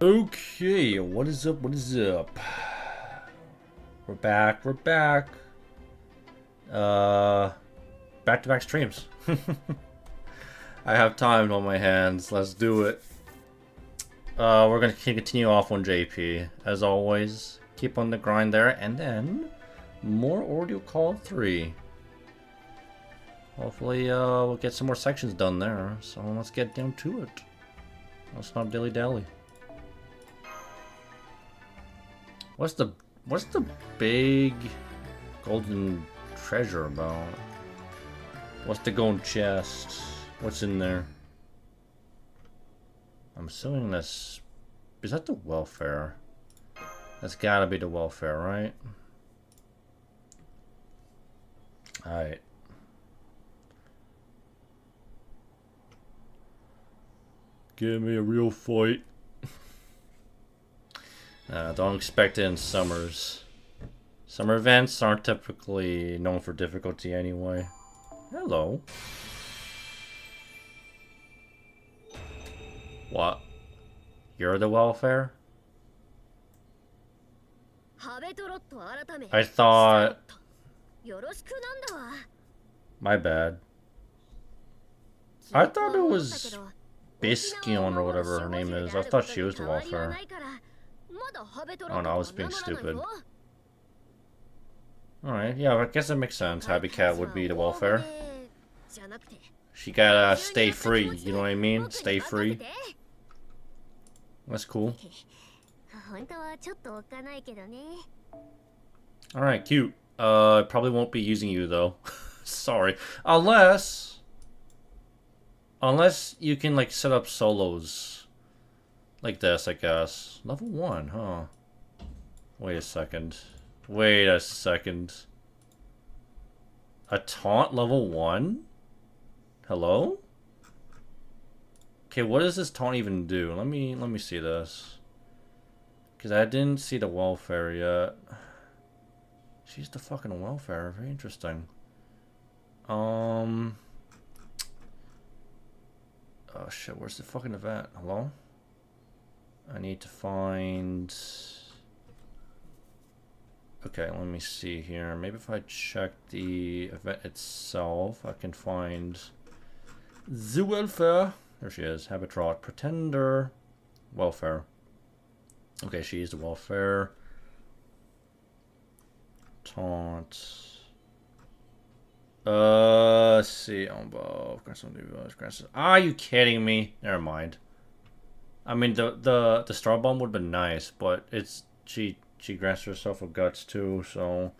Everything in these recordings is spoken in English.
Okay, what is up? What is up? We're back. We're back. Back-to-back streams. I have time on my hands. Let's do it. We're gonna continue off on JP as always. Keep on the grind there, and then more Ordeal Call 3. Hopefully, we'll get some more sections done there. So let's get down to it. Let's not dilly-dally. What's the big golden treasure about? What's the gold chest? What's in there? I'm assuming this... Is that the welfare? That's gotta be the welfare, right? Alright. Give me a real fight. Don't expect it in summers. Summer events aren't typically known for difficulty anyway. Hello. What? You're the welfare? I thought... My bad. I thought it was Bisquion or whatever her name is. I thought she was the welfare. Oh no, I was being stupid. Alright, yeah, I guess that makes sense. Happy Cat would be the welfare. She gotta stay free, you know what I mean? Stay free. That's cool. Alright, cute. I probably won't be using you though. Sorry. Unless you can like set up solos. Like this, I guess. Level 1, huh? Wait a second. Wait a second. A taunt level 1? Hello? Okay, what does this taunt even do? Let me see this. Because I didn't see the welfare yet. She's the fucking welfare. Very interesting. Oh shit, where's the fucking event? Hello? I need to find... Okay, let me see here. Maybe if I check the event itself, I can find the welfare. There she is. Habitrot. Pretender. Welfare. Okay, she is the welfare. Taunt. Let's see. Are you kidding me? Never mind. I mean, the star bomb would have been nice, but it's she grants herself a guts too, so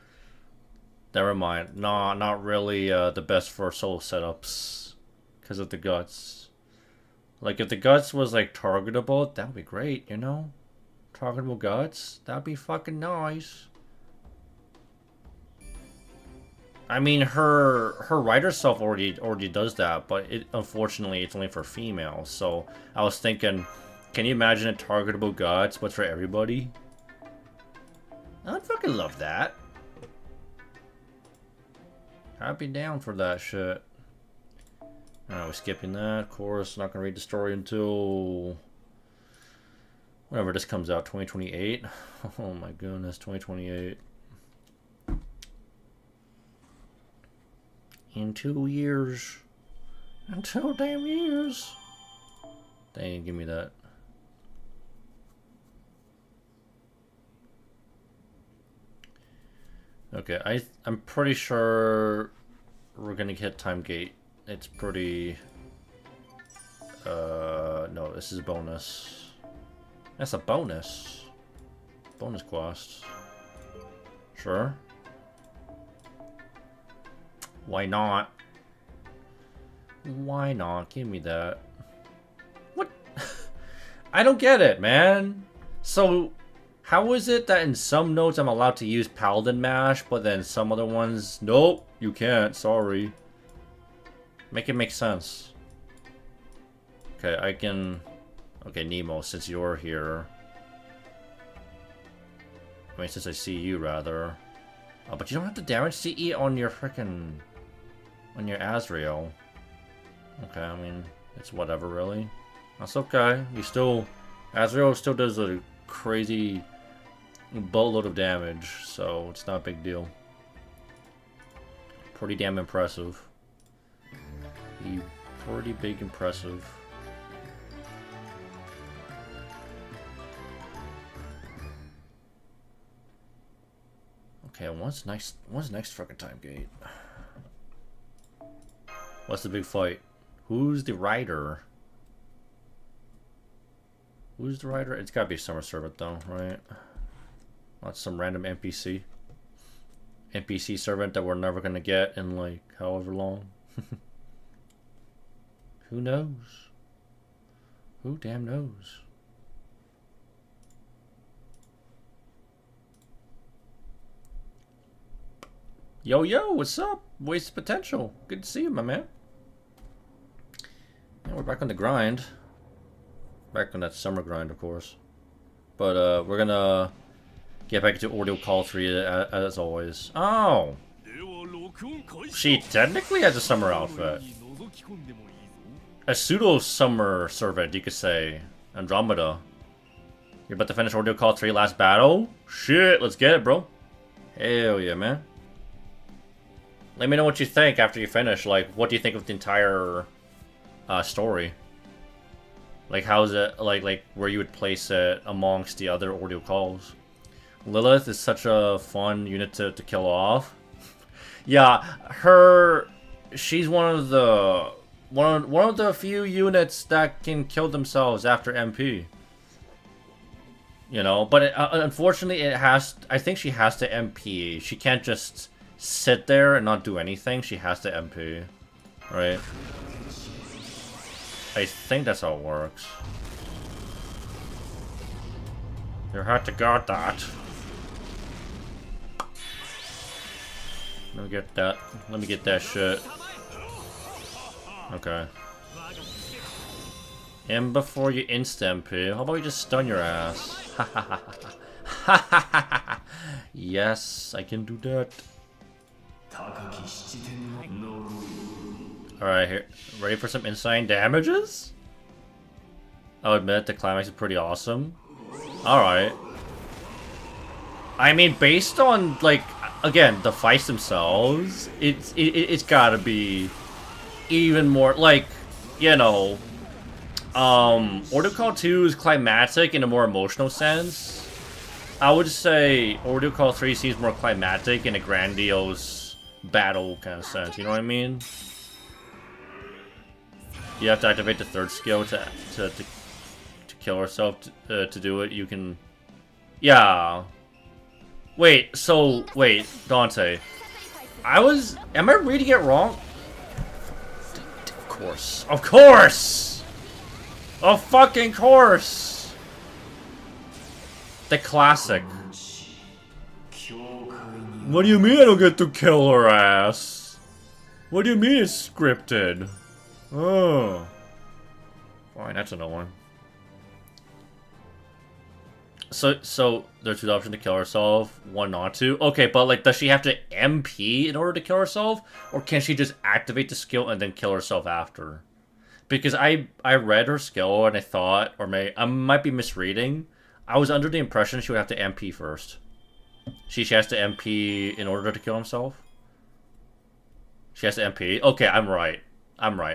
never mind. Nah, not really the best for solo setups because of the guts. Like if the guts was like targetable, that would be great, you know? Targetable guts, that'd be fucking nice. I mean, her rider self already does that, but unfortunately it's only for females. So I was thinking, can you imagine a targetable guts, but for everybody? I'd fucking love that. I'd be down for that shit. Alright, we're skipping that. Of course, not gonna read the story until whenever this comes out, 2028. Oh my goodness, 2028. In 2 years. In 2 damn years. Dang, give me that. Okay, I'm pretty sure we're gonna hit time gate. It's pretty... no, this is a bonus. That's a bonus. Bonus quest. Sure. Why not? Why not? Give me that. What? I don't get it, man. So, how is it that in some nodes I'm allowed to use Paladin Mash, but then some other ones, nope, you can't, sorry. Make it make sense. Okay, I can... Okay, Nemo, since you're here. I mean, since I see you, rather. Oh, but you don't have to damage CE on your frickin'... on your Azrael. Okay, I mean, it's whatever, really. That's okay. You still Azrael still does a crazy boatload of damage, so it's not a big deal. Pretty damn impressive. Pretty big impressive. Okay, what's next fucking time gate? What's the big fight? Who's the rider? Who's the rider? It's gotta be Summer Servant though, right? Not some random NPC. NPC servant that we're never gonna get in like however long. Who knows? Who damn knows? Yo, what's up? Wasted Potential. Good to see you, my man. Yeah, we're back on the grind. Back on that summer grind, of course. But, we're gonna get back into Ordeal Call 3 as always. Oh! She technically has a summer outfit. A pseudo-summer servant, you could say. Andromeda. You're about to finish Ordeal Call 3 last battle? Shit, let's get it, bro. Hell yeah, man. Let me know what you think after you finish. Like, what do you think of the entire story? Like, how's it, like where you would place it amongst the other Ordeal Calls? Lilith is such a fun unit to kill off. Yeah, she's one of the few units that can kill themselves after MP. You know, but unfortunately I think she has to MP. She can't just sit there and not do anything. She has to MP. Right? I think that's how it works. You have to guard that. Let me get that. Let me get that shit. Okay. And before you insta-MP, how about you just stun your ass? Yes, I can do that. Alright, here. Ready for some insane damages? I'll admit the climax is pretty awesome. Alright. I mean, based on, like, again, the fights themselves, it's gotta be even more, like, you know, Ordeal Call 2 is climactic in a more emotional sense. I would say Ordeal Call 3 seems more climactic in a grandiose battle kind of sense, you know what I mean? You have to activate the third skill to kill herself to do it. You can... Yeah. Wait, Dante. Am I reading it wrong? Of course. Of course! Of fucking course! The classic. What do you mean I don't get to kill her ass? What do you mean it's scripted? Oh. Fine, that's another one. So there's two options to kill herself, one not to. Okay, but like, does she have to MP in order to kill herself? Or can she just activate the skill and then kill herself after? Because I read her skill and I thought, or I might be misreading. I was under the impression she would have to MP first. She has to MP in order to kill himself? She has to MP? Okay, I'm right.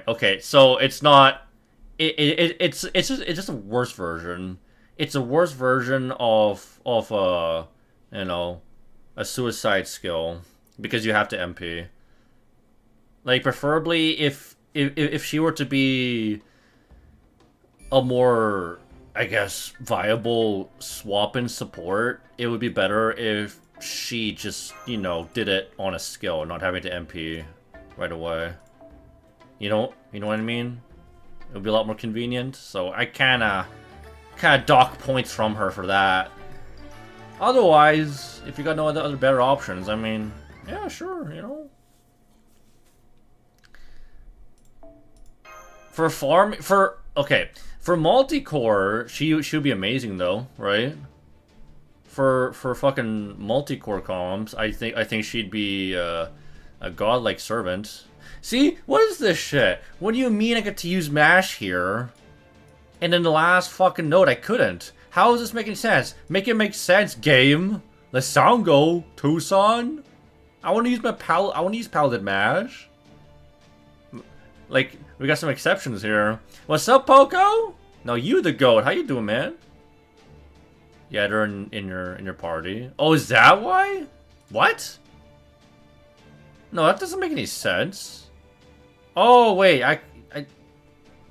Okay, so it's not... It's just a worse version. It's a worse version of you know, a suicide skill. Because you have to MP. Like, preferably if she were to be a more, I guess, viable swap in support, it would be better if she just, you know, did it on a skill, not having to MP right away. You know what I mean? It would be a lot more convenient. So I kinda dock points from her for that. Otherwise, if you got no other better options, I mean, yeah, sure, you know. For multi-core, she would be amazing though, right? For fucking multi-core columns, I think she'd be a godlike servant. See, what is this shit? What do you mean I get to use MASH here? and then the last fucking note I couldn't. How is this making sense? Make it make sense, game. Let's sound go, Tucson. I want to use I want to use Paladin Mash. Like, we got some exceptions here. What's up, Poco? No, you the goat. How you doing, man? Yeah, they're in your party. Oh, is that why? What? No, that doesn't make any sense. Oh wait,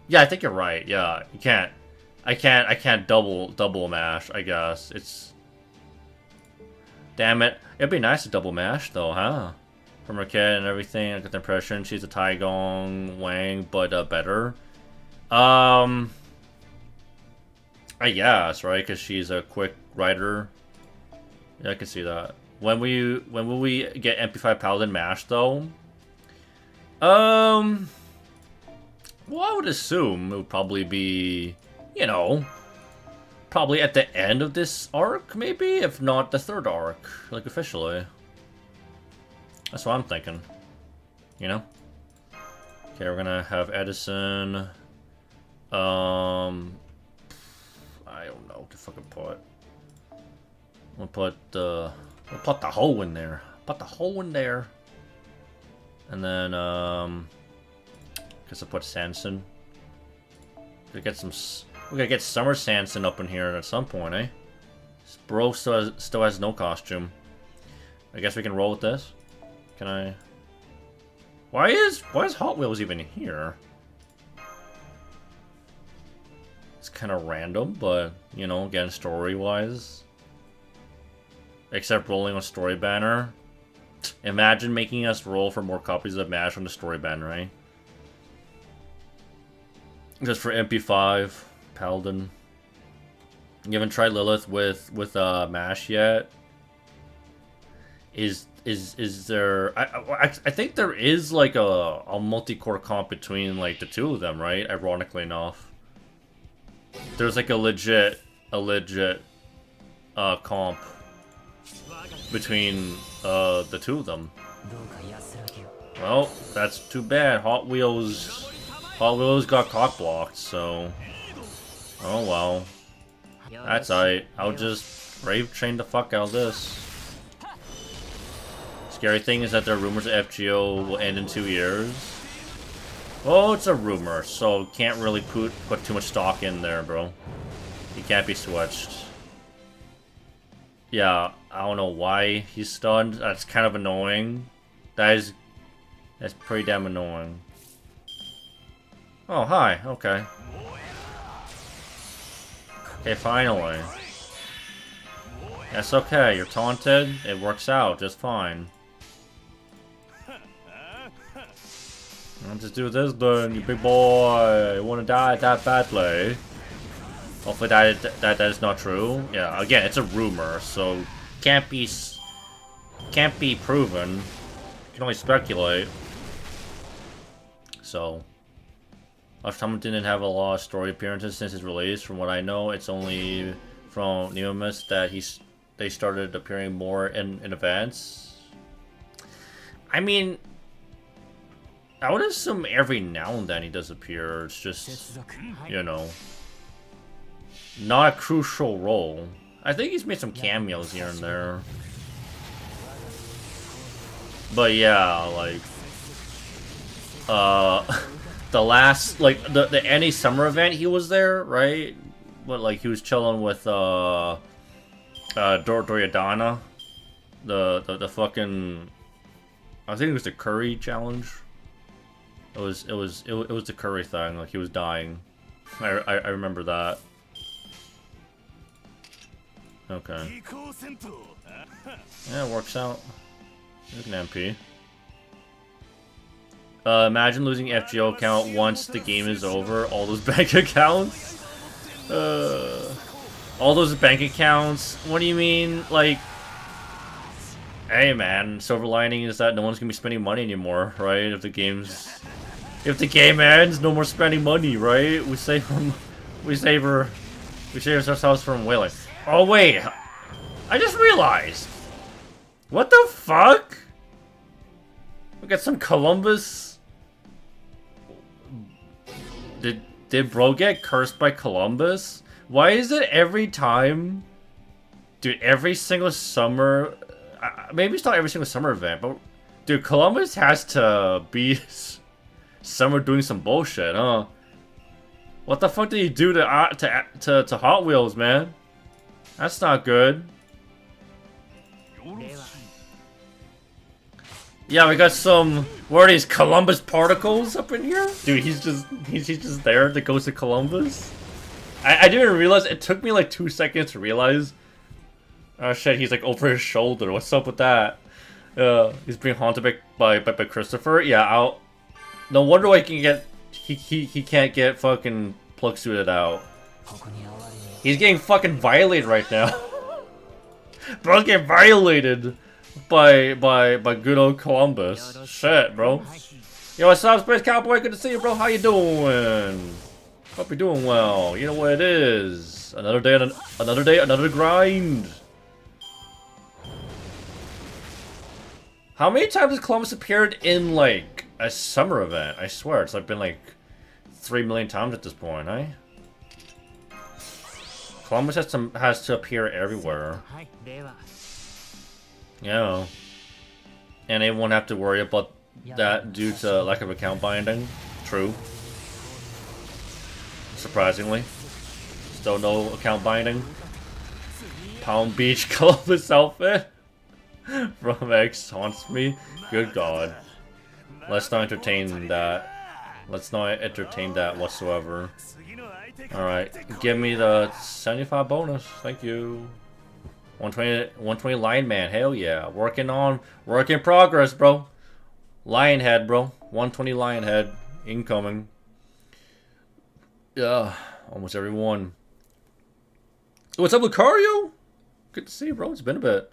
yeah, I think you're right. Yeah, you can't. I can't double mash. I guess it's. Damn it! It'd be nice to double mash though, huh? From her kid and everything, I get the impression she's a Taigong Wang, but better. I guess, right? Because she's a quick writer. Yeah, I can see that. When will we get MP5 Paladin Mash though? Well, I would assume it would probably be, you know, probably at the end of this arc, maybe, if not the third arc, like officially. That's what I'm thinking. You know? Okay, we're gonna have Edison. I don't know what to fucking put. We'll put the hole in there. Put the hole in there. And then guess I'll put Sanson. We're gonna get Summer Sanson up in here at some point, eh? This bro still has no costume. I guess we can roll with this. Can I? Why is Hot Wheels even here? It's kind of random, but you know, again, story-wise. Except rolling on story banner. Imagine making us roll for more copies of MASH on the story banner, right? Just for MP5, Paladin. You haven't tried Lilith with MASH yet? Is there? I think there is like a multi-core comp between like the two of them, right? Ironically enough, there's like a legit comp between the two of them. Well, that's too bad. Hot Wheels got cock blocked, so oh well. That's alright. I'll just brave train the fuck out of this. Scary thing is that there are rumors that FGO will end in 2 years. Well, it's a rumor, so can't really put too much stock in there, bro. He can't be switched. Yeah, I don't know why he's stunned. That's kind of annoying. That's pretty damn annoying. Oh, hi. Okay. Okay, finally. That's okay. You're taunted. It works out just fine. I'll just do this then, you big boy. You want to die that badly? Hopefully that is not true. Yeah, again, it's a rumor, so can't be proven. You can only speculate. So, Lifetime didn't have a lot of story appearances since his release. From what I know, it's only from Neomus that they started appearing more in events. I mean, I would assume every now and then he does appear. It's just, you know, not a crucial role. I think he's made some cameos here and there. But yeah, like, the last, like, the any summer event he was there, right? But like he was chilling with Doriadana, the fucking, I think it was the curry challenge. It was the curry thing. Like he was dying. I remember that. Okay. Yeah, it works out. There's an MP. Imagine losing FGO account once the game is over. All those bank accounts. All those bank accounts. What do you mean? Like, hey man, silver lining is that no one's gonna be spending money anymore, right? If the game ends, no more spending money, right? We save ourselves from whaling. Oh wait, I just realized. What the fuck? We got some Columbus. Did bro get cursed by Columbus? Why is it every time? Dude, every single summer... maybe it's not every single summer event, but... Dude, Columbus has to be... summer doing some bullshit, huh? What the fuck did he do to Hot Wheels, man? That's not good. Yeah, we got some... What are these, Columbus particles up in here? Dude, he's just there, the ghost of Columbus. I didn't even realize, it took me like 2 seconds to realize. Oh shit, he's like over his shoulder, what's up with that? He's being haunted by Christopher? Yeah, no wonder why he can get... He can't get fucking plug suited out. He's getting fucking violated right now. Bro's getting violated by good old Columbus. Shit, bro. Yo, what's up, Space Cowboy? Good to see you, bro. How you doing? Hope you're doing well. You know what it is. Another day, another grind. How many times has Columbus appeared in, like, a summer event? I swear, it's like been like 3 million times at this point, eh? Columbus has to appear everywhere. Yeah. And they won't have to worry about that due to lack of account binding. True. Surprisingly. Still no account binding. Palm Beach Columbus outfit from X haunts me. Good God. Let's not entertain that. Let's not entertain that whatsoever. Alright, give me the 75 bonus. Thank you. 120 Lion Man. Hell yeah. Work in progress, bro. Lion Head, bro. 120 Lion Head. Incoming. Yeah. Almost everyone. What's up, Lucario? Good to see you, bro. It's been a bit.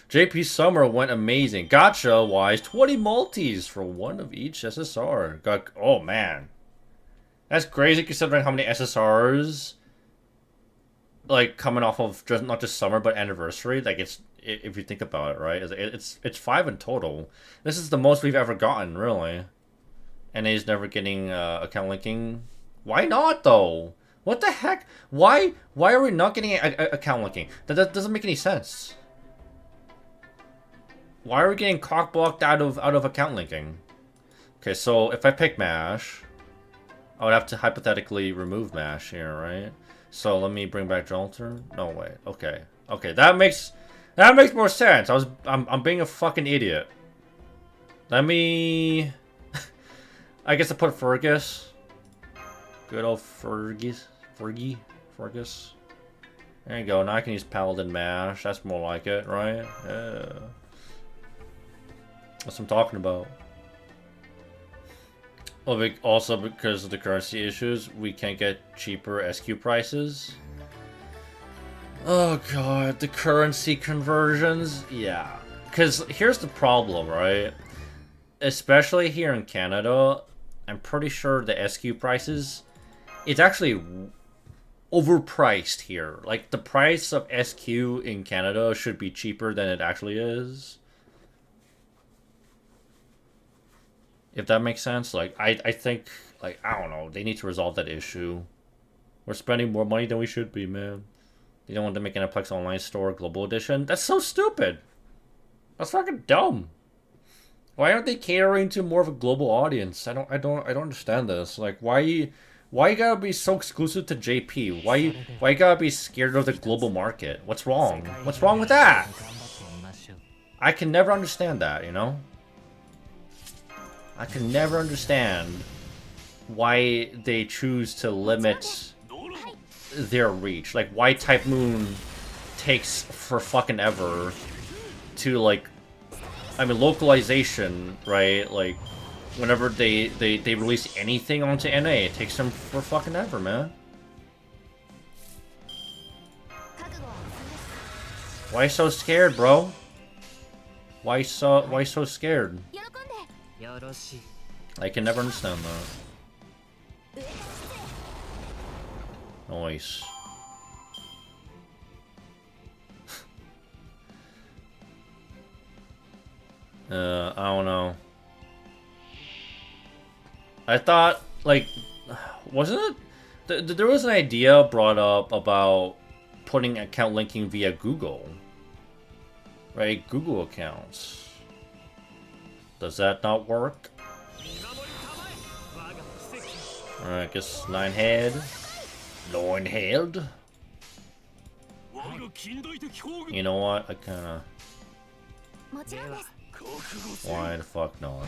JP Summer went amazing. Gotcha wise. 20 multis for one of each SSR. Oh, man. That's crazy considering how many SSRs, like, coming off of not just summer but anniversary. Like, it's, if you think about it, right? It's 5 in total. This is the most we've ever gotten, really. And he's never getting account linking. Why not, though? What the heck? Why are we not getting account linking? That doesn't make any sense. Why are we getting cock blocked out of account linking? Okay, so if I pick MASH, I would have to hypothetically remove MASH here, right? So let me bring back Jolter. No wait. Okay. Okay, that makes more sense. I'm being a fucking idiot. Let me I guess I put Fergus. Good old Fergus. There you go. Now I can use Paladin MASH. That's more like it, right? Yeah. That's what I'm talking about. Well, also because of the currency issues, we can't get cheaper SQ prices. Oh god, the currency conversions? Yeah. Because here's the problem, right? Especially here in Canada, I'm pretty sure the SQ prices, it's actually overpriced here. Like, the price of SQ in Canada should be cheaper than it actually is. If that makes sense. Like, I think, like, I don't know, they need to resolve that issue. We're spending more money than we should be, man. They don't want to make an Aniplex Online Store Global Edition. That's so stupid. That's fucking dumb. Why aren't they catering to more of a global audience? I don't understand this. Like, why you gotta be so exclusive to JP? Why you gotta be scared of the global market? What's wrong? What's wrong with that? I can never understand that, you know? I can never understand why they choose to limit their reach. Like, why Type Moon takes for fucking ever to, like, I mean, localization, right? Like, whenever they release anything onto NA, it takes them for fucking ever, man. Why so scared, bro? Why so scared? I can never understand that. Nice. I don't know. I thought, like, wasn't it? There was an idea brought up about putting account linking via Google. Right? Google accounts. Does that not work? Alright, I guess 9-head. 9-head? You know what? I kinda... Why the fuck not?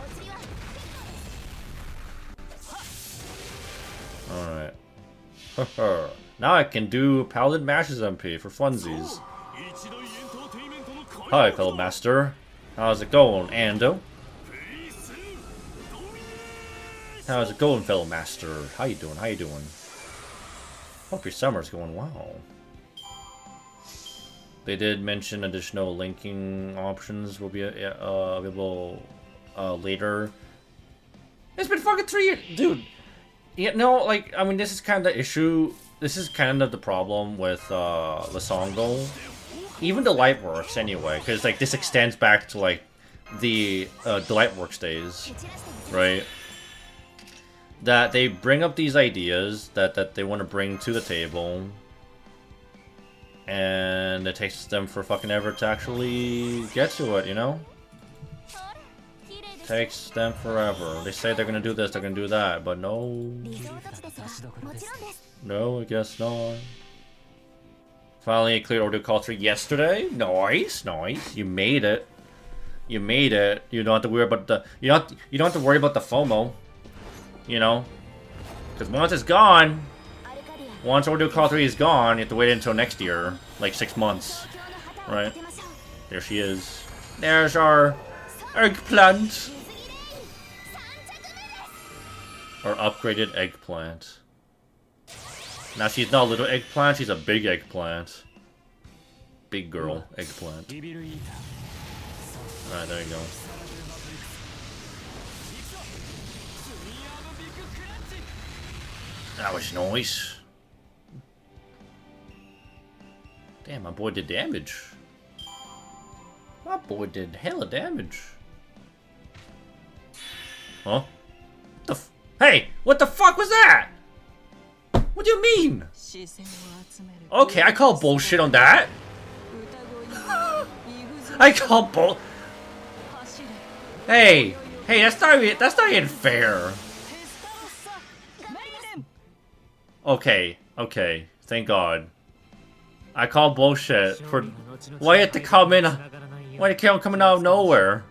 Alright. Now I can do Paladin Mashes MP for funsies. Hi, fellow master. How's it going, Ando? How's it going, fellow master? How you doing? How you doing? Hope your summer's going well. They did mention additional linking options will be available later. It's been fucking 3 years, dude. Yeah, no, like, I mean, this is kind of the issue. This is kind of the problem with Lisongo. Even the Lightworks, anyway, because like this extends back to like the Lightworks days, right? That they bring up these ideas that they want to bring to the table, and it takes them for fucking ever to actually get to it, you know? Takes them forever. They say they're gonna do this, they're gonna do that, but no. No, I guess not. Finally cleared Ordeal Call 3 yesterday. Nice, nice. You made it. You made it. You don't have to worry about the you don't have to worry about the FOMO. You know? Because once it's gone, once Ordeal Call 3 is gone, you have to wait until next year. Like 6 months. Right? There she is. There's our eggplant. Our upgraded eggplant. Now she's not a little eggplant, she's a big eggplant. Big girl eggplant. Alright, there you go. That was nice. Damn, my boy did damage. My boy did hella damage. Huh? Hey! What the fuck was that? What do you mean? Okay, I call bullshit on that. I call bull. Hey, that's not even fair. Okay, thank God. I call bullshit for why you have to come in. Why you can't coming out of nowhere?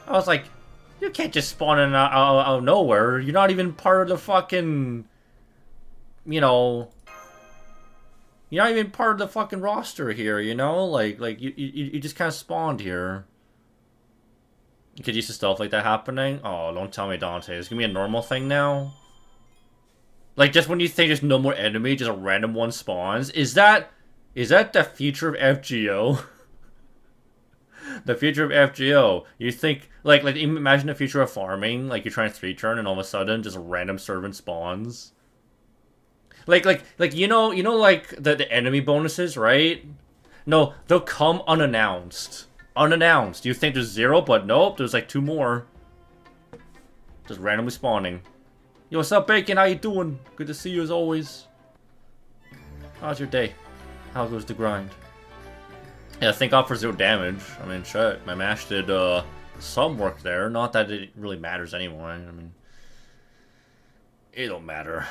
I was like, you can't just spawn in out of nowhere. You're not even part of the fucking, you know. You're not even part of the fucking roster here, you know? Like you just kind of spawned here. You could use the stuff like that happening. Oh, don't tell me, Dante. It's gonna be a normal thing now. Like just when you think there's no more enemy, just a random one spawns. Is that the future of FGO? The future of FGO. You think like imagine the future of farming. Like you're trying to 3-turn and all of a sudden just a random servant spawns. Like you know like the enemy bonuses, right? No, they'll come unannounced. Unannounced. You think there's 0, but nope, there's like 2 more. Just randomly spawning. Yo, what's up, Bacon? How you doing? Good to see you as always. How's your day? How goes the grind? Yeah, thank God for 0 damage. I mean, shit, my mash did some work there. Not that it really matters anymore. I mean, it don't matter.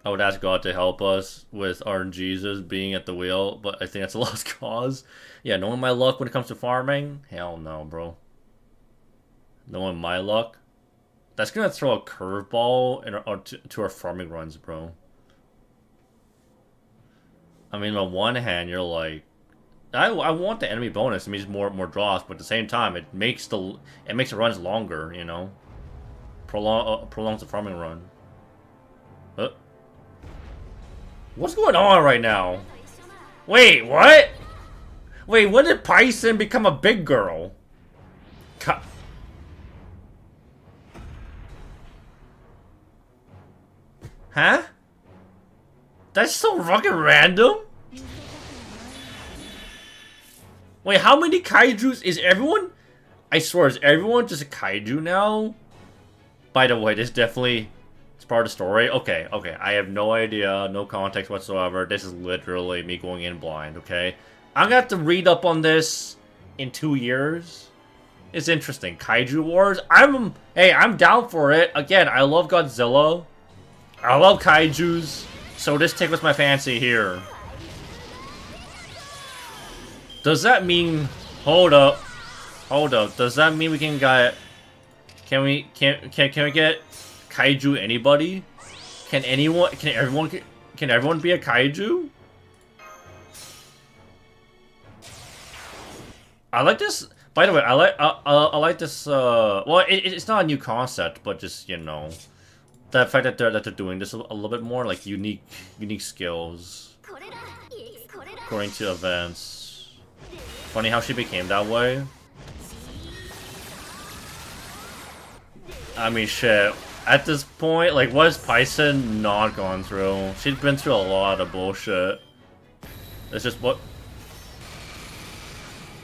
I would ask God to help us with our Jesus being at the wheel, but I think that's a lost cause. Yeah, knowing my luck when it comes to farming? Hell no, bro. Knowing my luck? That's gonna throw a curveball to our farming runs, bro. I mean, on one hand, you're like, I want the enemy bonus. It means more draws, but at the same time, it makes the runs longer. You know, prolongs the farming run. What's going on right now? Wait, what? Wait, when did Python become a big girl? Huh? That's so fucking random. Wait, how many kaijus is everyone? I swear, is everyone just a kaiju now? By the way, this definitely is part of the story. Okay, okay. I have no idea, no context whatsoever. This is literally me going in blind, okay? I'm gonna have to read up on this in 2 years. It's interesting. Kaiju Wars? Hey, I'm down for it. Again, I love Godzilla. I love kaijus. So this tickles my fancy here. Does that mean... Hold up. Hold up. Does that mean we can get... Can we get kaiju anybody? Can everyone be a kaiju? I like this. By the way, I like this. Well, it's not a new concept, but just, you know, the fact that they're doing this a little bit more, like unique skills according to events. Funny how she became that way. I mean, shit. At this point, like, what has Python not gone through? She's been through a lot of bullshit. It's just what.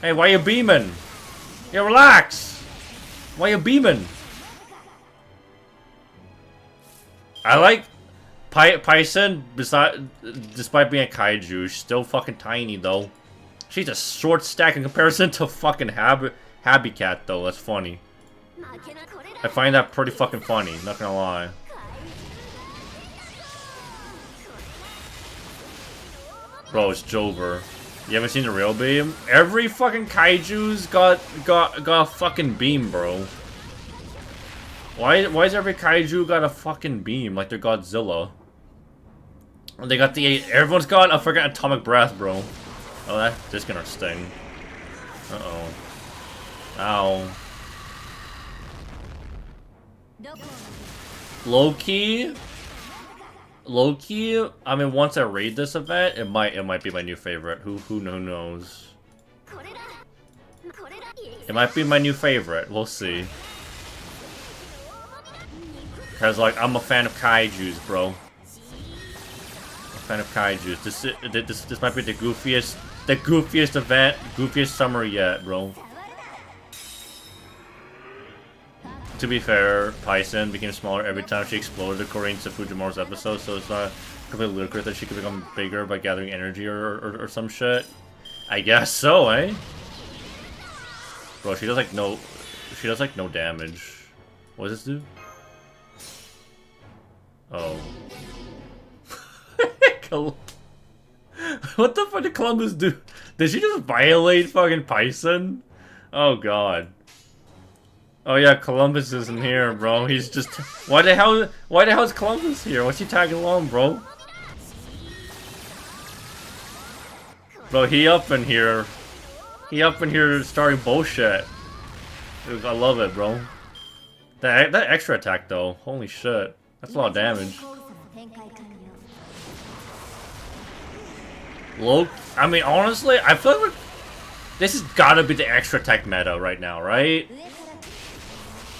Hey, why you beaming? Yeah, relax! Why you beaming? I like Python, despite being a kaiju, she's still fucking tiny though. She's a short stack in comparison to fucking Habicat though, that's funny. I find that pretty fucking funny, not gonna lie. Bro, it's Jover. You haven't seen the real beam? Every fucking kaiju's got a fucking beam, bro. Why's every kaiju got a fucking beam like they're Godzilla? They got everyone's got a fucking atomic breath, bro. Oh, this gonna sting. Uh-oh. Ow. Low-key, I mean, once I read this event, it might be my new favorite. Who knows? It might be my new favorite. We'll see. Cause like I'm a fan of kaijus, bro. I'm a fan of kaijus. This might be the goofiest event, goofiest summer yet, bro. To be fair, Python became smaller every time she exploded according to Fujimoto's episode, so it's not completely ludicrous that she could become bigger by gathering energy or some shit. I guess so, eh? Bro, she does like no damage. What does this do? Oh. What the fuck did Columbus do? Did she just violate fucking Python? Oh god. Oh yeah, Columbus isn't here, bro. He's just... Why the hell is Columbus here? What's he tagging along, bro? Bro, he up in here starting bullshit. I love it, bro. That extra attack, though. Holy shit. That's a lot of damage. I mean, honestly, I feel like this has gotta be the extra attack meta right now, right?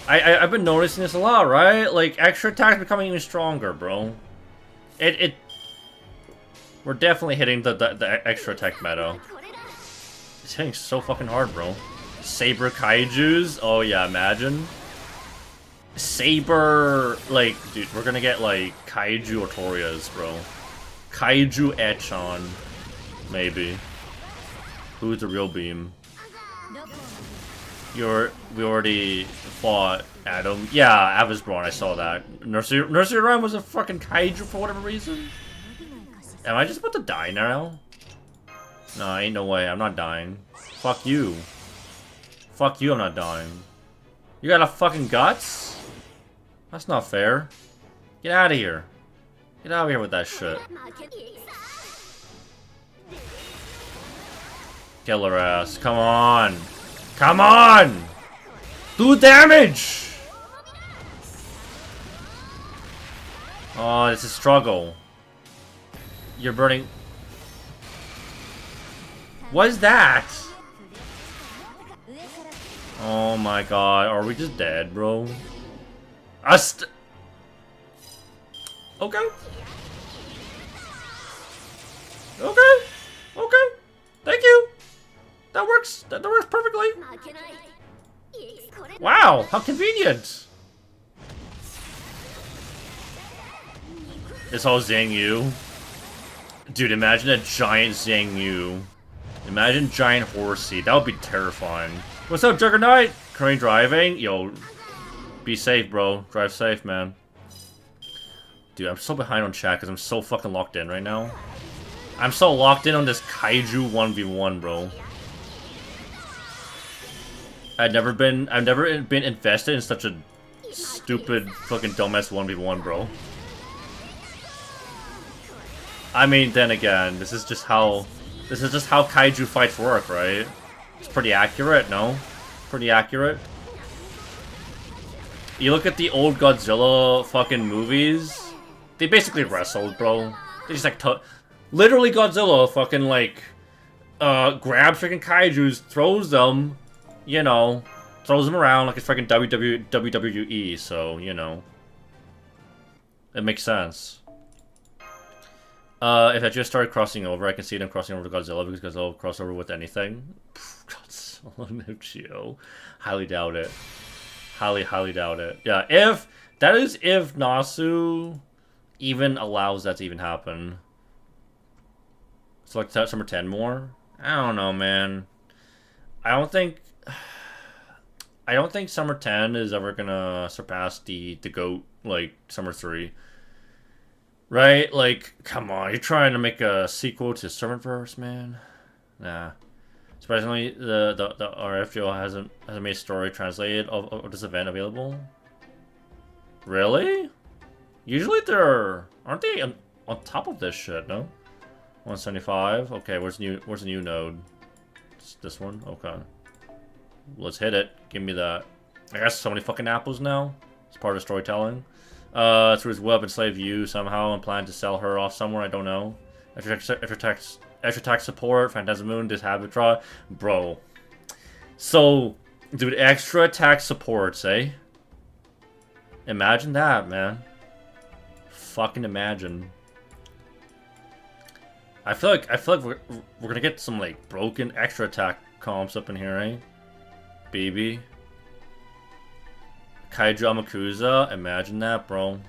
I've been noticing this a lot, right? Like, extra attack's becoming even stronger, bro. We're definitely hitting the extra attack meta. It's hitting so fucking hard, bro. Saber kaijus? Oh yeah, imagine. Saber, like, dude, we're gonna get, like, kaiju Otorias, bro. Kaiju Echon. Maybe. Who's the real beam? We already fought Adam. Yeah, Avisborn, I saw that. Nursery Rhyme was a fucking kaiju for whatever reason. Am I just about to die now? No, ain't no way. I'm not dying. Fuck you. Fuck you, I'm not dying. You got a fucking guts? That's not fair. Get out of here. Get out of here with that shit. Kill her ass. Come on. Come on! Do damage! Oh, it's a struggle. You're burning... What is that? Oh my god, are we just dead, bro? Okay. Okay. Okay. Thank you. That works. That works perfectly. Wow, how convenient! It's all Zhang Yu. Dude, imagine a giant Zhang Yu. Imagine giant horsey. That would be terrifying. What's up, Juggernaut? Current driving? Yo, be safe, bro. Drive safe, man. Dude, I'm so behind on chat because I'm so fucking locked in right now. I'm so locked in on this Kaiju 1v1, bro. I've never been invested in such a stupid fucking dumbass 1v1, bro. I mean, then again, this is just how Kaiju fights work, right? It's pretty accurate, no? Pretty accurate. You look at the old Godzilla fucking movies, they basically wrestled, bro. They just like literally Godzilla fucking like grabs freaking Kaijus, throws them, you know, throws them around like it's freaking WWE, so, you know. It makes sense. If I just started crossing over, I can see them crossing over to Godzilla because Godzilla will cross over with anything. Godzilla Nuccio. Highly doubt it. Highly doubt it. Yeah, if Nasu even allows that to even happen. Select Summer 10 more? I don't know, man. I don't think Summer 10 is ever gonna surpass the GOAT, like, Summer 3. Right? Like, come on, you're trying to make a sequel to Servantverse, man? Nah. Surprisingly, the RFGO hasn't made a story translated of this event available. Really? Usually aren't they on top of this shit, no? 175? Okay, where's the new node? It's this one? Okay. Let's hit it. Give me that. I got so many fucking apples now. It's part of storytelling. Through his web enslaved you somehow and plan to sell her off somewhere, I don't know. Extra attack support, Phantasm Moon, Dishabitra. Bro. So, dude, extra attack supports, eh? Imagine that, man. Fucking imagine. I feel like we're gonna get some like broken extra attack comps up in here, eh? Baby. Kaiju Amakusa, imagine that, bro.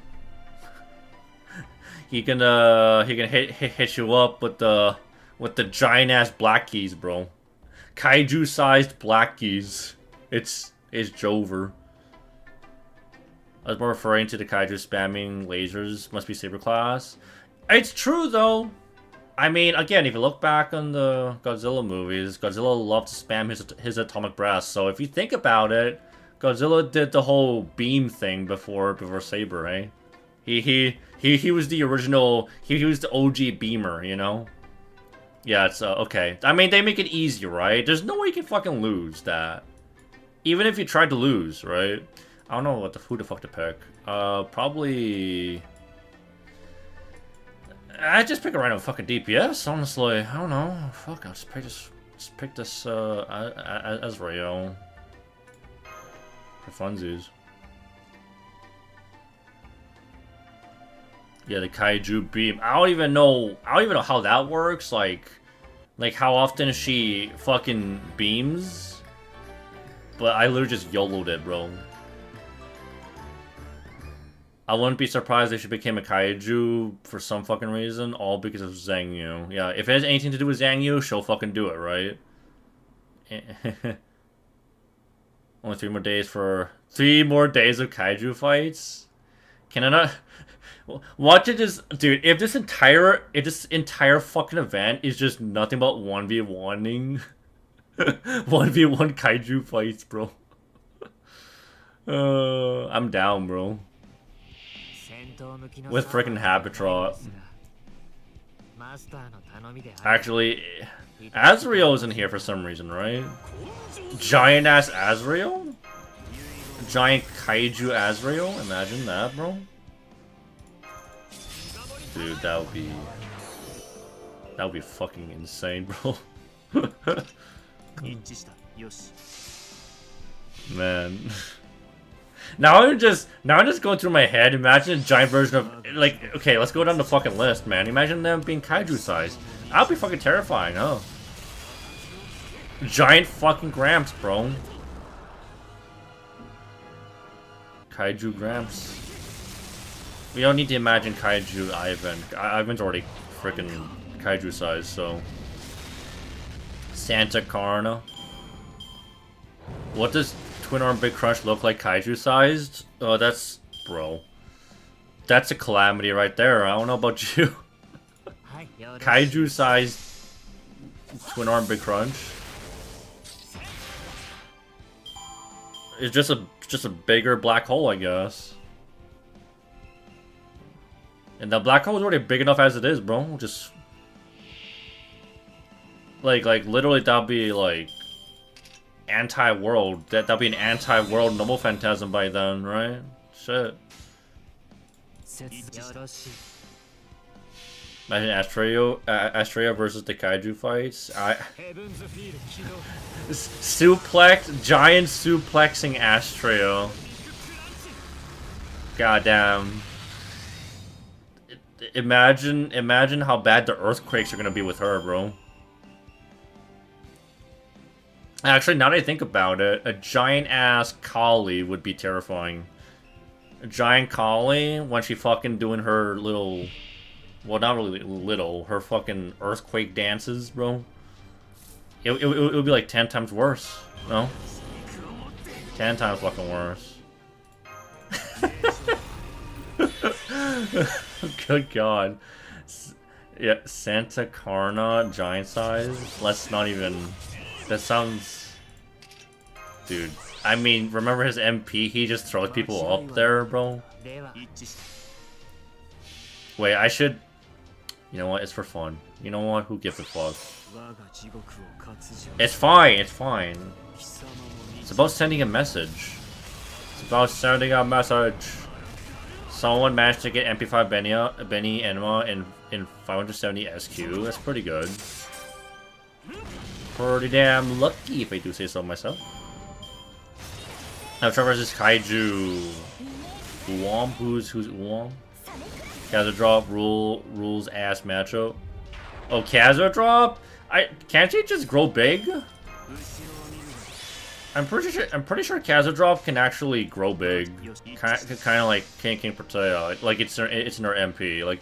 he can hit you up with the giant ass black keys, bro. Kaiju sized black keys. It's Jover. I was more referring to the Kaiju spamming lasers. Must be Saber class. It's true though. I mean, again, if you look back on the Godzilla movies, Godzilla loved to spam his atomic breath. So if you think about it, Godzilla did the whole beam thing before Saber, eh? He was the original. He was the OG beamer, you know. Yeah, it's okay. I mean, they make it easy, right? There's no way you can fucking lose that. Even if you tried to lose, right? I don't know who the fuck to pick. Probably. I just pick a random fucking DPS, honestly. I don't know. Fuck, I'll just pick this Azrael. For funsies. Yeah, the Kaiju beam. I don't even know how that works. Like how often she fucking beams. But I literally just YOLO'd it, bro. I wouldn't be surprised if she became a Kaiju for some fucking reason, all because of Zhang Yu. Yeah, if it has anything to do with Zhang Yu, she'll fucking do it, right? Only 3 more days for 3 more days of Kaiju fights. Can I not watch it? Just dude, if this entire fucking event is just nothing but 1v1ing 1v1 Kaiju fights, bro. I'm down, bro. With freaking Habitat. Actually, Azrael isn't here for some reason, right? Giant ass Azrael? Giant Kaiju Azrael? Imagine that, bro. Dude, that would be fucking insane, bro. Man. Now I'm just going through my head. Imagine a giant version of, like, okay, let's go down the fucking list, man. Imagine them being Kaiju sized. That'd be fucking terrifying, huh? Giant fucking Gramps, bro. Kaiju Gramps. We don't need to imagine Kaiju Ivan. Ivan's already freaking Kaiju size, so. Santa Carna. What does Twin Arm Big Crunch look like Kaiju sized? Oh, that's... Bro. That's a calamity right there. I don't know about you. Kaiju sized Twin Arm Big Crunch. It's just a bigger black hole, I guess. And the black hole is already big enough as it is, bro. Just like literally that'd be like anti-world. That'd be an anti-world noble phantasm by then, right? Shit. Imagine Astraea versus the Kaiju fights. Giant suplexing Astraea. Goddamn. Imagine how bad the earthquakes are gonna be with her, bro. Actually, now that I think about it, a giant ass Kali would be terrifying. A giant Kali when she fucking doing her little, well, not really little, her fucking earthquake dances, bro. It would be like 10 times worse, no? 10 times fucking worse. Good God. Yeah, Santa Carna, giant size. Let's not even. That sounds. Dude. I mean, remember his MP? He just throws people up there, bro. Wait, I should. You know what? It's for fun. You know what? Who gives a fuck? It's fine. It's fine. It's about sending a message. It's about sending a message. Someone managed to get MP5 Benny Enema in 570 SQ. That's pretty good. Pretty damn lucky, if I do say so myself. Now Trevor versus Kaiju. Uwam? Who's Uwam? Kazu Drop rules ass matchup. Oh, Kazu Drop? Can't she just grow big? I'm pretty sure Kazu Drop can actually grow big, kind of like King Protea. Like it's in her MP. Like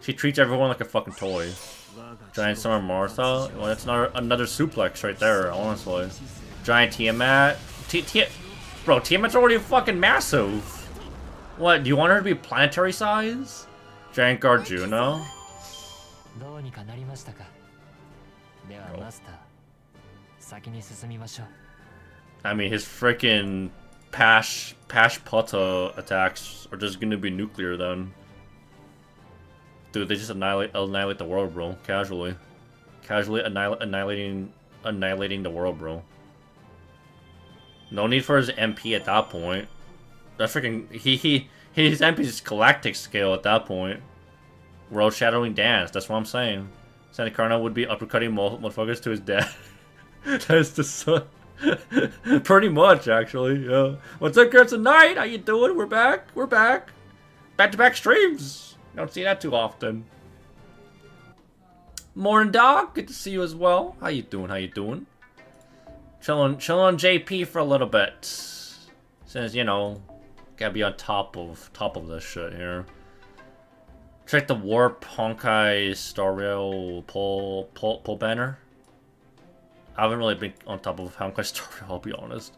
she treats everyone like a fucking toy. Giant Summer Martha. Well, that's another suplex right there. Honestly, Giant Tiamat. Bro, Tiamat's already fucking massive. What? Do you want her to be planetary size? Giant Garjuno. I mean, his freaking Pash Putta attacks are just gonna be nuclear then. Dude, they just annihilate the world, bro. Casually annihilating the world, bro. No need for his MP at that point. That freaking his MP is galactic scale at that point. World shadowing dance. That's what I'm saying. Santa Carna would be uppercutting motherfuckers to his death. That's the son. Pretty much, actually. Yeah. What's up, girls tonight? How you doing? We're back. We're back. Back-to-back streams. Don't see that too often. Morning, dog. Good to see you as well. How you doing? How you doing? Chilling JP for a little bit. Since, you know, gotta be on top of this shit here. Check the Warp Honkai Star Rail pull banner. I haven't really been on top of Honkai Star Rail, I'll be honest.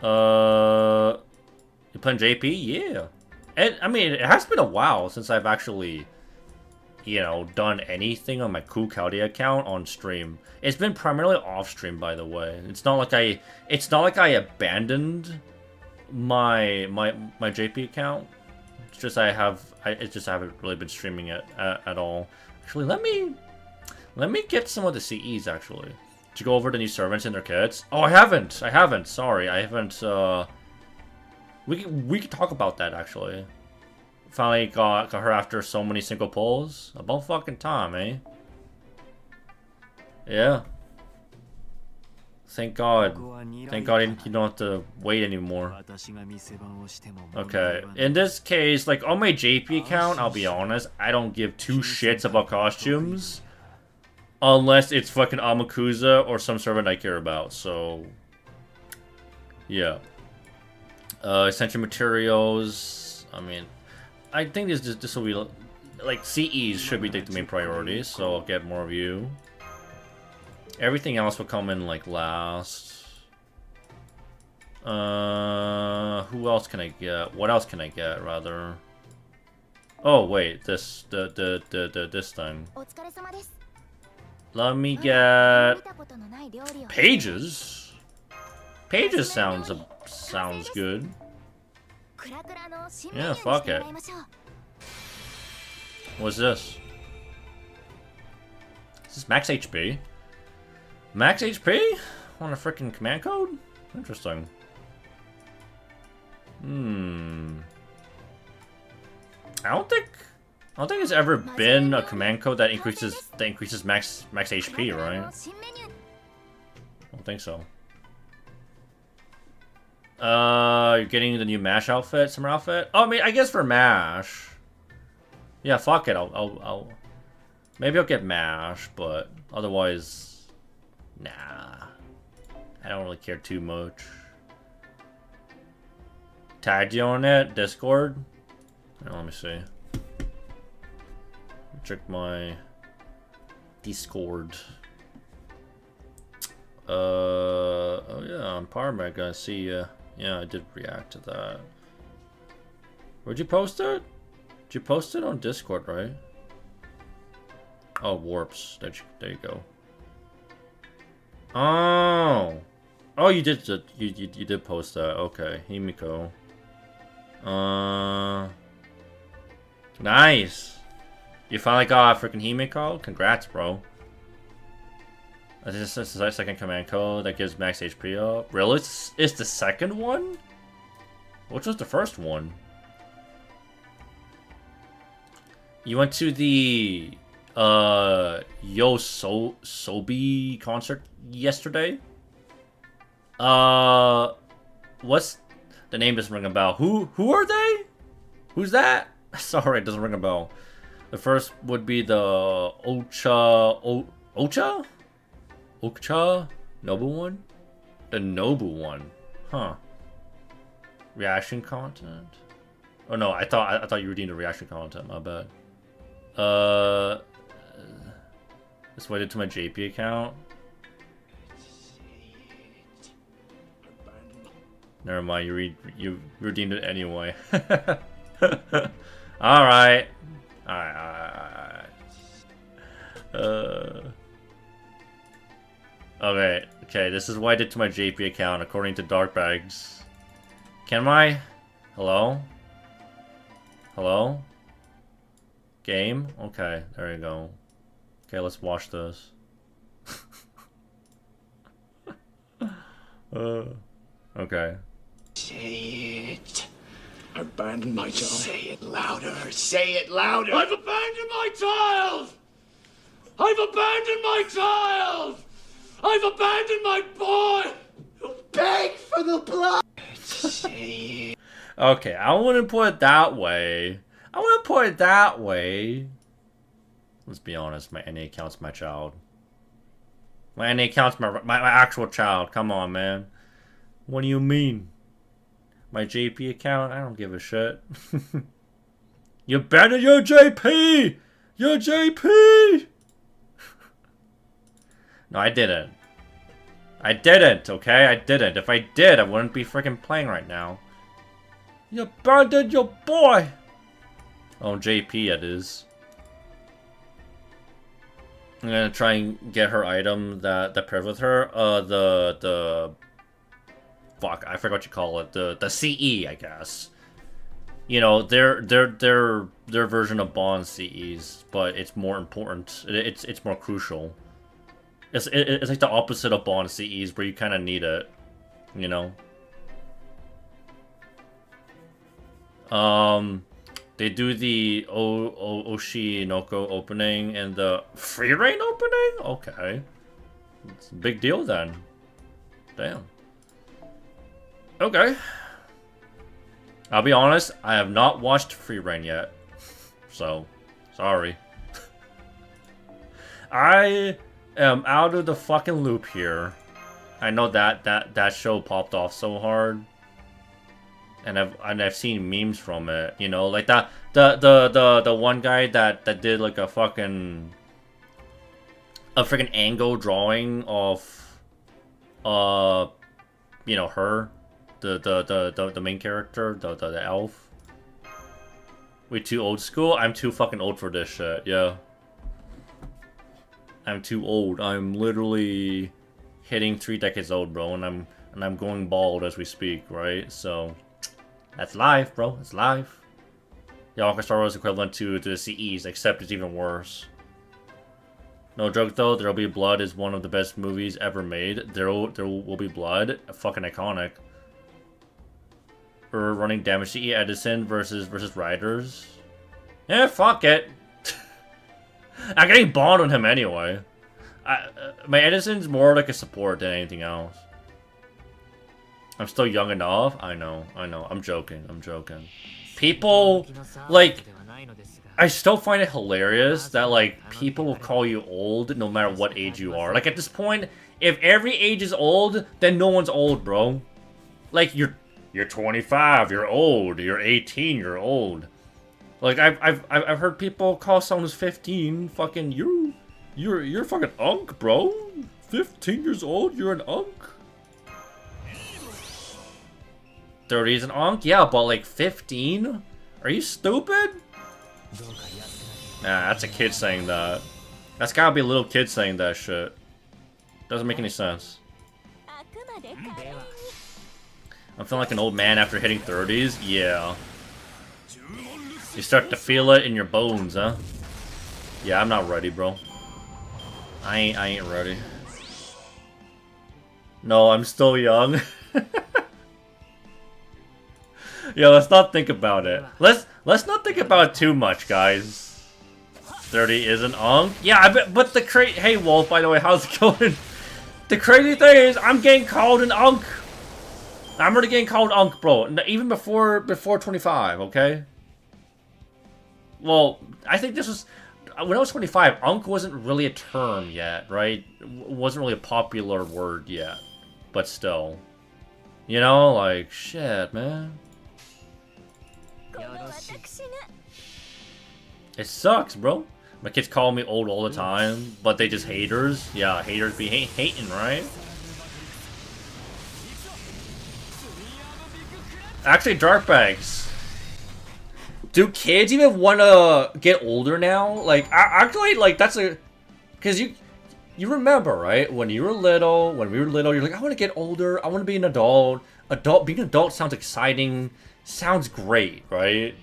You playing JP? Yeah. And I mean, it has been a while since I've actually, you know, done anything on my Chaldea account on stream. It's been primarily off stream, by the way. It's not like I abandoned my JP account. It's just I haven't really been streaming it at all. Actually, let me get some of the CEs, actually. To go over the new servants and their kits. Oh, I haven't. Sorry, I haven't. We can talk about that, actually. Finally got her after so many single pulls. About fucking time, eh? Yeah. Thank God. Thank God you don't have to wait anymore. Okay. In this case, like, on my JP account, I'll be honest, I don't give two shits about costumes. Unless it's fucking Amakusa or some servant I care about, so... Yeah. Essential materials. I mean, I think this will be like CEs should be the main priorities, so I'll get more of you. Everything else will come in like last. Who else can I get? What else can I get rather? Oh wait, this thing. Let me get pages. Pages sounds good. Yeah, fuck it. What's this? Is this max HP? Max HP? On a freaking command code? Interesting. I don't think it's ever been a command code that increases max HP, right? I don't think so. You're getting the new MASH outfit, summer outfit? Oh, I mean, I guess for MASH. Yeah, fuck it. Maybe I'll get MASH, but otherwise, nah. I don't really care too much. Tagged you on it? Discord? Oh, let me see. Check my Discord. Oh yeah, on Power Mega, I see ya. Yeah, I did react to that. Where'd you post it? Did you post it on Discord, right? Oh, warps. There you go. Oh, you did post that. Okay, Himiko. Nice. You finally got a freaking Himiko? Congrats, bro. This is the second command code that gives max HP up. Really? It's the second one? Which was the first one? You went to the Sobi concert yesterday? What's the name doesn't ring a bell. Who are they? Who's that? Sorry, it doesn't ring a bell. The first would be the Ocha Nobu one? The Nobu one. Huh. Reaction content? Oh no, I thought you redeemed the reaction content, my bad. This waited to my JP account. Never mind, you redeemed it anyway. Alright. Alright. Okay, this is what I did to my JP account according to Darkbags. Can I? Hello? Hello? Game? Okay, there you go. Okay, let's watch this. Okay. Say it. Abandon my child. Say it louder. Say it louder. I've abandoned my child! I've abandoned my child! I've abandoned my boy! Beg for the blood! Say it. Okay, I wouldn't put it that way. Let's be honest, my NA account's my child. My NA account's my actual child. Come on, man. What do you mean? My JP account? I don't give a shit. You abandoned your JP! Your JP! No, I didn't. I didn't, okay? I didn't. If I did, I wouldn't be freaking playing right now. You abandoned your boy! Oh, JP it is. I'm gonna try and get her item that pairs with her. The fuck, I forgot what you call it. The CE, I guess. You know, their version of Bond CEs, but it's more important. It's more crucial. It's like the opposite of Bond CEs, where you kind of need it. You know. They do the Oshinoko opening and the Free Reign opening? Okay. It's a big deal then. Damn. Okay. I'll be honest, I have not watched Free Reign yet. So, sorry. I am out of the fucking loop here. I know that show popped off so hard, and I've seen memes from it. You know, like that the one guy that did like a freaking angle drawing of you know, her, the main character, the elf. We too old school? I'm too fucking old for this shit, yeah. I'm too old. I'm literally hitting 3 decades old, bro, and I'm going bald as we speak, right? So that's life, bro. It's life. The Arca Star Wars equivalent to the CEs, except it's even worse. No joke though, There'll Be Blood is one of the best movies ever made. There will be blood. Fucking iconic. Or running damage to E. Edison versus Riders. Yeah, fuck it. I'm getting bond on him anyway. My Edison's more like a support than anything else. I'm still young enough. I know. I'm joking. People, like, I still find it hilarious that, like, people will call you old no matter what age you are. Like, at this point, if every age is old, then no one's old, bro. Like, you're 25, you're old. You're 18, you're old. Like, I've heard people call someone who's 15 fucking you're fucking unk, bro. 15 years old, you're an unk. 30 is an unk? Yeah, but like 15? Are you stupid? Nah, that's a kid saying that. That's gotta be a little kid saying that shit. Doesn't make any sense. I'm feeling like an old man after hitting 30s? Yeah. You start to feel it in your bones, huh? Yeah, I'm not ready, bro. I ain't ready. No, I'm still young. Yeah, let's not think about it. Let's not think about it too much, guys. 30 is an unk? Yeah, but the hey Wolf, by the way, how's it going? The crazy thing is, I'm getting called an unk. I'm already getting called unk, bro. Even before 25, okay? Well, I think this was... When I was 25, unk wasn't really a term yet, right? Wasn't really a popular word yet. But still. You know, like, shit, man. It sucks, bro. My kids call me old all the time, but they just haters. Yeah, haters be hating, right? Actually, Darkbags. Do kids even want to get older now? Like, actually, like, that's a... Because you remember, right? When we were little, you're like, I want to get older. I want to be an adult. Being an adult sounds exciting. Sounds great, right?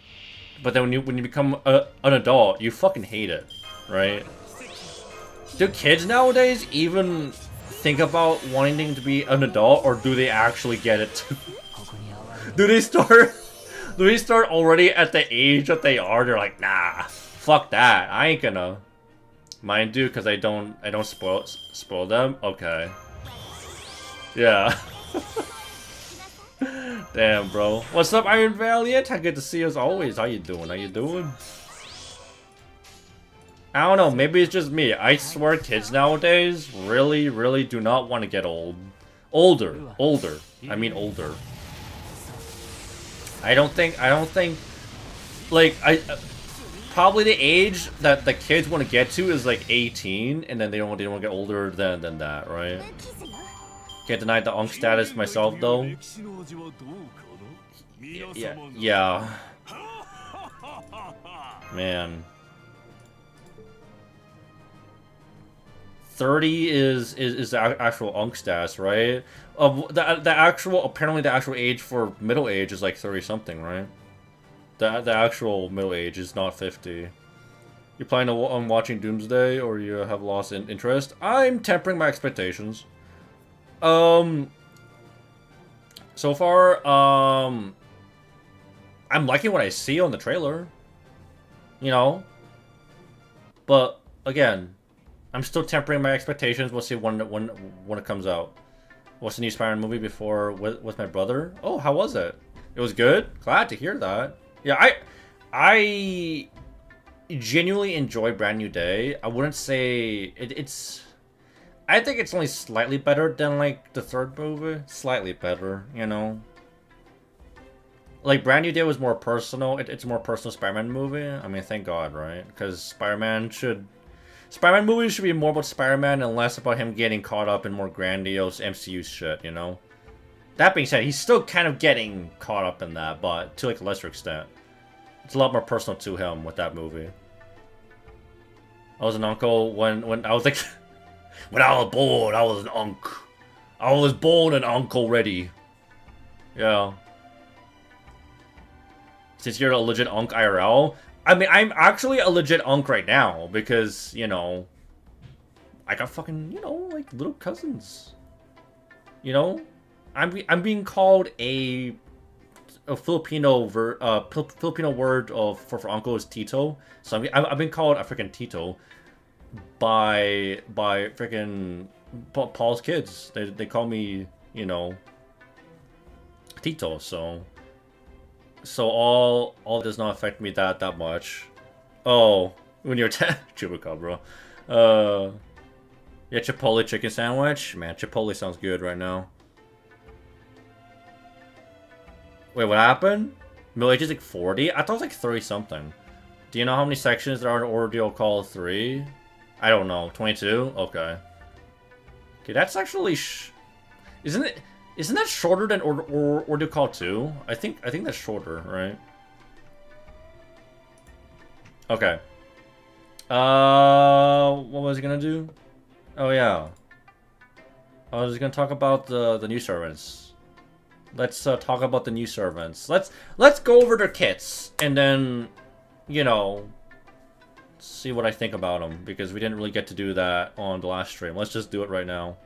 But then when you become an adult, you fucking hate it, right? Do kids nowadays even think about wanting to be an adult, or do they actually get it too? Do they start already at the age that they are? They're like, nah, fuck that. I ain't gonna. Mine do, because I don't spoil them. Okay. Yeah. Damn, bro. What's up, Iron Valiant? How good to see you as always. How you doing? I don't know. Maybe it's just me. I swear kids nowadays really, really do not want to get old. Older. I mean older. I don't think, like, probably the age that the kids want to get to is like 18, and then they don't want to get older than that, right? Can't deny the unk status myself, though. Yeah. Man. 30 is the actual unk status, right? Apparently the actual age for middle age is like 30 something, right? The actual middle age is not 50. You planning on watching Doomsday, or you have lost interest? I'm tempering my expectations. So far, I'm liking what I see on the trailer. You know? But, again, I'm still tempering my expectations. We'll see when it comes out. What's the new Spider-Man movie before with my brother? Oh, how was it? It was good? Glad to hear that. Yeah, I genuinely enjoy Brand New Day. I wouldn't say... I think it's only slightly better than like the third movie. Slightly better, you know. Like Brand New Day was more personal. It's a more personal Spider-Man movie. I mean, thank God, right? Because Spider-Man movies should be more about Spider-Man and less about him getting caught up in more grandiose MCU shit, you know? That being said, he's still kind of getting caught up in that, but to like a lesser extent. It's a lot more personal to him with that movie. I was an uncle when I was like... when I was born, I was an unk. I was born an uncle ready. Yeah. Since you're a legit unk IRL... I mean, I'm actually a legit unk right now, because, you know... I got fucking, you know, like, little cousins. You know? I'm being called a Filipino Filipino word for uncle is Tito. So I've been called a freaking Tito by freaking Paul's kids. They call me, you know, Tito. So all does not affect me that much. Oh, when you're 10, Chupacabra. Yeah, Chipotle chicken sandwich. Man, Chipotle sounds good right now. Wait, what happened? Middle age is like 40? I thought it was like 30 something. Do you know how many sections there are in Ordeal Call 3? I don't know. 22? Okay. Okay, that's actually isn't that shorter than Ordeal Call 2? I think that's shorter, right? Okay. What was I gonna do? Oh yeah. I was gonna talk about the new servants. Let's talk about the new servants. Let's go over their kits and then, you know, see what I think about them, because we didn't really get to do that on the last stream. Let's just do it right now,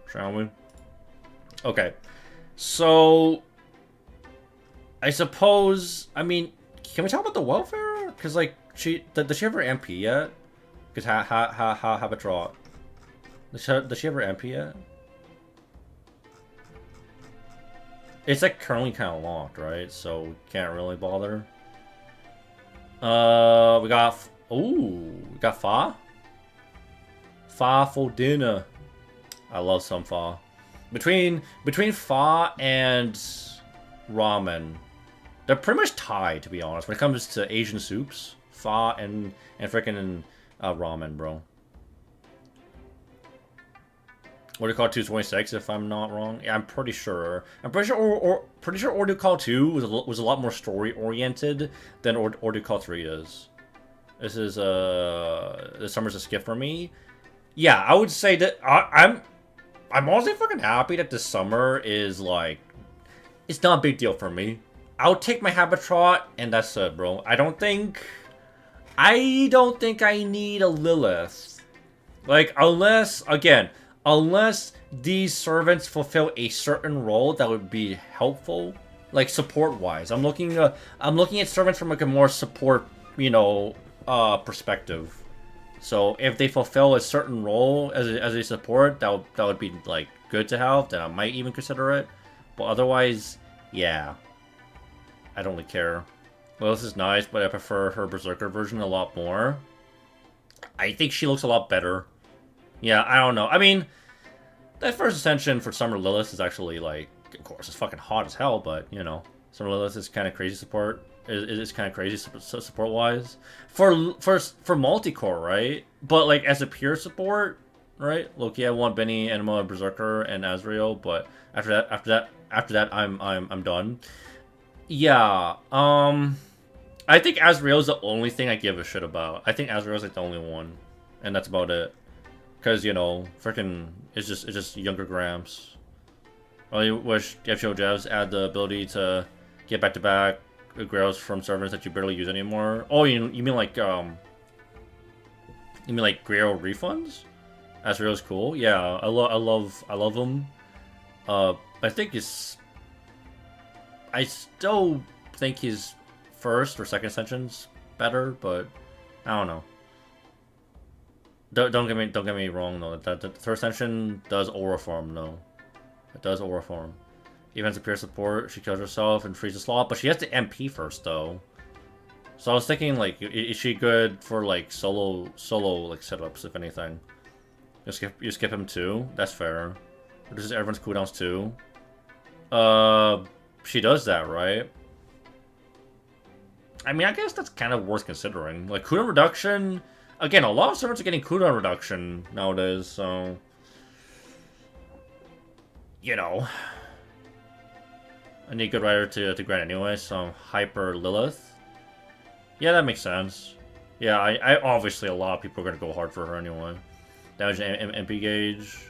shall we? Okay, so I suppose, I mean, can we talk about the welfare? Because like, does she have her MP yet? Because have a draw. Does she have her MP yet? It's like currently kind of locked, right? So we can't really bother. We got Fa. Fa for dinner. I love some Fa. Between Fa and ramen, they're pretty much tied, to be honest. When it comes to Asian soups, Fa and freaking ramen, bro. What do you call 226 if I'm not wrong? Yeah, I'm pretty sure. I'm pretty sure Ordeal Call 2 was a lot more story oriented than Ordeal Call 3 is. This is this summer's a skip for me. Yeah, I would say that I'm honestly fucking happy that this summer is like, it's not a big deal for me. I'll take my Habitrot and that's it, bro. I don't think I need a Lilith. Like, unless these servants fulfill a certain role that would be helpful, like support-wise. I'm looking at servants from like a more support, you know, perspective. So if they fulfill a certain role as a support, that would be like good to have. Then I might even consider it. But otherwise, yeah, I don't really care. Well, this is nice, but I prefer her Berserker version a lot more. I think she looks a lot better. Yeah, I don't know. I mean, that first ascension for Summer Lilith is actually, like, of course, it's fucking hot as hell, but, you know, Summer Lilith is kind of crazy support. It is kind of crazy support-wise. For multi-core, right? But, like, as a pure support, right? Loki, I want Benny, Enema, Berserker, and Azrael, but after that, I'm done. Yeah, I think Azrael's the only thing I give a shit about. I think Azrael's, like, the only one, and that's about it. Because, you know, freaking, it's just younger Gramps. I wish FGO Devs add the ability to get back-to-back grails from servers that you barely use anymore. Oh, you mean like grail refunds? Azrael's cool. Yeah, I love them. I think I still think his first or second ascension's better, but I don't know. Don't get me wrong though. The third ascension does aura form though. It does aura form. Even as a peer support, she kills herself and frees the slot, but she has to MP first though. So I was thinking, like, is she good for like solo like setups, if anything? You skip him too? That's fair. Reduces everyone's cooldowns too. She does that, right? I mean, I guess that's kind of worth considering. Like, cooldown reduction... Again, a lot of servers are getting cooldown reduction nowadays, so... You know... I need a good rider to grind anyway, so Hyper Lilith. Yeah, that makes sense. Yeah, I obviously a lot of people are going to go hard for her anyway. Damage MP gauge.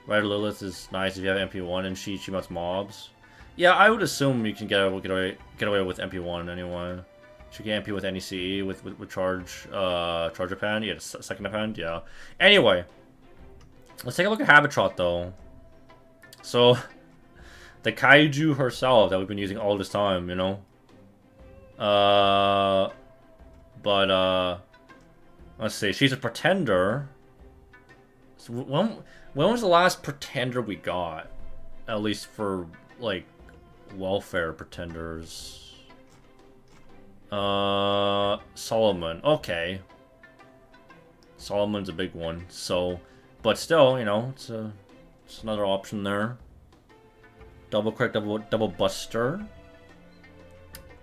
Rider Lilith is nice if you have MP1 and she melts mobs. Yeah, I would assume you can get away with MP1 anyway. She can MP with any CE with charge append. Yeah, second append. Yeah. Anyway, let's take a look at Habitrot though. So, the kaiju herself that we've been using all this time, you know. Let's see. She's a pretender. So when was the last pretender we got? At least for like welfare pretenders. Solomon. Okay. Solomon's a big one. So, but still, you know, it's another option there. Double crit, double buster.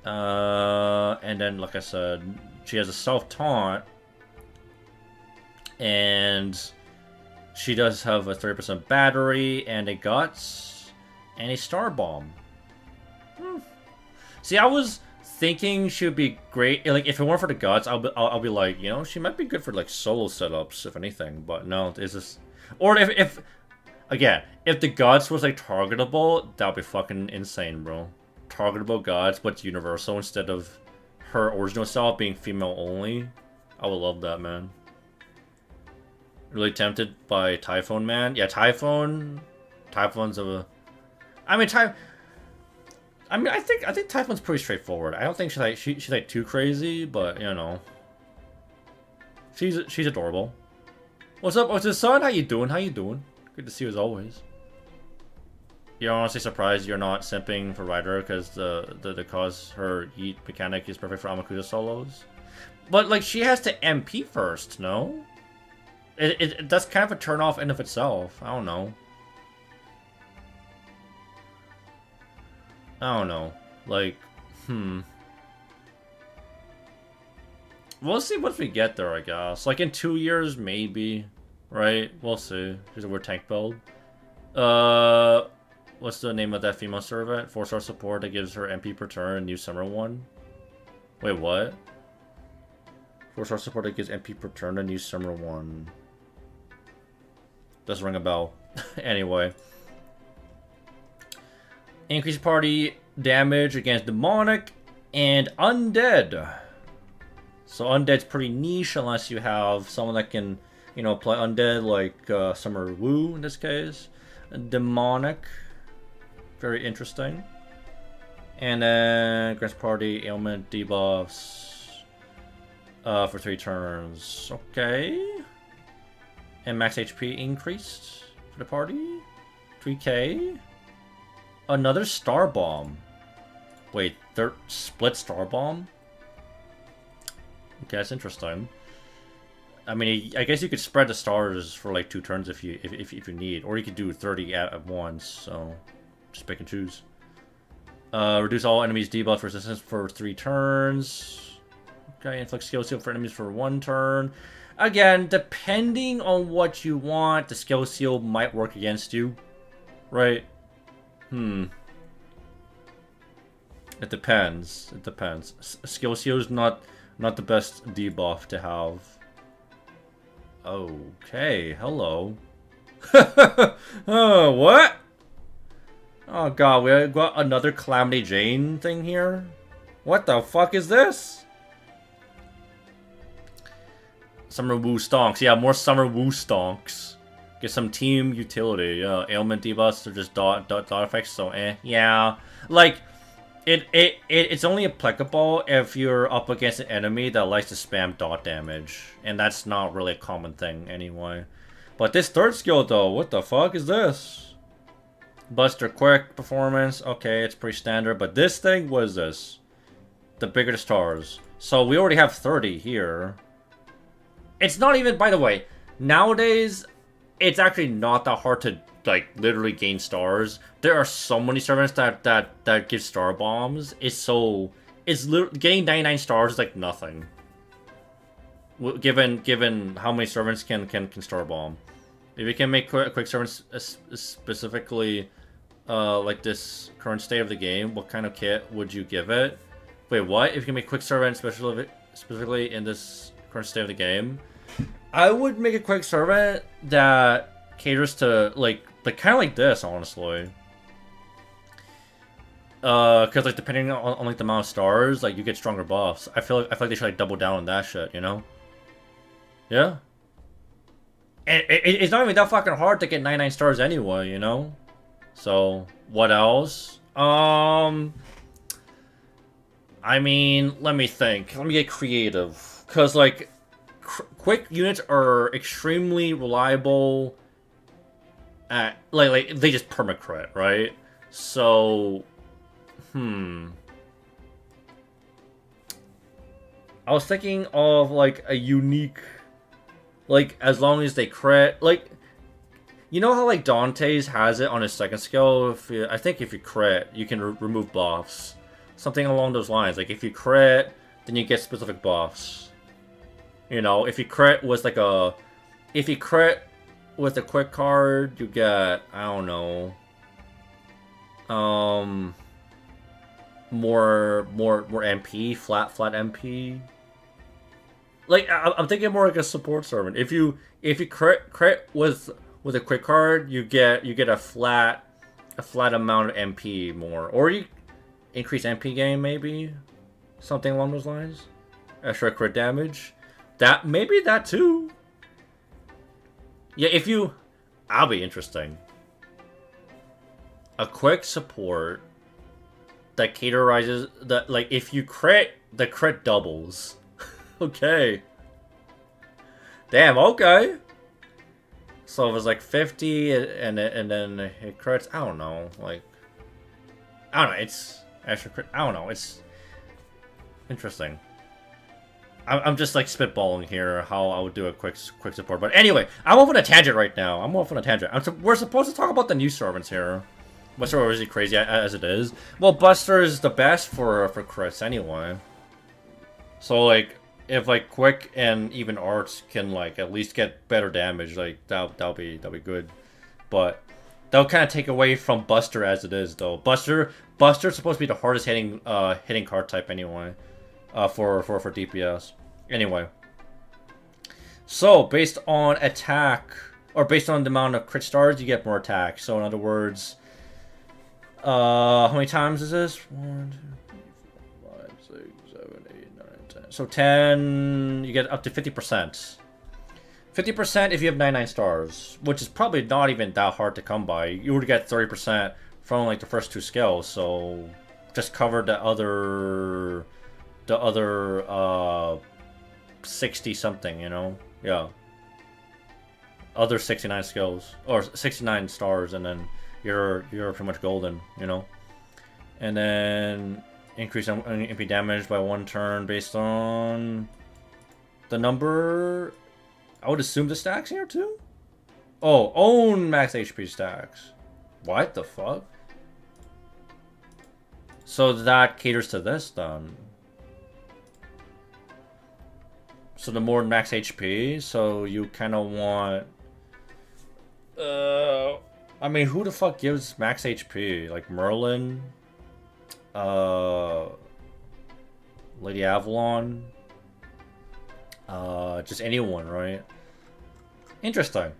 And then, like I said, she has a self taunt, and she does have a 30% battery and a guts and a star bomb. See, I was thinking she would be great. Like, if it weren't for the guts, I'll be like, you know, she might be good for like solo setups, if anything. But no, it's just, or if again, if the guts was like targetable, that'd be fucking insane, bro. Targetable gods, but universal instead of her original self being female only. I would love that, man. Really tempted by Typhon, man. Yeah, Typhon's a. I think Typhon's pretty straightforward. I don't think she's like too crazy, but you know, she's adorable. What's up? What's his son? How you doing? How you doing? Good to see you as always. You're honestly surprised you're not simping for Ryder because the cause her yeet mechanic is perfect for Amakusa solos. But like she has to MP first, no? That's kind of a turn off in of itself. I don't know. Like, We'll see once we get there, I guess. Like in 2 years, maybe. Right? We'll see. Here's a weird tank build. What's the name of that female servant? 4-star support that gives her MP per turn, new summer one. Wait, what? 4-star support that gives MP per turn, a new summer one. Doesn't ring a bell. Anyway. Increase party damage against demonic and undead. So undead's pretty niche unless you have someone that can, you know, play undead like Summer Woo in this case. Demonic. Very interesting. And then grants party ailment debuffs for 3 turns. Okay. And max HP increased for the party. 3k. Another star bomb. Wait, they're split star bomb? Okay, that's interesting. I mean, I guess you could spread the stars for like 2 turns if you need, or you could do 30 at once. So just pick and choose. Reduce all enemies' debuff resistance for 3 turns. Okay, inflict skill seal for enemies for 1 turn. Again, depending on what you want, the skill seal might work against you, right? It depends. It depends. Skill seal is not the best debuff to have. Okay, hello. Oh, what? Oh god, we got another Calamity Jane thing here? What the fuck is this? Summer Woo Stonks. Yeah, more Summer Woo Stonks. Get some team utility. Ailment debuffs are just dot effects, so yeah. Like, it's only applicable if you're up against an enemy that likes to spam dot damage. And that's not really a common thing anyway. But this third skill though, what the fuck is this? Buster quick performance. Okay, it's pretty standard. But this thing, what is this? The bigger the stars. So we already have 30 here. It's not even, by the way, nowadays, it's actually not that hard to like literally gain stars. There are so many servants that give star bombs. It's literally getting 99 stars is like nothing. Given how many servants can star bomb. If you can make quick servants specifically like this current state of the game, what kind of kit would you give it? Wait, what? If you can make quick servants specifically in this current state of the game, I would make a quick servant that caters to like kind of like this, honestly. Cause like depending on like the amount of stars, like you get stronger buffs. I feel like they should like double down on that shit, you know? Yeah. And it's not even that fucking hard to get 99 stars anyway, you know? So, what else? I mean, let me think. Let me get creative. Because, like, quick units are extremely reliable at, like they just permacrit, right? So, I was thinking of, like, a unique... Like, as long as they crit... Like, you know how, like, Dante's has it on his second skill? I think if you crit, you can remove buffs. Something along those lines. Like, if you crit, then you get specific buffs. You know, if you crit with, like, a... If you crit with a quick card, you get... I don't know... More MP. Flat MP. Like, I'm thinking more like a support servant. If you crit with a quick card, you get a flat amount of MP more, or you increase MP gain, maybe something along those lines. Extra crit damage. Maybe that too. Yeah, that'll be interesting. A quick support that caterizes that, like, if you crit, the crit doubles. Okay. Damn, okay. So it was like 50 and then it crits. I don't know. Like, I don't know. It's extra crit. I don't know. It's interesting. I'm just like spitballing here how I would do a quick support. But anyway, I'm off on a tangent right now. We're supposed to talk about the new servants here. What's really crazy as it is. Well, Buster is the best for crits anyway. So like, if like quick and even arts can like at least get better damage, like that'll be good. But that'll kind of take away from Buster as it is, though. Buster's supposed to be the hardest hitting card type anyway, for DPS. Anyway, so based on attack or based on the amount of crit stars, you get more attack. So in other words, how many times is this? 1, 2, 3, 4, 5, 6, 7, 8, 9, 10. So 10, you get up to 50%. 50% if you have 99 stars, which is probably not even that hard to come by. You would get 30% from like the first 2 skills, so just cover the other 60 something, you know? Yeah. Other 69 skills or 69 stars, and then you're pretty much golden, you know? And then increase MP damage by 1 turn based on the number. I would assume the stacks here too? Oh, own max HP stacks. What the fuck? So that caters to this then. So the more max HP, so you kind of want... I mean, who the fuck gives max HP? Like Merlin? Lady Avalon? Just anyone, right? Interesting.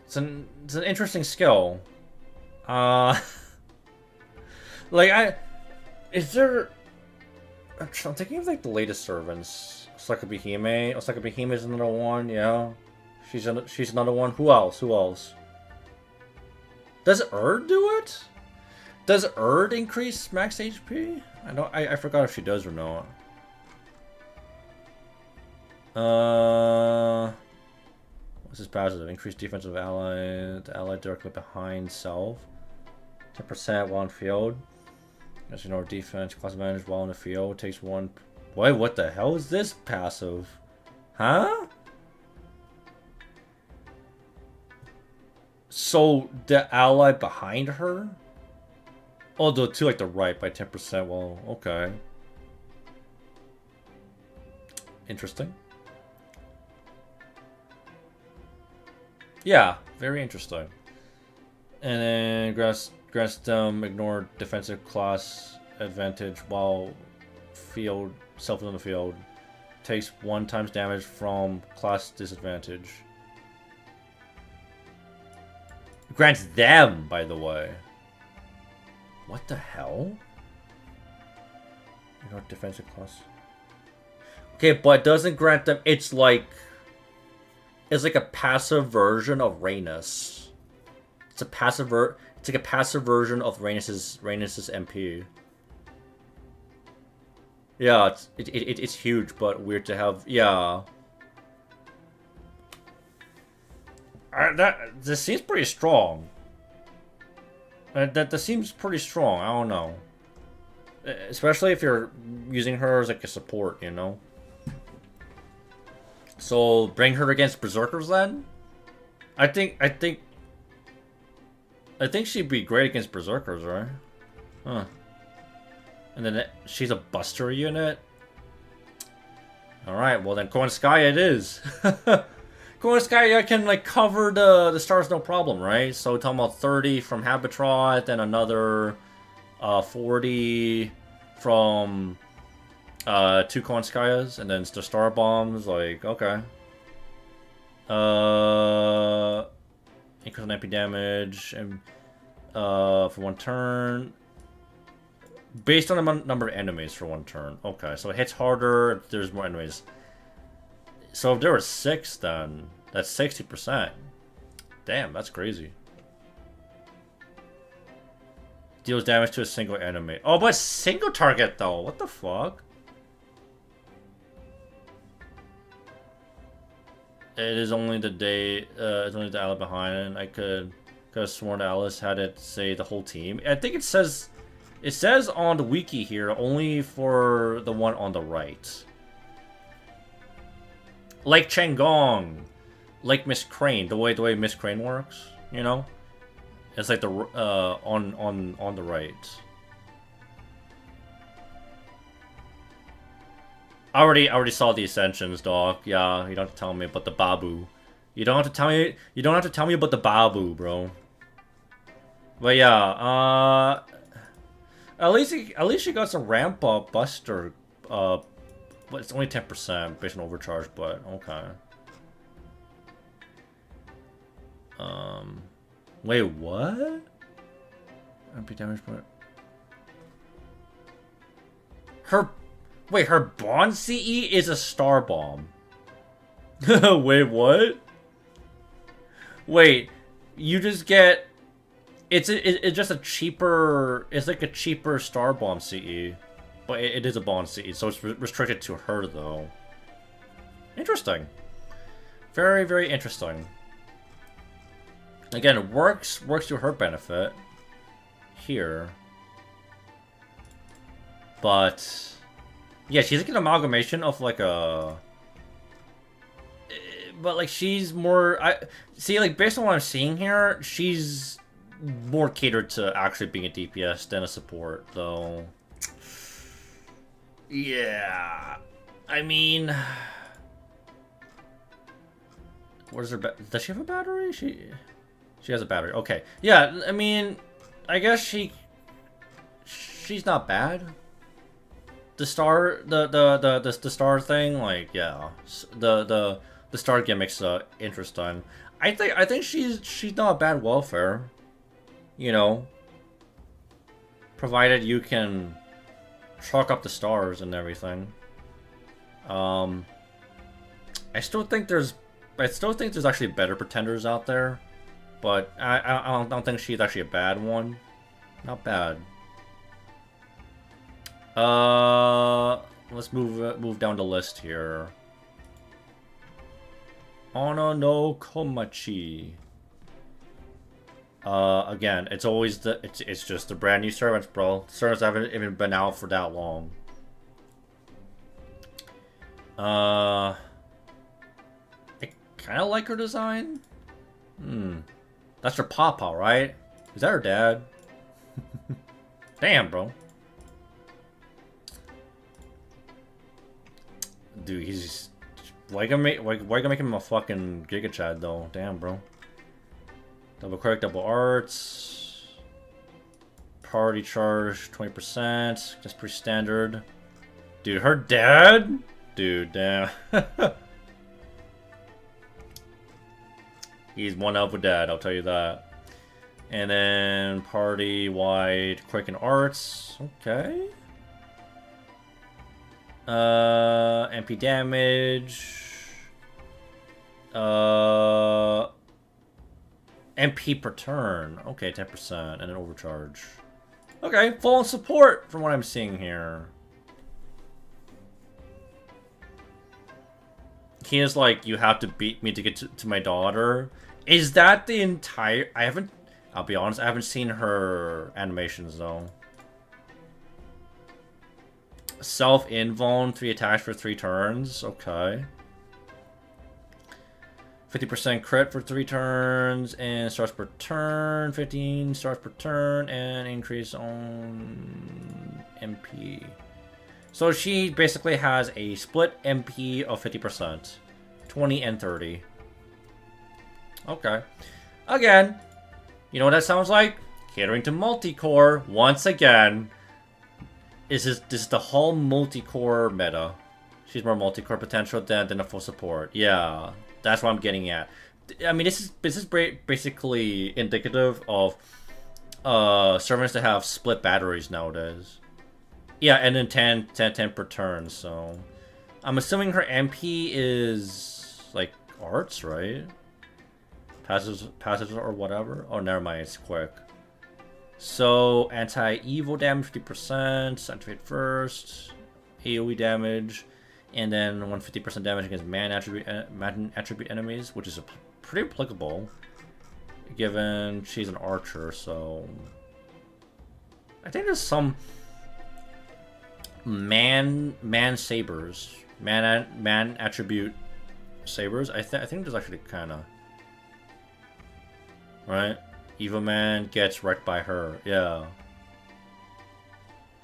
It's an interesting skill. Like is there... I'm thinking of like the latest servants. Osaka Behime. Osaka Behime is another one, yeah. She's another one. Who else? Does Erd do it? Does Erd increase max HP? I forgot if she does or not. What's his passive? Increase defense of ally. The ally directly behind self. 10% while in field. As you know, defense, class advantage while in the field. Takes 1. Wait, what the hell is this passive? Huh? So the ally behind her? Oh, the to like the right by 10%. Well, okay. Interesting. Yeah, very interesting. And then grants them ignore defensive class advantage while self in the field. Takes 1 times damage from class disadvantage. Grants them, by the way. What the hell? Ignore defensive class. Okay, but it doesn't grant them. It's like a passive version of Rhaenys. It's like a passive version of Rhaenys's MP. Yeah, it's huge, but weird to have. Yeah. This seems pretty strong. That seems pretty strong. I don't know. Especially if you're using her as like a support, you know. So bring her against berserkers then. I think she'd be great against berserkers, right? Huh. And then she's a buster unit. All right, well then Kornskaya it is. Kornskaya can like cover the stars no problem, right? So we're talking about 30 from Habitrot, then another 40 from 2 Kornskayas, and then the star bombs. Like okay. Increase MP damage and for 1 turn. Based on the number of enemies for 1 turn. Okay, so it hits harder if there's more enemies. So if there were 6, then that's 60%. Damn, that's crazy. Deals damage to a single enemy. Oh, but single target though. What the fuck? It is only the day. It's only the ally behind it. I could have sworn Alice had it say the whole team. I think it says. It says on the wiki here only for the one on the right. Like Changong, like Miss Crane, the way Miss Crane works, you know, it's like the on the right. I already saw the Ascensions, dog. Yeah, you don't have to tell me about the Babu. You don't have to tell me. You don't have to tell me about the Babu, bro. But yeah, at least you got some ramp up Buster. But it's only 10% based on overcharge. But okay. Wait, what? MP damage point. Her Bond CE is a star bomb. Wait, what? Wait, you just get. It's just a cheaper. It's like a cheaper star bomb CE, but it is a Bond CE, so it's restricted to her though. Interesting. Very, very interesting. Again, it works to her benefit here, but yeah, she's like an amalgamation of like a. But like she's more. I see, like based on what I'm seeing here, she's more catered to actually being a DPS than a support, though. Yeah, I mean, what is her? Does she have a battery? She has a battery. Okay, yeah. I mean, I guess she's not bad. The star, the star thing, like yeah, the star gimmick's interesting. I think she's not a bad welfare. You know, provided you can chalk up the stars and everything. I still think there's actually better pretenders out there, but I don't think she's actually a bad one. Not bad. Let's move down the list here. Ono no Komachi. Again, it's always it's just the brand new servants, bro. Servants haven't even been out for that long. I kind of like her design. That's her papa, right? Is that her dad? Damn, bro. Dude, he's... Why you gonna make him a fucking Giga Chad, though? Damn, bro. Double quick, double arts. Party charge, 20%. That's pretty standard. Dude, her dad? Dude, damn. He's one up with dad, I'll tell you that. And then party-wide quick and arts. Okay. MP damage. MP per turn. Okay, 10% and an overcharge. Okay, full on support from what I'm seeing here. He is like, you have to beat me to get to my daughter. Is that the entire... I'll be honest, I haven't seen her animations though. Self-invuln, 3 attacks for 3 turns. Okay. 50% crit for 3 turns, and starts per turn. 15 starts per turn, and increase on MP. So she basically has a split MP of 50%. 20 and 30. Okay. Again, you know what that sounds like? Catering to multi-core once again. This is the whole multi-core meta. She's more multi-core potential than a full support. Yeah, that's what I'm getting at. I mean, this is basically indicative of servants that have split batteries nowadays. Yeah, and then 10 per turn. So I'm assuming her MP is like arts, right? Passives or whatever. Oh, never mind. It's quick. So, anti-evil damage 50%, activate first, AoE damage, and then 150% damage against man attribute enemies, which is pretty applicable, given she's an archer, so... I think there's some man sabers, man attribute sabers. I think there's actually kind of... Right? Evil Man gets wrecked by her. Yeah.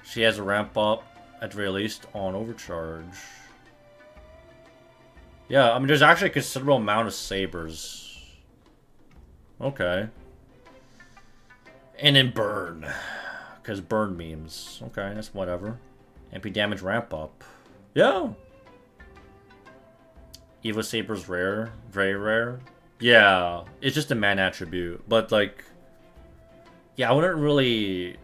She has a ramp up, at the very least, on overcharge. Yeah, I mean, there's actually a considerable amount of sabers. Okay. And then burn. Because burn memes. Okay, that's whatever. MP damage ramp up. Yeah. Evil Saber's rare. Very rare. Yeah, it's just a man attribute, but like, yeah, I wouldn't really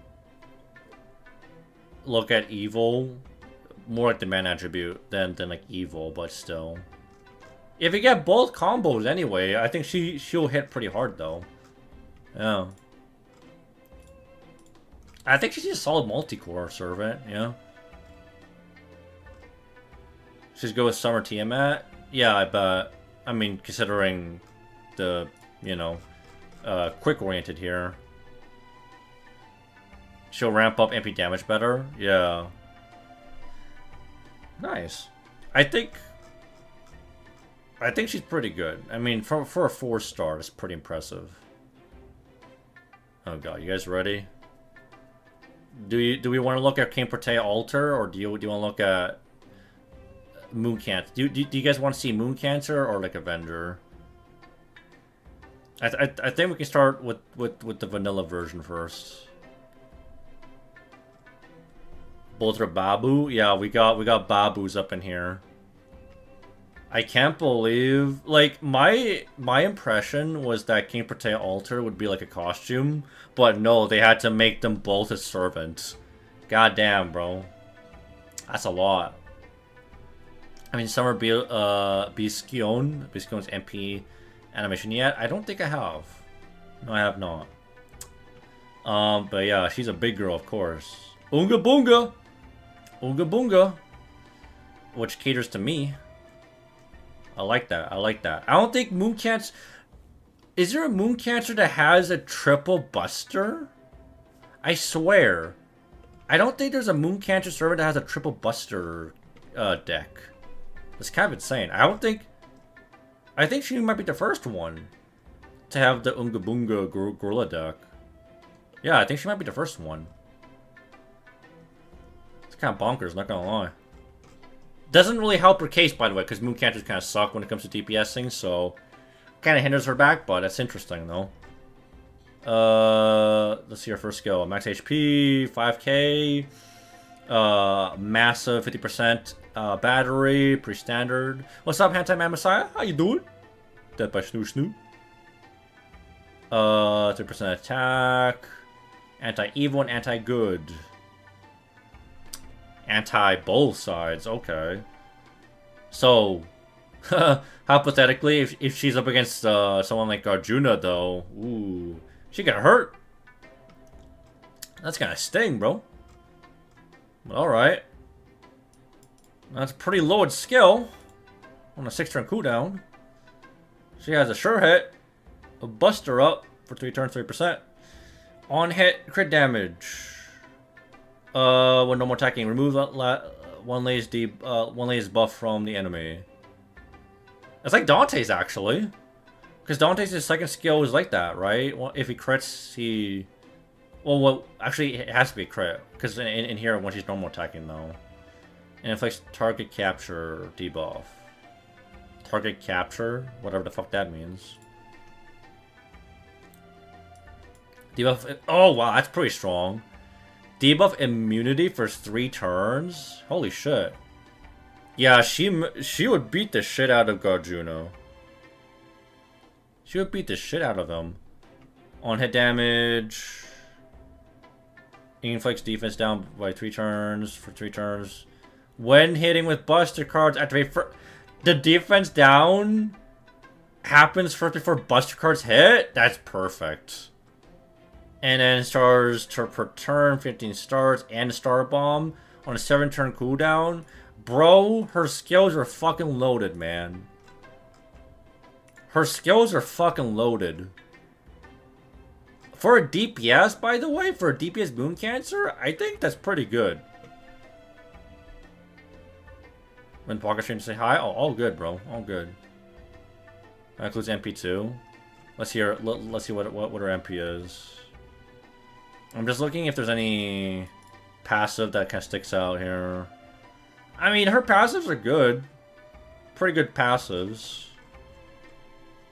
look at evil more like the man attribute than like evil, but still. If you get both combos anyway, I think she'll hit pretty hard though. Yeah. I think she's a solid multi-core servant, yeah. She's go with Summer Tiamat? Yeah, I bet. I mean, considering the, you know, quick oriented here. She'll ramp up MP damage better. Yeah. Nice. I think she's pretty good. I mean, for a 4-star, it's pretty impressive. Oh god, you guys ready? Do we want to look at King Protea Altar, or do you want to look at Moon Cancer? Do you guys want to see Moon Cancer or like Avenger? I think we can start with the vanilla version first. Both are Babu. Yeah, we got Babus up in here. I can't believe, like, my impression was that King Protea Altar would be like a costume, but no, they had to make them both as servants. God damn, bro. That's a lot. I mean, Summer Bisquion's MP animation yet? I don't think I have. No, I have not. But yeah, she's a big girl, of course. Oonga Boonga! Oonga Boonga! Which caters to me. I like that. I like that. I don't think Moon Cancer... Is there a Moon Cancer that has a triple buster? I swear. I don't think there's a Moon Cancer server that has a triple buster deck. That's kind of insane. I think she might be the first one to have the Unga Bunga Gorilla deck. Yeah, I think she might be the first one. It's kind of bonkers, not gonna lie. Doesn't really help her case, by the way, because Moon Cancers kind of suck when it comes to DPSing, so kind of hinders her back, but that's interesting, though. Let's see her first skill. Max HP, 5k, massive 50% battery, pretty standard. What's up, Hentai Man Messiah? How you doing? Dead by Snoo Snoo. 3% attack, anti-evil and anti-good. Anti both sides, okay. So, hypothetically, if she's up against someone like Arjuna, though, ooh, she got hurt. That's gonna sting, bro. But alright. That's pretty low at skill. On a 6-turn cooldown. She has a sure hit. A buster up for 3 turns, 3%. On hit, crit damage. When no more attacking, remove one lady's buff from the enemy. It's like Dante's, actually. Because Dante's second skill is like that, right? Well, if he crits, he... Well, actually, it has to be a crit. Because in here, when she's normal attacking, though. And inflicts target capture debuff. Target capture? Whatever the fuck that means. Debuff... Oh, wow, that's pretty strong. Debuff immunity for 3 turns? Holy shit. Yeah, she would beat the shit out of Garjuno. She would beat the shit out of him. On hit damage. Inflicts defense down by 3 turns for 3 turns. When hitting with buster cards, activate the defense down happens first before buster cards hit? That's perfect. And then stars per turn, 15 stars, and a star bomb on a 7-turn cooldown. Bro, her skills are fucking loaded, man. Her skills are fucking loaded. For a DPS, by the way, for a DPS Moon Cancer, I think that's pretty good. When Pocket Stream to say hi? Oh, all good, bro. All good. That includes MP2. Let's see what her MP is. I'm just looking if there's any passive that kind of sticks out here. I mean, her passives are good. Pretty good passives.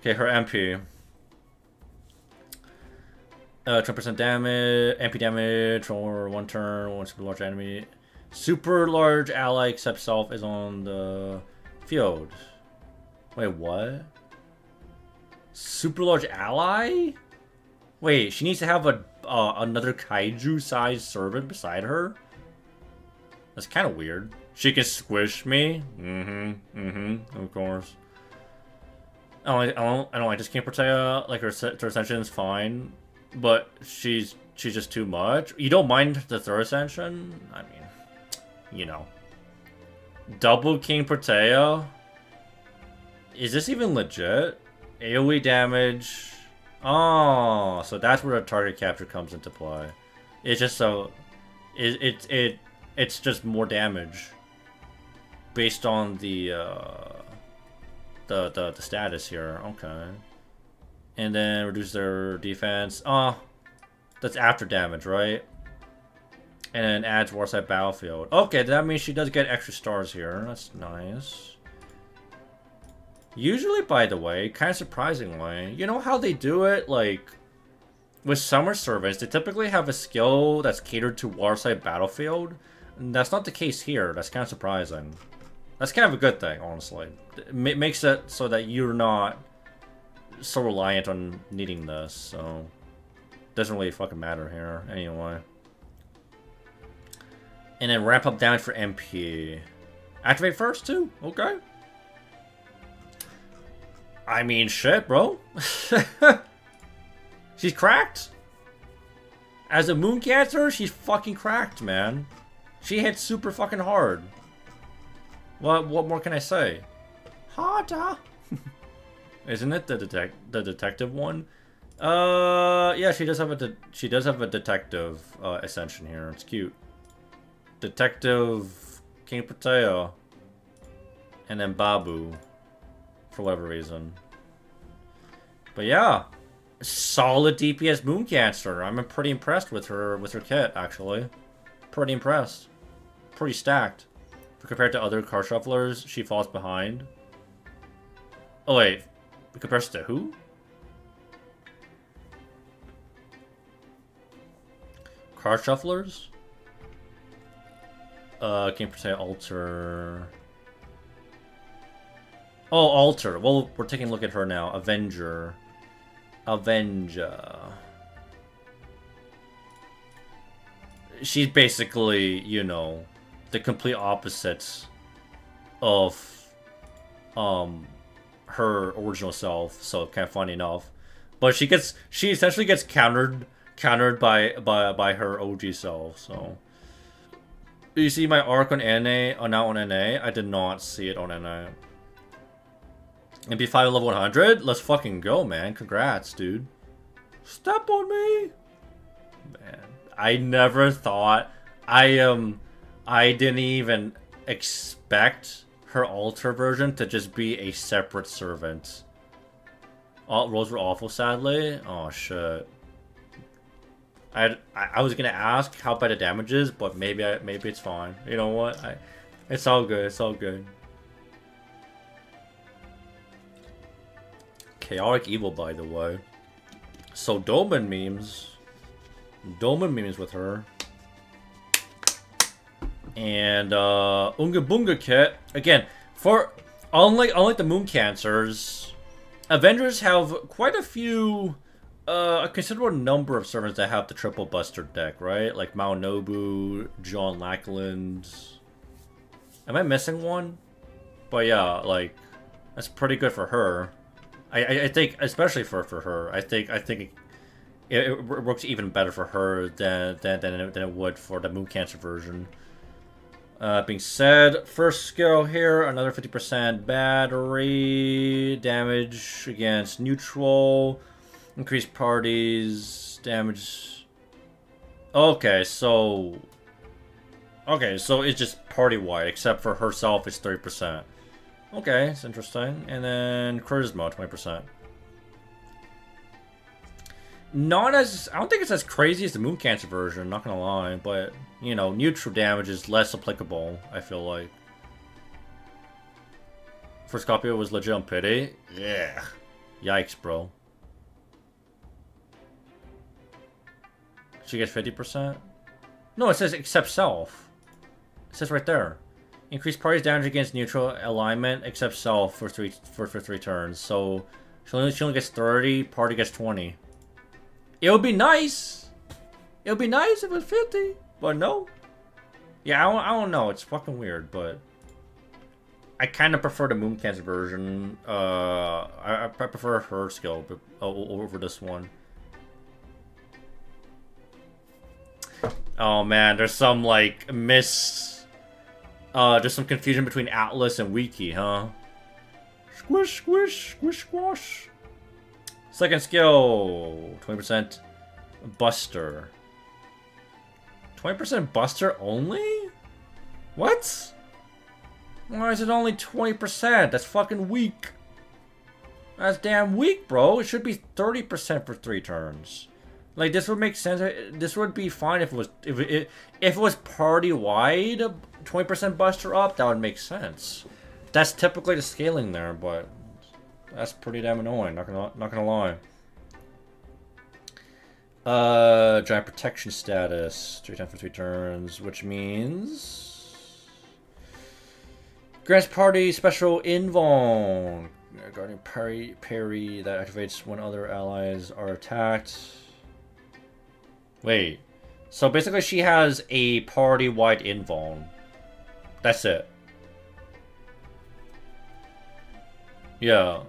Okay, her MP. 20% damage, MP damage for 1 turn, 1 super large enemy. Super large ally except self is on the field. Wait, what? Super large ally? Wait, she needs to have another kaiju-sized servant beside her? That's kind of weird. She can squish me? Of course. I just can't Chaldea. Like, her ascension is fine, but she's just too much. You don't mind the third ascension? I mean, you know. Double King Chaldea? Is this even legit? AoE damage... Oh, so that's where the target capture comes into play. It's just so... It's just more damage. Based on the status here. Okay. And then reduce their defense. Oh, that's after damage, right? And then adds Warside Battlefield. Okay, that means she does get extra stars here. That's nice. Usually, by the way, kind of surprisingly, you know how they do it? Like, with Summer Servants, they typically have a skill that's catered to Warside Battlefield. And that's not the case here. That's kind of surprising. That's kind of a good thing, honestly. It makes it so that you're not so reliant on needing this, so... Doesn't really fucking matter here, anyway. And then ramp up damage for MP. Activate first, too? Okay. I mean, shit, bro. She's cracked. As a Moon Cancer, she's fucking cracked, man. She hits super fucking hard. What more can I say? Harder. Isn't it the detective one? Yeah, she does have a detective ascension here. It's cute. Detective King Chaldea. And then Babu. For whatever reason. But yeah. solid DPS Moon Cancer. I'm pretty impressed with her kit, actually. Pretty impressed. Pretty stacked. Compared to other card shufflers, she falls behind. Oh wait, compared to who? Card shufflers? Game percent alter. Oh, alter. Well, we're taking a look at her now. Avenger. Avenger. She's basically, you know, the complete opposites of her original self, so kind of funny enough. But she essentially gets countered by her OG self, so. You see my arc on NA, now on NA? I did not see it on NA. MP5 level 100? Let's fucking go, man. Congrats, dude. Step on me! Man, I never thought... I didn't even expect her altar version to just be a separate servant. All rolls were awful, sadly. Oh, shit. I was gonna ask how bad the damage is, but maybe it's fine. You know what? It's all good. It's all good. Chaotic Evil, by the way. So Dolmen memes with her. And Unga Bunga kit again. For unlike the Moon Cancers, Avengers have quite a few. A considerable number of servants that have the triple buster deck, right? Like Mao Nobu, John Lackland. Am I missing one? But yeah, like that's pretty good for her. I think, especially for her, I think it works even better for her than it would for the Moon Cancer version. Being said, first skill here, another 50% battery damage against neutral. Increase parties, damage. Okay, so it's just party-wide, except for herself, it's 30%. Okay, it's interesting. And then charisma, 20%. Not as, I don't think it's as crazy as the Moon Cancer version, not gonna lie, but, you know, neutral damage is less applicable, I feel like. First copy was legit on pity. Yeah. Yikes, bro. She gets 50%? No, it says except self. It says right there. Increase party's damage against neutral alignment except self for three turns. So she only gets 30, party gets 20. It would be nice. It would be nice if it was 50, but no. Yeah, I don't know. It's fucking weird, but I kind of prefer the Moon Cancer version. I prefer her skill over this one. Oh man, there's some like there's some confusion between Atlas and Wiki, huh? Squish, squish, squish, squash. Second skill, 20% Buster. 20% Buster only? What? Why is it only 20%? That's fucking weak. That's damn weak, bro. It should be 30% for 3 turns. Like, this would make sense. This would be fine if it was party wide, 20% Buster up. That would make sense. That's typically the scaling there, but that's pretty damn annoying. Not gonna lie. Giant protection status, 3 times for 3 turns, which means grants party special invuln. Guardian parry that activates when other allies are attacked. Wait, so basically she has a party-wide invuln. That's it. Yeah.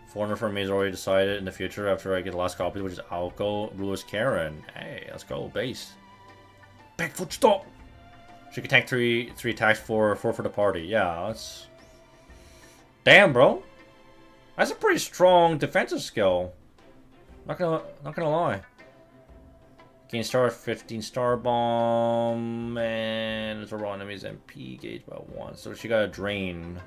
Foreigner for me is already decided in the future after I get the last copy, which is Alco, Ruler's Karen. Hey, let's go, base. Backfoot stop! She can tank 3 attacks for 4 for the party. Yeah, that's... Damn, bro. That's a pretty strong defensive skill. Not gonna lie. Gain star 15 star bomb and it's overall enemies MP gauge by 1. So she got a drain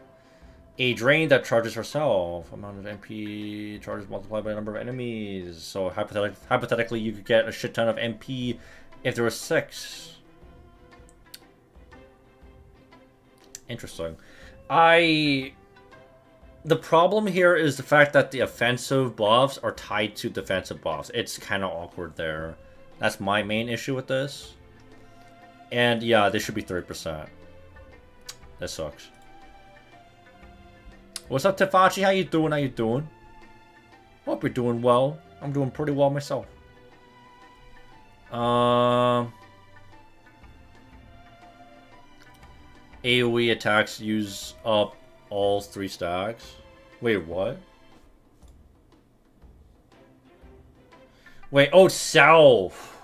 A drain that charges herself. Amount of MP charges multiplied by the number of enemies. So hypothetically, you could get a shit ton of MP if there was 6. Interesting. The problem here is the fact that the offensive buffs are tied to defensive buffs. It's kind of awkward there. That's my main issue with this. And yeah, this should be 30%. That sucks. What's up, Tefachi? How you doing? How you doing? Hope you're doing well. I'm doing pretty well myself. AoE attacks use up all 3 stacks. Wait, what? Wait, oh, self.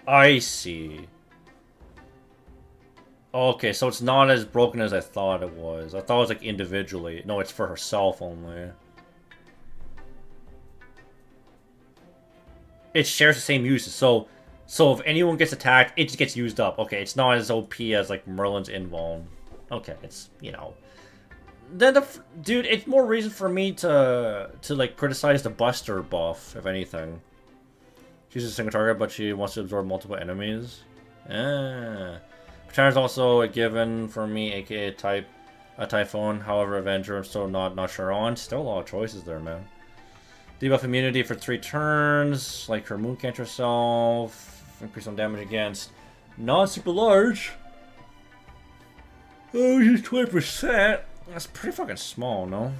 I see. Okay, so it's not as broken as I thought it was. I thought it was like individually. No, it's for herself only. It shares the same uses. So if anyone gets attacked, it just gets used up. Okay, it's not as OP as like Merlin's invuln. Okay, it's, you know. Then dude, it's more reason for me to like criticize the Buster buff, if anything. She's a single target, but she wants to absorb multiple enemies. Patern's also a given for me, aka a Typhoon. However, Avenger I'm still not sure on. Still a lot of choices there, man. Debuff immunity for 3 turns, like her Moon Cancer self. Increase on damage against non-super large. Oh, she's 20%. That's pretty fucking small, no?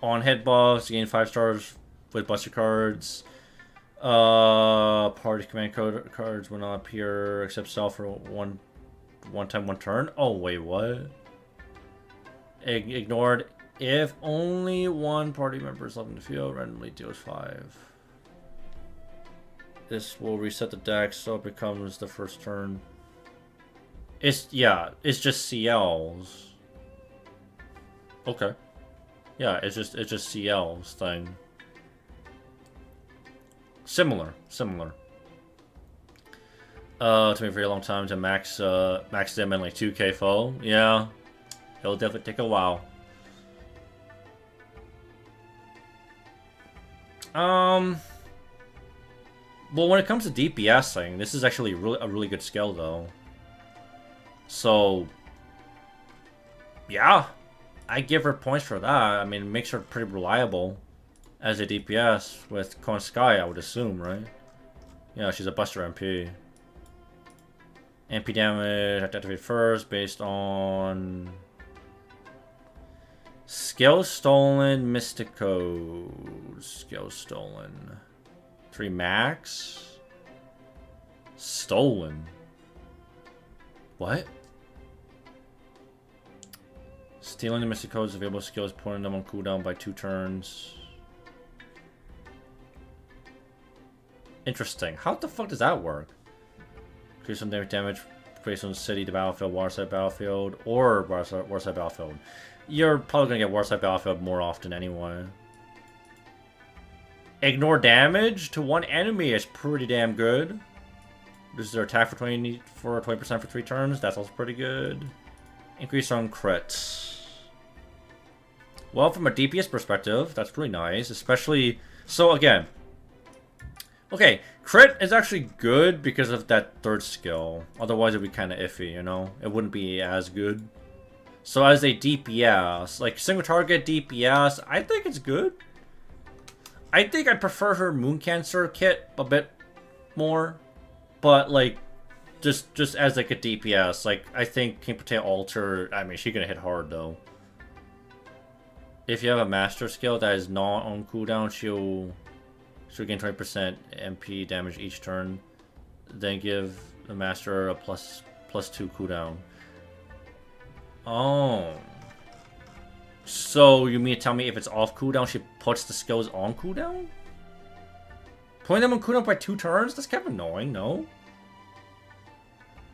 On hit buffs, gain 5 stars with Buster cards. Party command cards will not appear except self for one time, 1 turn. Oh, wait, what? Ignored if only 1 party member is left in the field, randomly deals 5. This will reset the deck so it becomes the first turn. It's just CLs. Okay. Yeah, it's just CL's thing. Similar. Took me a very long time to max them in like 2k foe. Yeah. It'll definitely take a while. Well, when it comes to DPS thing, this is actually a really good skill though. So yeah, I give her points for that. I mean, it makes her pretty reliable as a DPS with Kon Sky, I would assume, right? Yeah, she's a Buster MP. MP damage activate first based on skill stolen, Mystico. Skill stolen. 3 max? Stolen. What? Stealing the Mystico's available skills, putting them on cooldown by 2 turns. Interesting. How the fuck does that work? Increase some damage based on city to battlefield, waterside battlefield, or waterside battlefield. You're probably gonna get waterside battlefield more often anyway. Ignore damage to 1 enemy is pretty damn good. This is their attack for 20% for 3 turns. That's also pretty good. Increase on crits. Well, from a DPS perspective, that's really nice. Especially so again. Okay, crit is actually good because of that 3rd skill. Otherwise, it'd be kind of iffy, you know? It wouldn't be as good. So as a DPS, like single target DPS, I think it's good. I think I prefer her Moon Cancer kit a bit more. But like, just as like a DPS, like I think King Potato Alter, I mean, she's gonna hit hard though. If you have a master skill that is not on cooldown, she'll gain 20% MP damage each turn. Then give the master a plus 2 cooldown. Oh. So you mean to tell me if it's off cooldown, she puts the skills on cooldown? Putting them on cooldown by 2 turns? That's kind of annoying, no?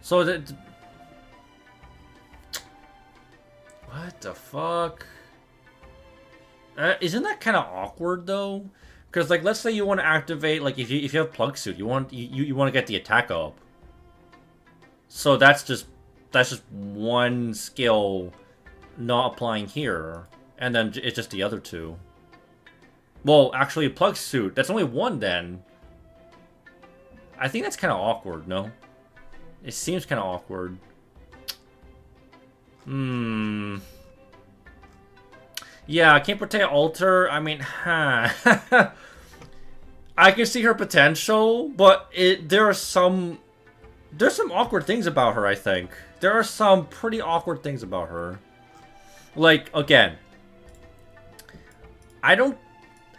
So that... What the fuck? Isn't that kind of awkward though? Because like, let's say you want to activate, like if you have Plug Suit, you want to get the attack up. So that's just 1 skill not applying here. And then it's just the other two. Well, actually, plug suit. That's only one then. I think that's kind of awkward, no? It seems kind of awkward. Yeah, can't protect alter. I mean, huh. I can see her potential, but there's some awkward things about her, I think. There are some pretty awkward things about her. Like, again, I don't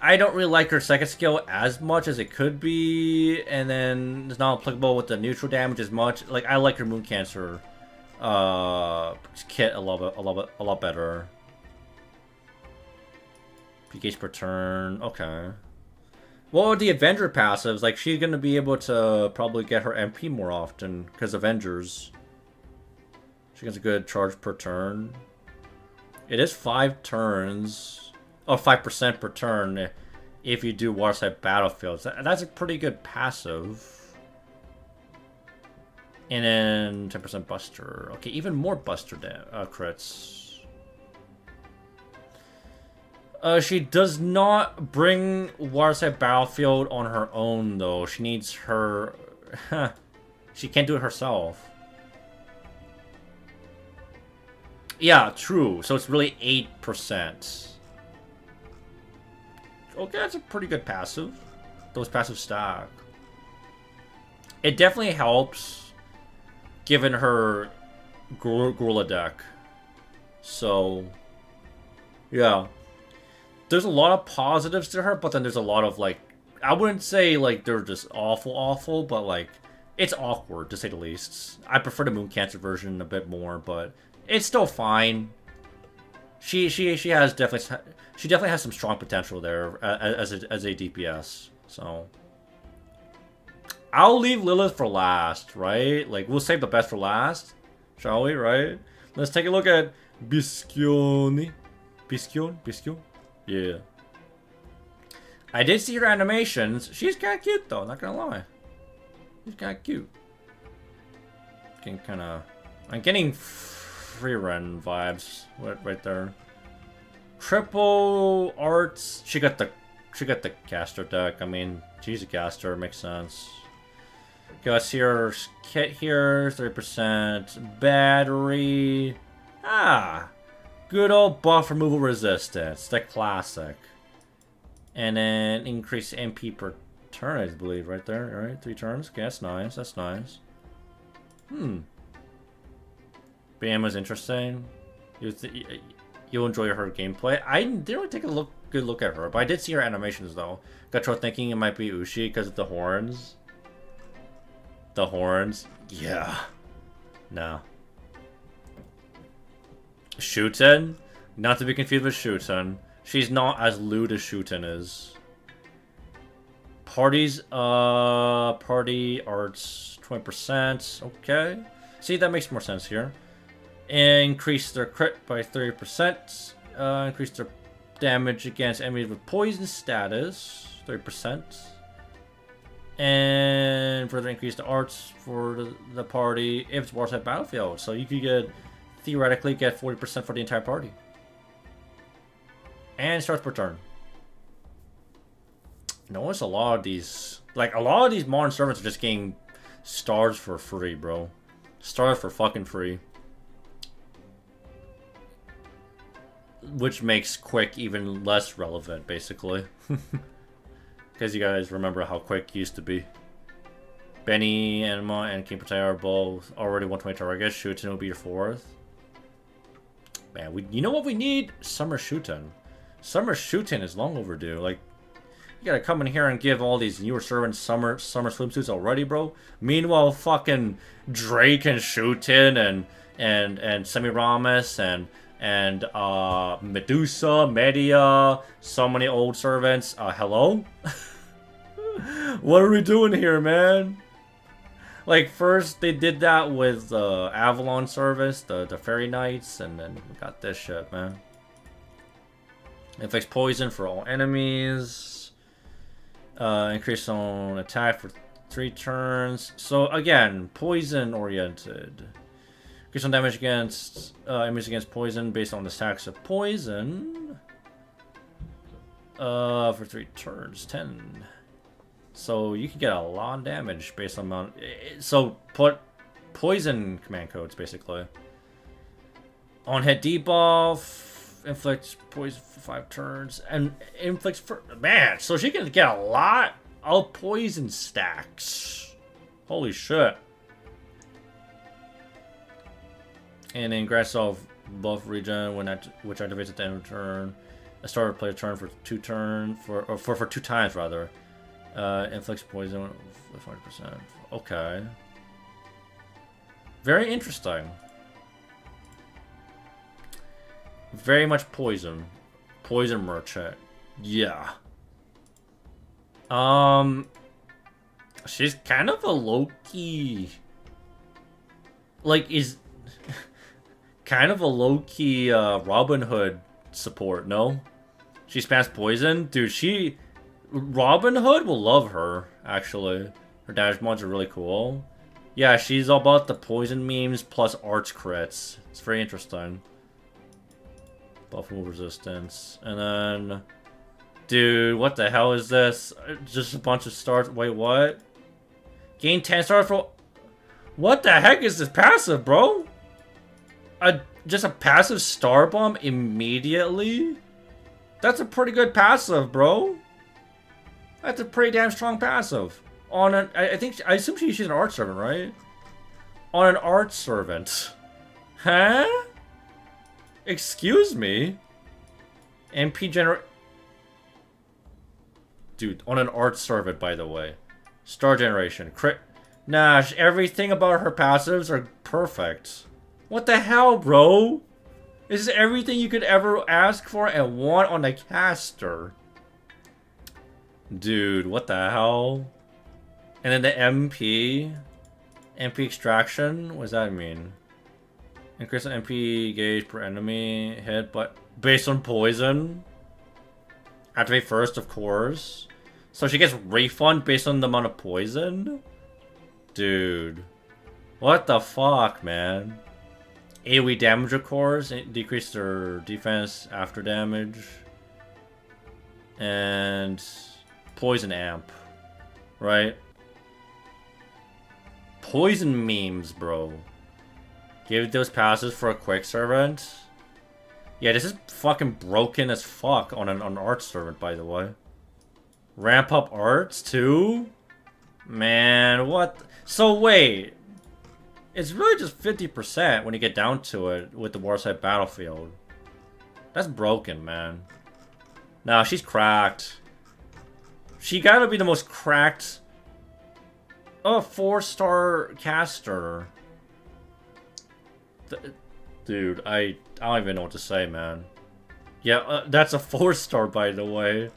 really like her second skill as much as it could be, and then it's not applicable with the neutral damage as much. Like, I like her Moon Cancer kit a lot better. PKs per turn, okay. What are the Avenger passives? Like, she's gonna be able to probably get her MP more often, because Avengers. She gets a good charge per turn. It is 5 turns, or 5% per turn if you do Waterside Battlefields. That's a pretty good passive. And then 10% Buster. Okay, even more Buster crits. She does not bring Waterside Battlefield on her own, though. She needs her... She can't do it herself. Yeah, true. So it's really 8%. Okay, that's a pretty good passive. Those passive stack. It definitely helps, given her Gorilla deck. So, yeah. There's a lot of positives to her, but then there's a lot of, like... I wouldn't say, like, they're just awful, but, like, it's awkward, to say the least. I prefer the Moon Cancer version a bit more, but it's still fine. She definitely has some strong potential there as a DPS. So I'll leave Lilith for last, right? Like, we'll save the best for last, shall we? Right? Let's take a look at Biscione. Biscione. Yeah. I did see her animations. She's kind of cute, though. Not gonna lie. She's kind of cute. I'm getting free run vibes right there. Triple arts. She got the caster deck. I mean, she's a caster. Makes sense. Okay, let's see her kit here. 30% battery. Good old buff removal resistance. The classic. And then increase MP per turn, I believe, right there. All right, 3 turns. Okay, that's nice. That's nice. BM was interesting. You'll enjoy her gameplay. I didn't really take a good look at her, but I did see her animations, though. Got trouble thinking it might be Ushi because of the horns. The horns? Yeah. No. Shuten? Not to be confused with Shuten. She's not as lewd as Shuten is. Party arts 20%. Okay. See, that makes more sense here. Increase their crit by 30%. Increase their damage against enemies with poison status 30%. And further increase the arts for the party if it's Warside Battlefield. So you could theoretically get 40% for the entire party. And starts per turn. Notice a lot of these modern servants are just getting stars for free, bro. Stars for fucking free. Which makes Quick even less relevant, basically. Because you guys remember how Quick used to be. Benny, Enma, and King Pattaya are both already 120 targets. Shuten will be your 4th. Man, you know what we need? Summer Shuten. Summer Shuten is long overdue. Like, you gotta come in here and give all these newer servants summer swimsuits already, bro. Meanwhile, fucking Drake and Shuten and Semiramis and Medusa, Media, so many old servants. Hello? What are we doing here, man? Like, first they did that with Avalon service, the Fairy Knights, and then we got this shit, man. Inflicts poison for all enemies. Increase on attack for 3 turns. So again, poison oriented. Increase on damage against enemies against poison based on the stacks of poison. For 3 turns, 10. So you can get a lot of damage based on amount. So put poison command codes basically. On hit debuff, inflicts poison for 5 turns, and inflicts for man. So she can get a lot of poison stacks. Holy shit! And then grants of buff regen which activates at the end of the turn. A starter play a turn for 2 turns for 2 times rather. Inflicts poison with 40%. Okay. Very interesting. Very much poison. Poison merchant. Yeah. She's kind of a low-key... Like, is... kind of a low-key, Robin Hood support, no? She spams poison? Dude, she... Robin Hood will love her, actually. Her damage mods are really cool. Yeah, she's all about the poison memes plus arch crits. It's very interesting. Buff move resistance. And then... Dude, what the hell is this? Just a bunch of stars. Wait, what? Gain 10 stars for... What the heck is this passive, bro? Just a passive star bomb immediately? That's a pretty good passive, bro. That's a pretty damn strong passive. On an... I assume she's an art servant, right? On an art servant. Huh? Excuse me? MP generate... Dude, on an art servant, by the way. Star generation. Crit... Nah, everything about her passives are perfect. What the hell, bro? This is everything you could ever ask for and want on a caster. Dude, what the hell? And then the MP... MP extraction? What does that mean? Increase the MP gauge per enemy hit, but based on poison? Activate first, of course. So she gets refund based on the amount of poison? Dude. What the fuck, man? AoE damage, of course. Decrease their defense after damage. And... Poison amp. Right? Poison memes, bro. Give those passes for a quick servant. Yeah, this is fucking broken as fuck on an art servant, by the way. Ramp up arts, too? Man, what? So, wait. It's really just 50% when you get down to it with the Warside Battlefield. That's broken, man. Nah, she's cracked. She gotta be the most cracked... 4-star caster. Dude, I don't even know what to say, man. Yeah, that's a 4-star, by the way.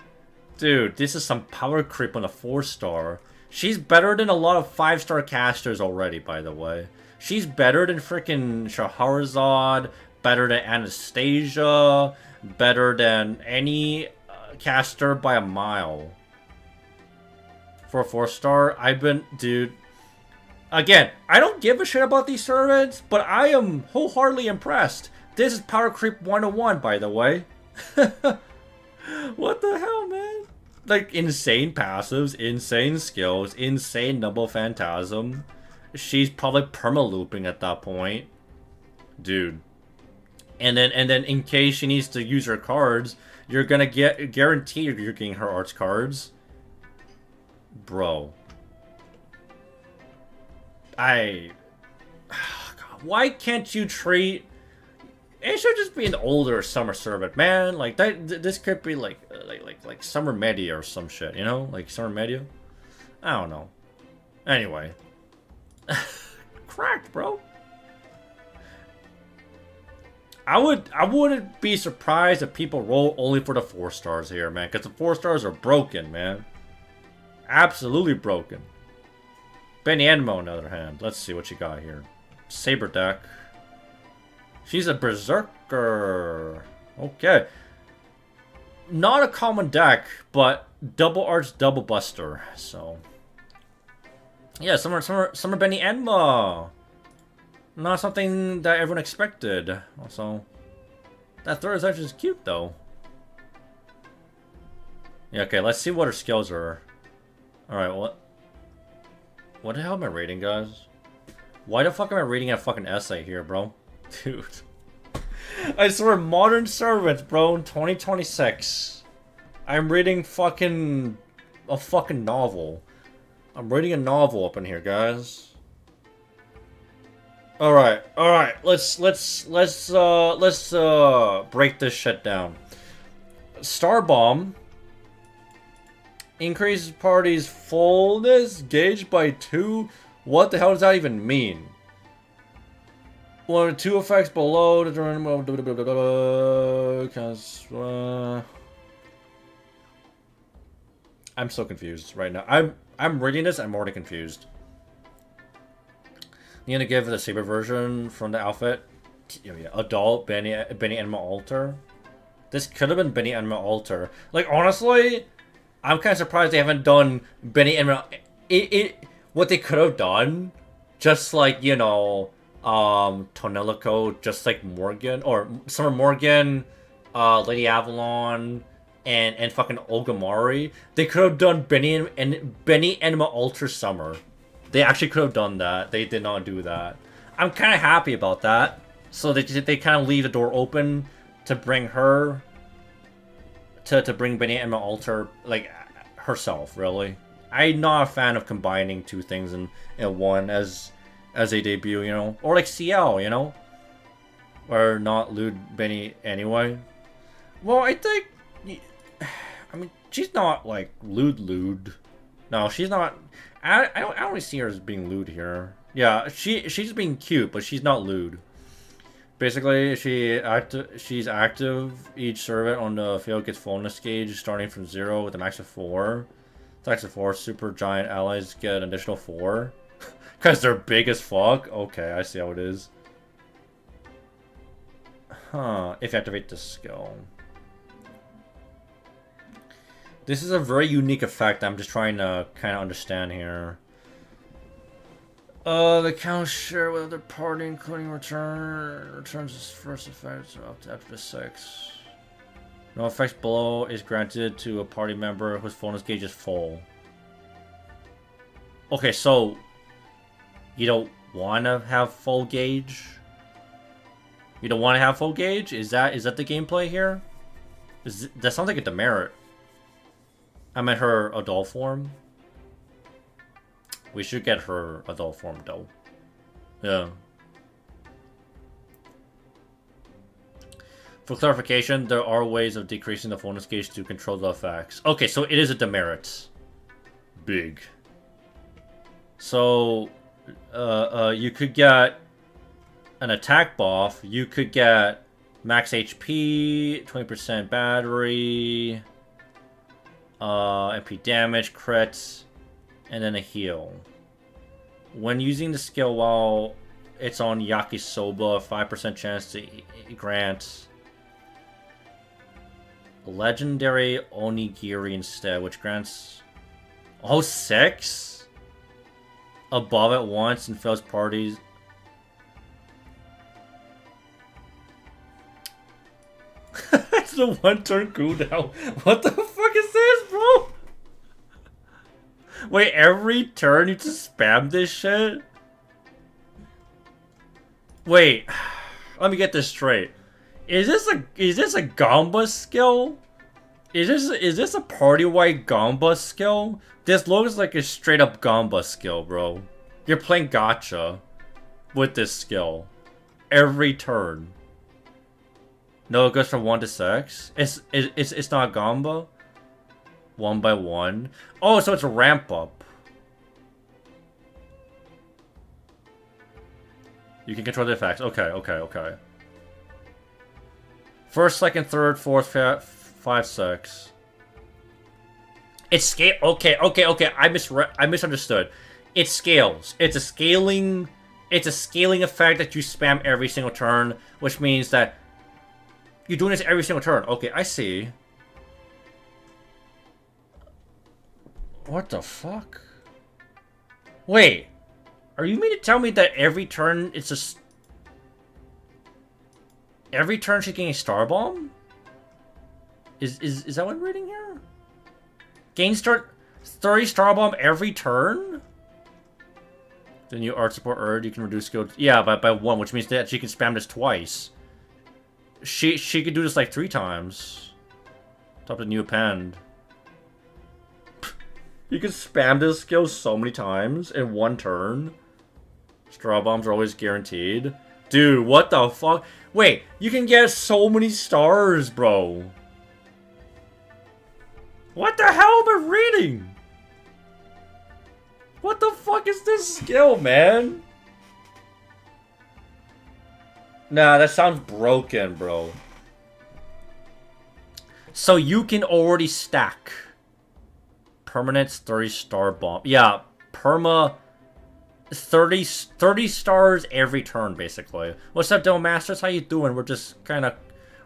Dude, this is some power creep on a 4-star. She's better than a lot of 5-star casters already, by the way. She's better than freaking Shahrazad, better than Anastasia, better than any caster by a mile. For a 4-star, dude. Again, I don't give a shit about these servants, but I am wholeheartedly impressed. This is Power Creep 101, by the way. What the hell, man? Like, insane passives, insane skills, insane double phantasm. She's probably perma-looping at that point. Dude. And then in case she needs to use her cards, you're gonna guarantee you're getting her arts cards. Bro. God, why can't you treat... It should just be an older summer servant, man. Like, this could be like summer media or some shit, you know? Like summer media? I don't know. Anyway. Cracked, bro. I wouldn't be surprised if people roll only for the 4-stars here, man. Because the 4-stars are broken, man. Absolutely broken. Benny Enmo, on the other hand. Let's see what she got here. Saber deck. She's a berserker. Okay. Not a common deck, but double arch, double buster. So, yeah, summer Benny Enmo. Not something that everyone expected. Also, that third section is cute though. Yeah, okay, let's see what her skills are. Alright, what the hell am I reading, guys? Why the fuck am I reading a fucking essay here, bro? Dude. I swear, Modern Servants, bro, 2026. I'm reading a fucking novel. I'm reading a novel up in here, guys. Alright, let's break this shit down. Star Bomb increases party's fullness gauge by 2. What the hell does that even mean? One of 2 effects below determine I'm so confused right now. I'm reading this, I'm already confused. You gonna give the saber version from the outfit? Oh, yeah. Adult Benny Animal Alter. This could have been Benny Animal Alter. Like, honestly, I'm kind of surprised they haven't done Benny Animal. What they could have done, just like, you know, Tonelico, just like Morgan, or Summer Morgan, Lady Avalon, and fucking Ogamari. They could have done Benny Animal Alter Summer. They actually could have done that. They did not do that. I'm kind of happy about that. So they kind of leave the door open to bring her to bring Benny Animal Alter, like, herself, really. I'm not a fan of combining 2 things in one as a debut, you know? Or like CL, you know? Or not lewd Benny anyway. Well, I think... I mean, she's not, like, lewd. No, she's not... I don't really see her as being lewd here. Yeah, she's being cute, but she's not lewd. Basically, she's active. Each servant on the field gets fullness gauge starting from 0 with a max of 4. Max of 4, super giant allies get an additional 4. Because they're big as fuck? Okay, I see how it is. Huh, if you activate the skill. This is a very unique effect I'm just trying to kind of understand here. The count share with other party, including returns its first effect up to after 6. No effects below is granted to a party member whose fullness gauge is full. Okay, so you don't want to have full gauge? You don't want to have full gauge? Is that the gameplay here? That sounds like a demerit. I meant her adult form. We should get her adult form though. Yeah. For clarification, there are ways of decreasing the fullness gauge to control the effects. Okay, so it is a demerit. Big. So, you could get an attack buff. You could get max HP, 20% battery, MP damage, crits, and then a heal. When using the skill while it's on Yakisoba, 5% chance to grant legendary Onigiri instead, which grants 6 above at once and fails parties. That's the 1 turn cooldown. What the fuck is this, bro? Wait, every turn you just spam this shit? Wait, let me get this straight. Is this a Gamba skill? Is this a party-wide Gamba skill? This looks like a straight up Gamba skill, bro. You're playing gacha with this skill every turn. No, it goes from 1 to 6. It's not Gamba. 1 by 1. Oh, so it's a ramp up. You can control the effects. Okay. First, second, third, fourth, 5, 6. It's scale. Okay. I misunderstood. It scales. It's a scaling effect that you spam every single turn, which means that you're doing this every single turn. Okay, I see. What the fuck? Wait, are you mean to tell me that every turn it's just Every turn she's getting a Star Bomb? Is that what I'm reading here? Gain 30 Star Bomb every turn? The new art support Erd, you can reduce skill. Yeah, by 1, which means that she can spam this twice. She could do this like 3 times. Top of the new append. You can spam this skill so many times in 1 turn. Straw bombs are always guaranteed. Dude, what the fuck? Wait, you can get so many stars, bro. What the hell am I reading? What the fuck is this skill, man? Nah, that sounds broken, bro. So you can already stack permanents 30 star bomb. Yeah, perma 30 stars every turn, basically. What's up, Dome Masters? How you doing? We're just kind of...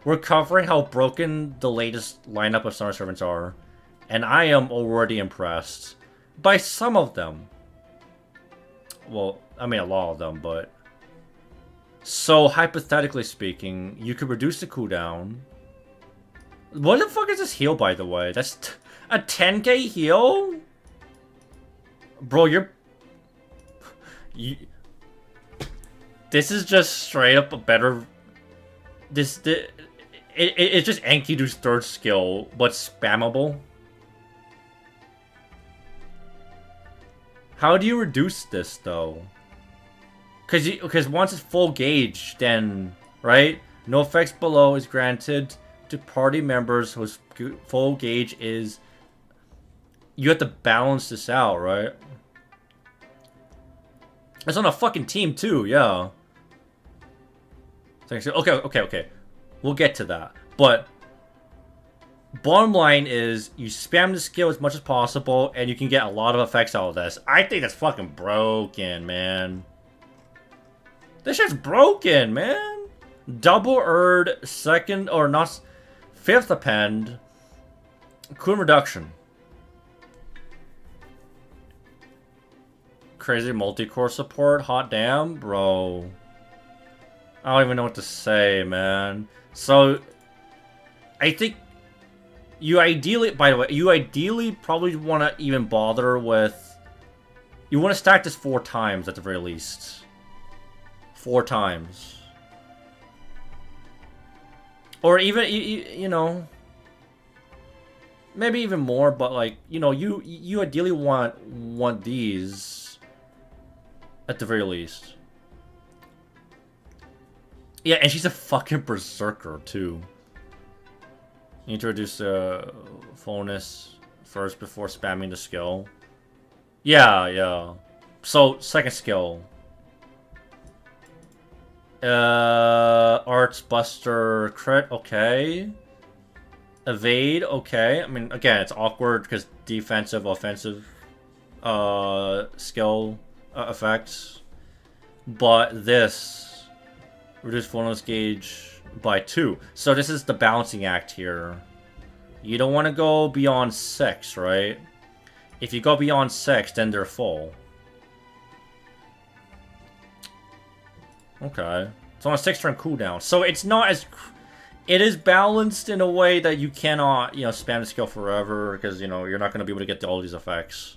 We're covering how broken the latest lineup of Summer Servants are. And I am already impressed. By some of them. Well, I mean a lot of them, but... So, hypothetically speaking, you could reduce the cooldown. What the fuck is this heal, by the way? That's a 10k heal? Bro, you're... This is just straight up a better... It's just Enkidu's 3rd skill, but spammable. How do you reduce this, though? Because once it's full gauge, then... Right? No effects below is granted to party members whose full gauge is... You have to balance this out, right? It's on a fucking team, too, yeah. Okay. We'll get to that. But... Bottom line is, you spam the skill as much as possible, and you can get a lot of effects out of this. I think that's fucking broken, man. This shit's broken, man. Double Erd, 2nd, or not... 5th append. Cooldown reduction. Crazy multi-core support. Hot damn, bro. I don't even know what to say, man. So, I think you ideally, by the way, you ideally probably want to even bother with... You want to stack this 4 times at the very least. 4 times. Or even, you know... Maybe even more, but like, you know, you ideally want these... At the very least. Yeah, and she's a fucking berserker, too. You need to reduce the fullness first before spamming the skill. Yeah. So, 2nd skill. Arts Buster crit, okay. Evade, okay. I mean, again, it's awkward because defensive, offensive skill effects. But this, reduce fullness gauge by 2. So this is the balancing act here. You don't want to go beyond 6, right? If you go beyond 6, then they're full. Okay. It's on a 6-turn cooldown. So it's not as... It is balanced in a way that you cannot, you know, spam the skill forever. Because, you know, you're not going to be able to get all these effects.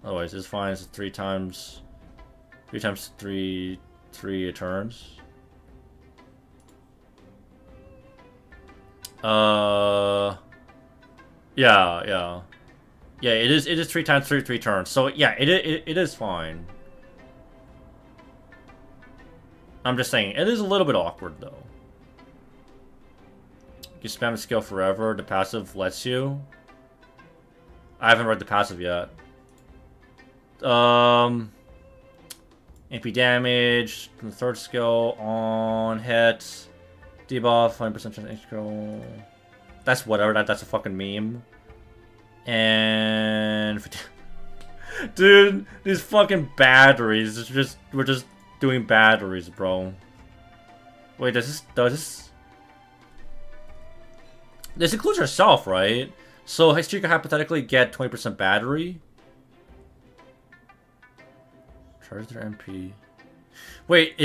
Otherwise, it's fine. It's 3 times... 3 times 3 turns. Yeah, it is 3 times 3 turns. So yeah, it is fine. I'm just saying, it is a little bit awkward though. You spam the skill forever, the passive lets you. I haven't read the passive yet. MP damage, from the 3rd skill, on hit, debuff, 20% chance skill. That's whatever, that's a fucking meme. And... Dude, these fucking batteries, we're just doing batteries, bro. Wait, does this... This includes herself, right? So she could hypothetically get 20% battery. Charge their MP. Wait,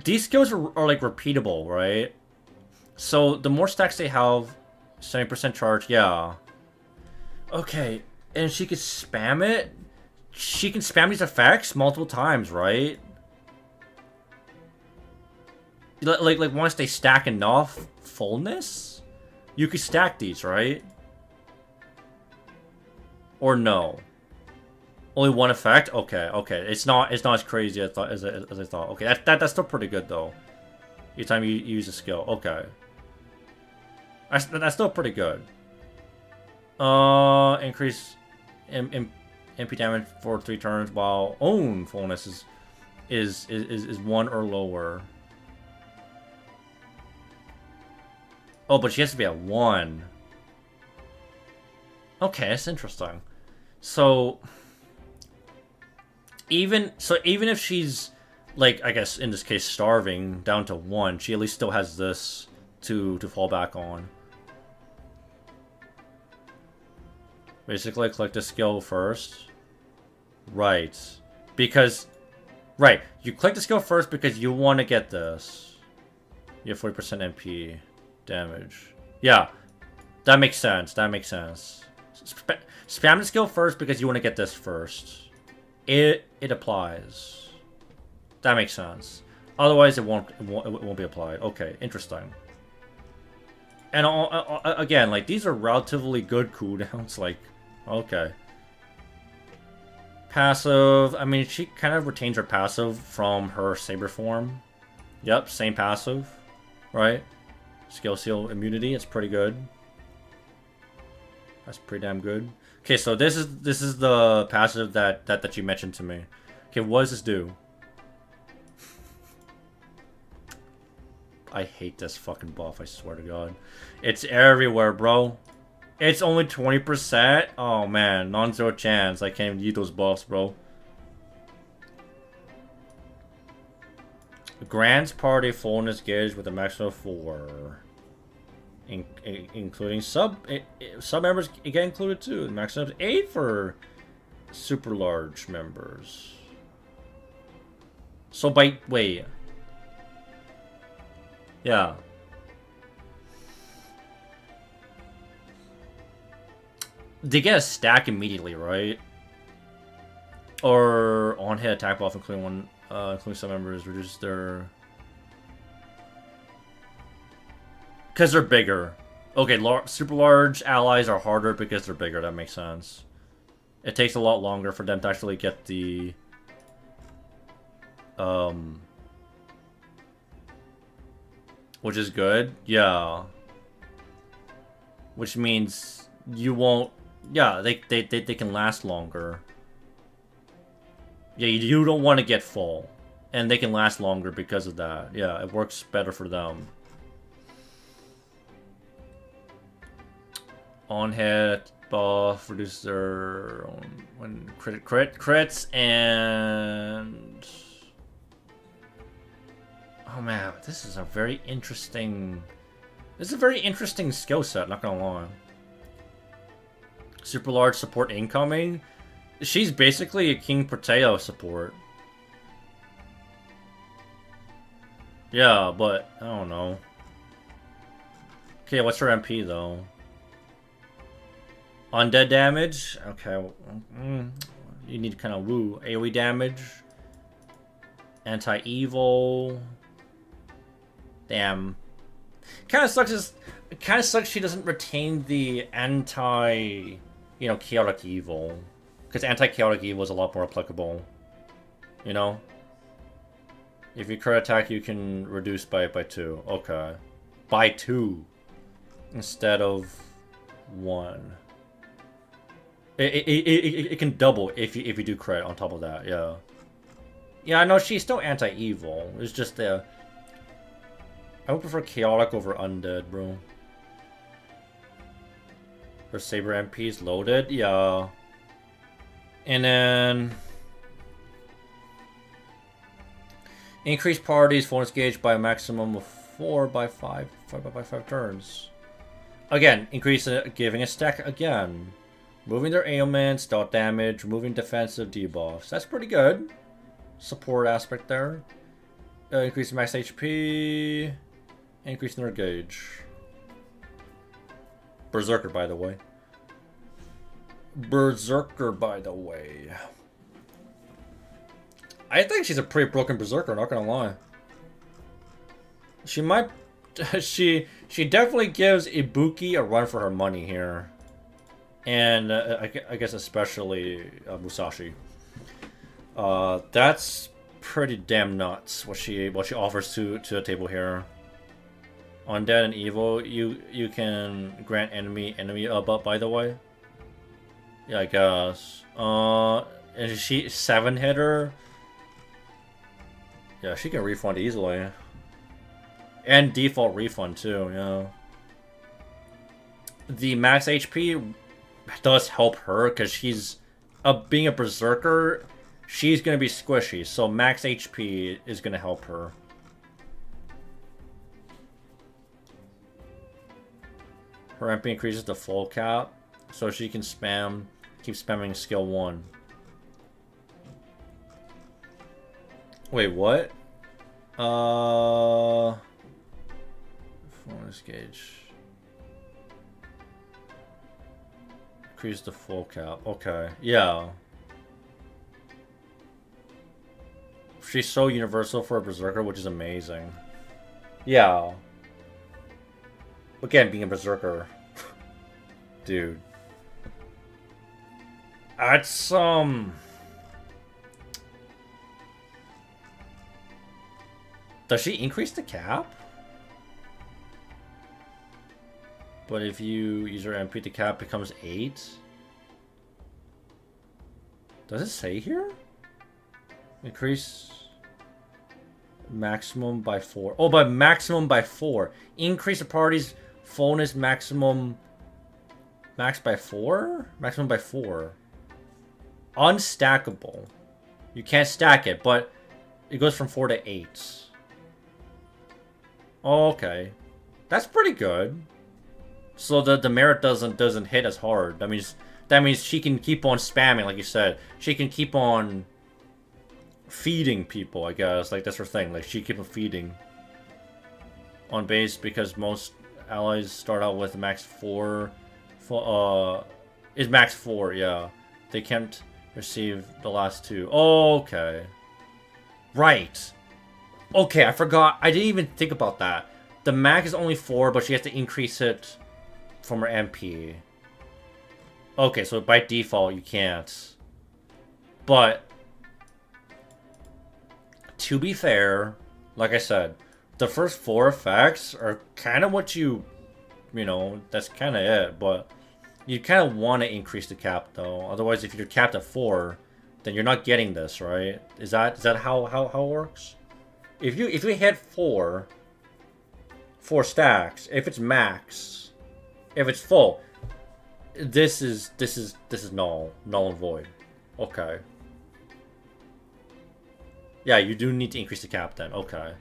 these skills are like repeatable, right? So the more stacks they have, 70% charge. Yeah. Okay, and she could spam it. She can spam these effects multiple times, right? Like once they stack enough fullness, you could stack these, right? Or no? Only one effect? Okay, okay. It's not as crazy as I thought. Okay, that's still pretty good though. Each time you use a skill. Okay. That's still pretty good. Increase MP damage for 3 turns while own fullness is 1 or lower. Oh, but she has to be at 1. Okay, that's interesting. So even if she's, like, I guess in this case starving down to 1, she at least still has this to fall back on. Basically, collect the skill first. Right. Because, right, you click the skill first because you want to get this. You have 40% MP damage. Yeah, that makes sense. That makes sense. Spam the skill first because you want to get this first. It applies. That makes sense. Otherwise, it won't be applied. Okay, interesting. And again, like, these are relatively good cooldowns. Like, okay. Passive. I mean, she kind of retains her passive from her saber form. Yep, same passive, right? Skill seal immunity. It's pretty good. That's pretty damn good. Okay, so this is the passive that you mentioned to me. Okay, what does this do? I hate this fucking buff, I swear to God. It's everywhere, bro. It's only 20%? Oh, man. Non-zero chance. I can't even use those buffs, bro. Grants party fullness gauge with a maximum of 4. Including sub members get included too. The maximum of 8 for super large members. So wait. Yeah. They get a stack immediately, right? Or on-hit attack buff, including some members, reduce their... Because they're bigger. Okay, super large allies are harder because they're bigger. That makes sense. It takes a lot longer for them to actually get the... Which is good. Yeah. Which means you won't... Yeah, they can last longer. Yeah, you don't want to get full. And they can last longer because of that. Yeah, it works better for them. On-hit buff, reduce their when crits, and... Oh man, this is a very interesting... This is a very interesting skill set, not gonna lie. Super large support incoming. She's basically a King Proteo support. Yeah, but I don't know. Okay, what's her MP though? Undead damage. Okay, you need to kind of woo. AoE damage. Anti-evil. Damn. Kind of sucks she doesn't retain the anti, chaotic evil. Because anti-chaotic evil is a lot more applicable. You know? If you crit attack, you can reduce by 2. Okay. By 2. Instead of 1. It can double if you do crit on top of that, yeah. Yeah, I know she's still anti-evil. It's just I would prefer chaotic over undead, bro. Her saber MP is loaded, yeah. And then increase parties fullness gauge by a maximum of 4 by 5 turns. Again, increase giving a stack again. Moving their ailments, dot damage, removing defensive debuffs. That's pretty good. Support aspect there. Increase max HP. Increase their gauge. Berserker, by the way. Berserker, by the way. I think she's a pretty broken berserker, not gonna lie. She might... she definitely gives Ibuki a run for her money here. And I guess especially Musashi. That's pretty damn nuts what she offers to the table here. Undead and evil, you can grant enemy buff, by the way. Yeah, I guess. And she 7-hitter. Yeah, she can refund easily. And default refund too, yeah. The max HP does help her because she's being a berserker, she's gonna be squishy, so max HP is gonna help her. Her MP increases the full cap, so she can keep spamming skill 1. Wait, what? Bonus gauge. Increase the full cap. Okay, yeah. She's so universal for a berserker, which is amazing. Yeah. Again, being a berserker. Dude. That's, does she increase the cap? But if you use her MP, the cap becomes 8? Does it say here? Increase maximum by 4. Oh, by maximum by 4. Increase the party's fullness maximum max by 4? Maximum by 4. Unstackable. You can't stack it, but it goes from 4 to 8. Oh, okay. That's pretty good. So the merit doesn't hit as hard. That means she can keep on spamming, like you said. She can keep on feeding people, I guess. Like, that's her thing. Like, she keep on feeding on base because most allies start out with max 4. Is max 4, yeah. They can't receive the last 2. Oh, okay. Right. Okay, I forgot. I didn't even think about that. The max is only 4, but she has to increase it from her MP. Okay, so by default, you can't. But to be fair, like I said, the first 4 effects are kind of what you know, that's kind of it. But you kind of want to increase the cap, though. Otherwise, if you're capped at 4, then you're not getting this, right? Is that how it works? If you hit 4 stacks, if it's max, if it's full, this is null and void. Okay. Yeah, you do need to increase the cap then. Okay.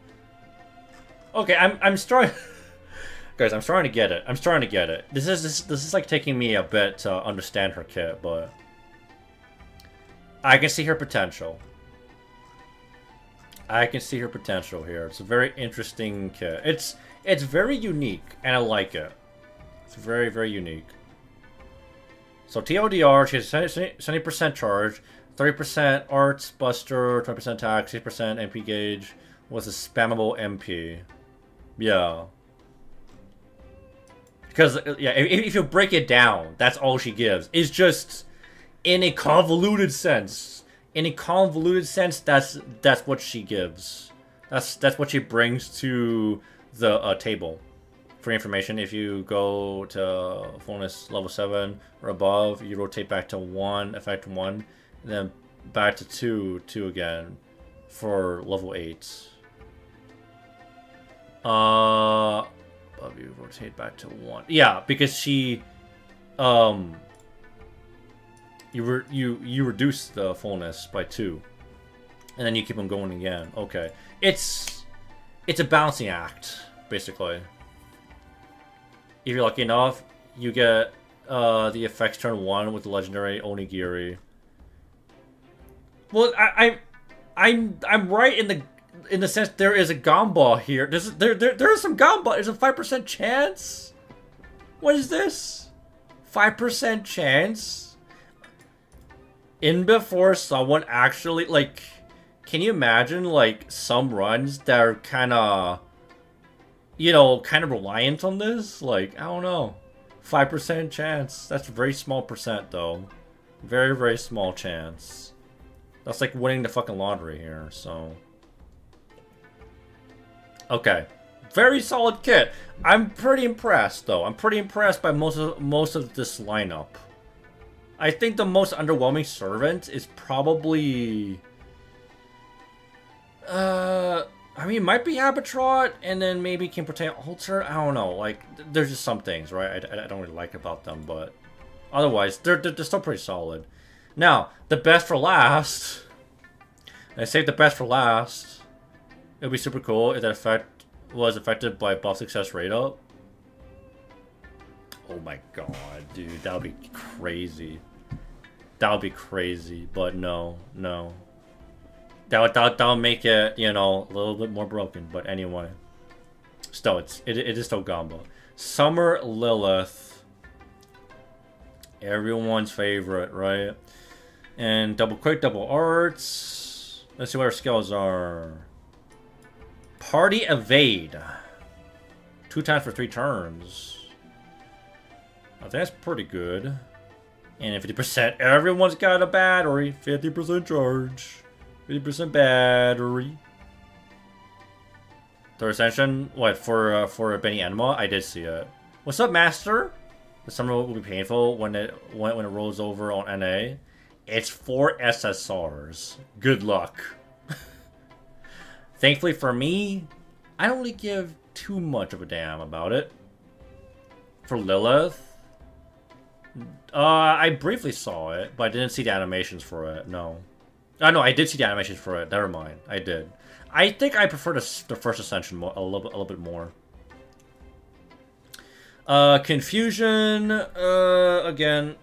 Okay, I'm starting. Guys, I'm starting to get it. I'm starting to get it. This is like taking me a bit to understand her kit, but I can see her potential. I can see her potential here. It's a very interesting kit. It's very unique, and I like it. It's very, very unique. So TLDR, she has 70% charge, 30% arts, buster, 20% attack, 6% MP gauge, with a spammable MP. Yeah. Because, yeah, if you break it down, that's all she gives. It's just in a convoluted sense. In a convoluted sense, that's what she gives. That's what she brings to the table. For information, if you go to fullness level 7 or above, you rotate back to 1, effect 1, and then back to 2 again for level 8. Above you rotate back to 1. Yeah, because she you reduce the fullness by 2, and then you keep on going again. Okay, it's a balancing act, basically. If you're lucky enough, you get the effects turn 1 with the legendary Onigiri. Well, I'm right in in the sense there is a gamba here. There is some gamba. There's a 5% chance. What is this? 5% chance in before someone actually, like, can you imagine, like, some runs that are kind of, you know, kind of reliant on this? Like, I don't know. 5% chance. That's a very small percent, though. Very, very small chance. That's like winning the fucking lottery here, so. Okay. Very solid kit. I'm pretty impressed, though. I'm pretty impressed by most of this lineup. I think the most underwhelming servant is probably... I mean, it might be Habitrot, and then maybe King Protect Altar. I don't know. Like, there's just some things, right? I don't really like about them, but otherwise, they're still pretty solid. Now, the best for last. I saved the best for last. It would be super cool if that effect was affected by buff success rate up. Oh my god, dude, that would be crazy. That would be crazy, but no. That'll make it, you know, a little bit more broken. But anyway, still, it is still Gamba. Summer Lilith, everyone's favorite, right? And double quick, double arts. Let's see what our skills are. Party evade, 2 times for 3 turns. I think that's pretty good. And 50%. Everyone's got a battery. 50% charge. 50% battery. Third ascension, what, for Benny Anima? I did see it. What's up, Master? The summer will be painful when it rolls over on NA. It's 4 SSRs. Good luck. Thankfully for me, I don't really give too much of a damn about it. For Lilith, I briefly saw it, but I didn't see the animations for it. No. No, I did see the animations for it. Never mind. I did. I think I prefer the first Ascension a little bit more. Confusion, again,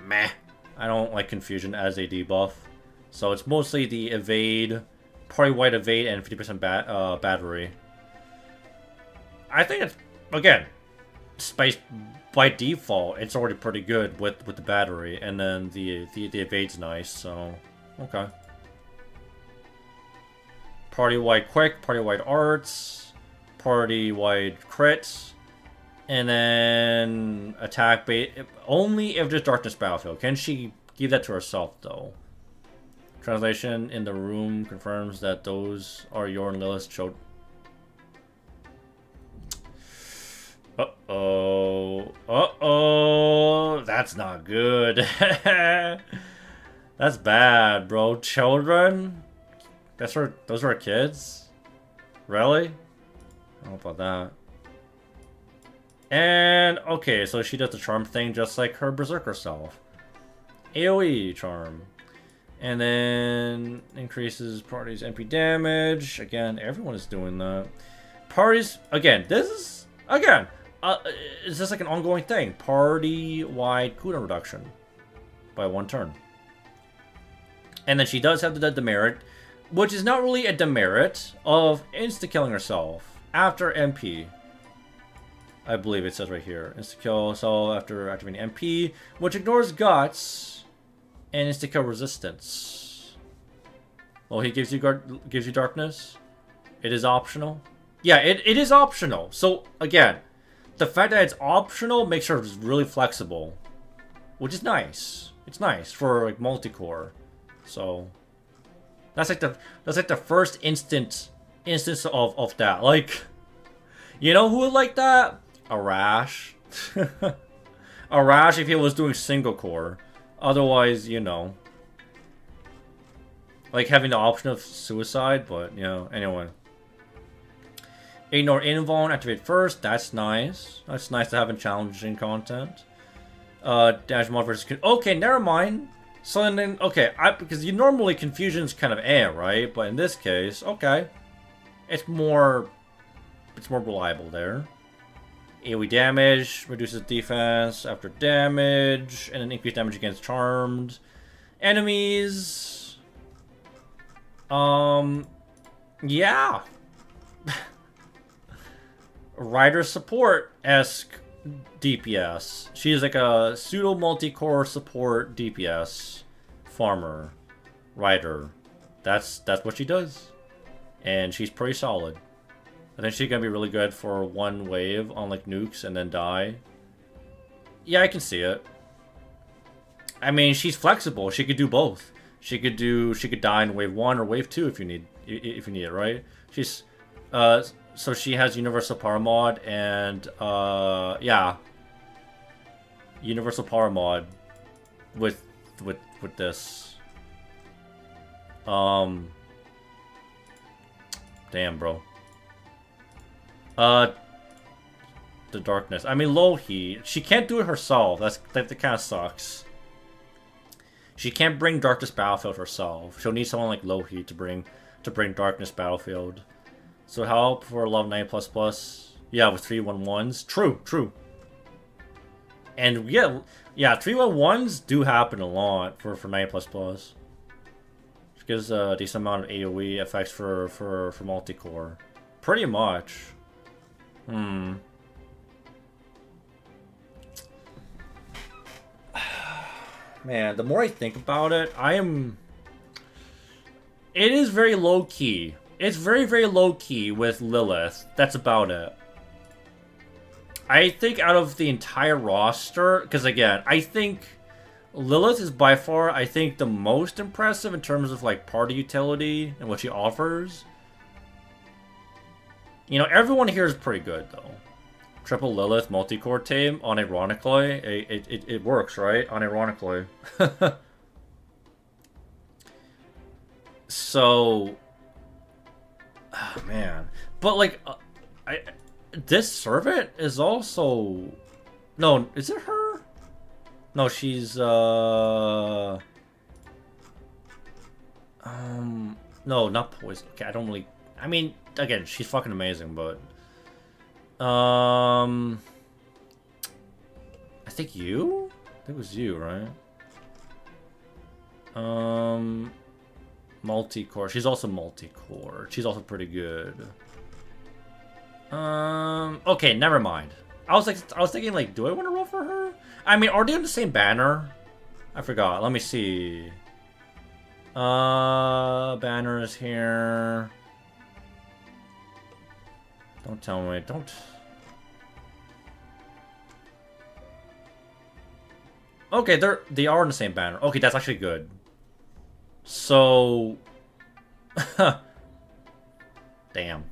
meh. I don't like Confusion as a debuff. So it's mostly the evade, party-wide evade, and 50% battery. I think it's, again, by default, it's already pretty good with the battery, and then the evade's nice, so okay. Party-wide quick, party-wide arts, party-wide crits, and then attack bait only if there's darkness battlefield. Can she give that to herself though? Translation in the room confirms that those are your and Lilith's children. Uh-oh. That's not good. That's bad, bro. Children? Those are kids? Really? I don't know about that. And, okay, so she does the charm thing just like her Berserker self. AoE charm. And then increases party's MP damage. Again, everyone is doing that. Parties, again, this is, again, it's just like an ongoing thing. Party-wide cooldown reduction by 1 turn. And then she does have the demerit, which is not really a demerit, of insta-killing herself after MP. I believe it says right here. Insta-kill herself after activating MP, which ignores guts and insta-kill resistance. Well, he gives you darkness. It is optional. Yeah, it is optional. So, again, the fact that it's optional makes her really flexible, which is nice. It's nice for like multi-core. So that's like the first instance of that. Like, you know who would like that? Arash. Arash if he was doing single core. Otherwise, you know, like having the option of suicide. But you know, anyway. Ignore invuln, activate first. That's nice. That's nice to have in challenging content. Damage mod versus... Okay, never mind. So then, okay, because you normally confusion's kind of right? But in this case, okay. It's more reliable there. AoE damage, reduces defense after damage, and then increased damage against charmed enemies. Yeah. Rider support-esque DPS. She's like a pseudo multi-core support DPS farmer rider. That's what she does. And she's pretty solid. I think she's gonna be really good for one wave on like nukes and then die. Yeah, I can see it. I mean, she's flexible. She could do both. She could die in wave 1 or wave 2 if you need it, right? She's so she has universal power mod and yeah. Universal power mod with this. Damn, bro. The darkness. I mean, low heat. She can't do it herself. That kind of sucks. She can't bring Darkness Battlefield herself. She'll need someone like low heat to bring Darkness Battlefield. So help for level 9++. Yeah, with 311s. True. And yeah, 311s do happen a lot for 9++. It gives a decent amount of AoE effects for multi-core. Pretty much. Man, the more I think about it, it is very low-key. It's very, very low-key with Lilith. That's about it. I think out of the entire roster, because again, I think Lilith is by far, I think, the most impressive in terms of like party utility and what she offers. You know, everyone here is pretty good though. Triple Lilith multi-core team, unironically, it works, right? Unironically. So, oh, man, but like, this servant is also, no, is it her? No, she's no, not poison. Okay, I don't really. I mean, again, she's fucking amazing, but I think you? I think it was you, right? Multi-core. She's also multi-core. She's also pretty good. Okay, never mind. I was thinking like, do I want to roll for her? I mean, are they on the same banner? I forgot. Let me see. Banner is here. Don't tell me. Don't. Okay, they are on the same banner. Okay, that's actually good. So, damn.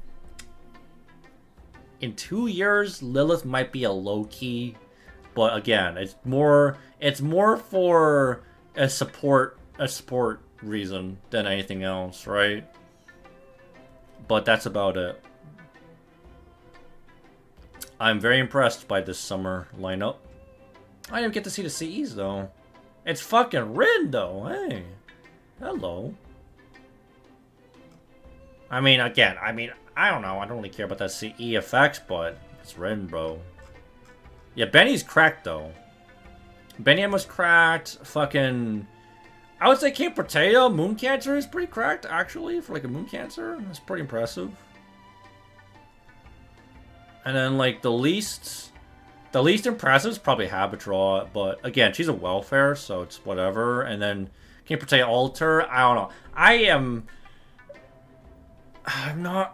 In 2 years, Lilith might be a low-key, but again, it's more for a support reason than anything else, right? But that's about it. I'm very impressed by this summer lineup. I didn't get to see the CEs though. It's fucking Rin though. Hey, hello. I mean, again, I don't know. I don't really care about that CE effects, but it's Rin, bro. Yeah, Benny's cracked though. Benny was cracked. Fucking, I would say King Potato, Moon Cancer is pretty cracked actually for like a Moon Cancer. That's pretty impressive. And then like the least impressive is probably Habitraw, but again, she's a welfare, so it's whatever. And then King Potato Altar, I don't know.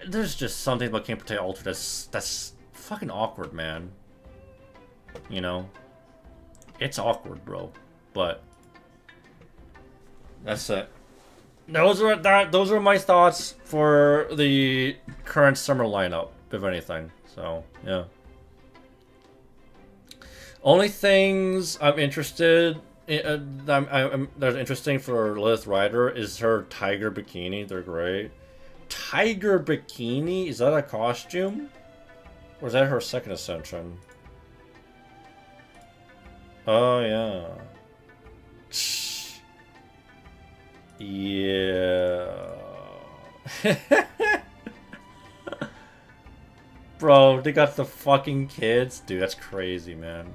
There's just something about King Potato Altar that's fucking awkward, man. You know? It's awkward, bro. But that's it. Those are my thoughts for the current summer lineup, if anything. So, yeah. Only things I'm interested in, that's interesting for Lilith Rider is her tiger bikini. They're great. Tiger bikini? Is that a costume? Or is that her second ascension? Oh, yeah. Yeah. Bro, they got the fucking kids? Dude, that's crazy, man.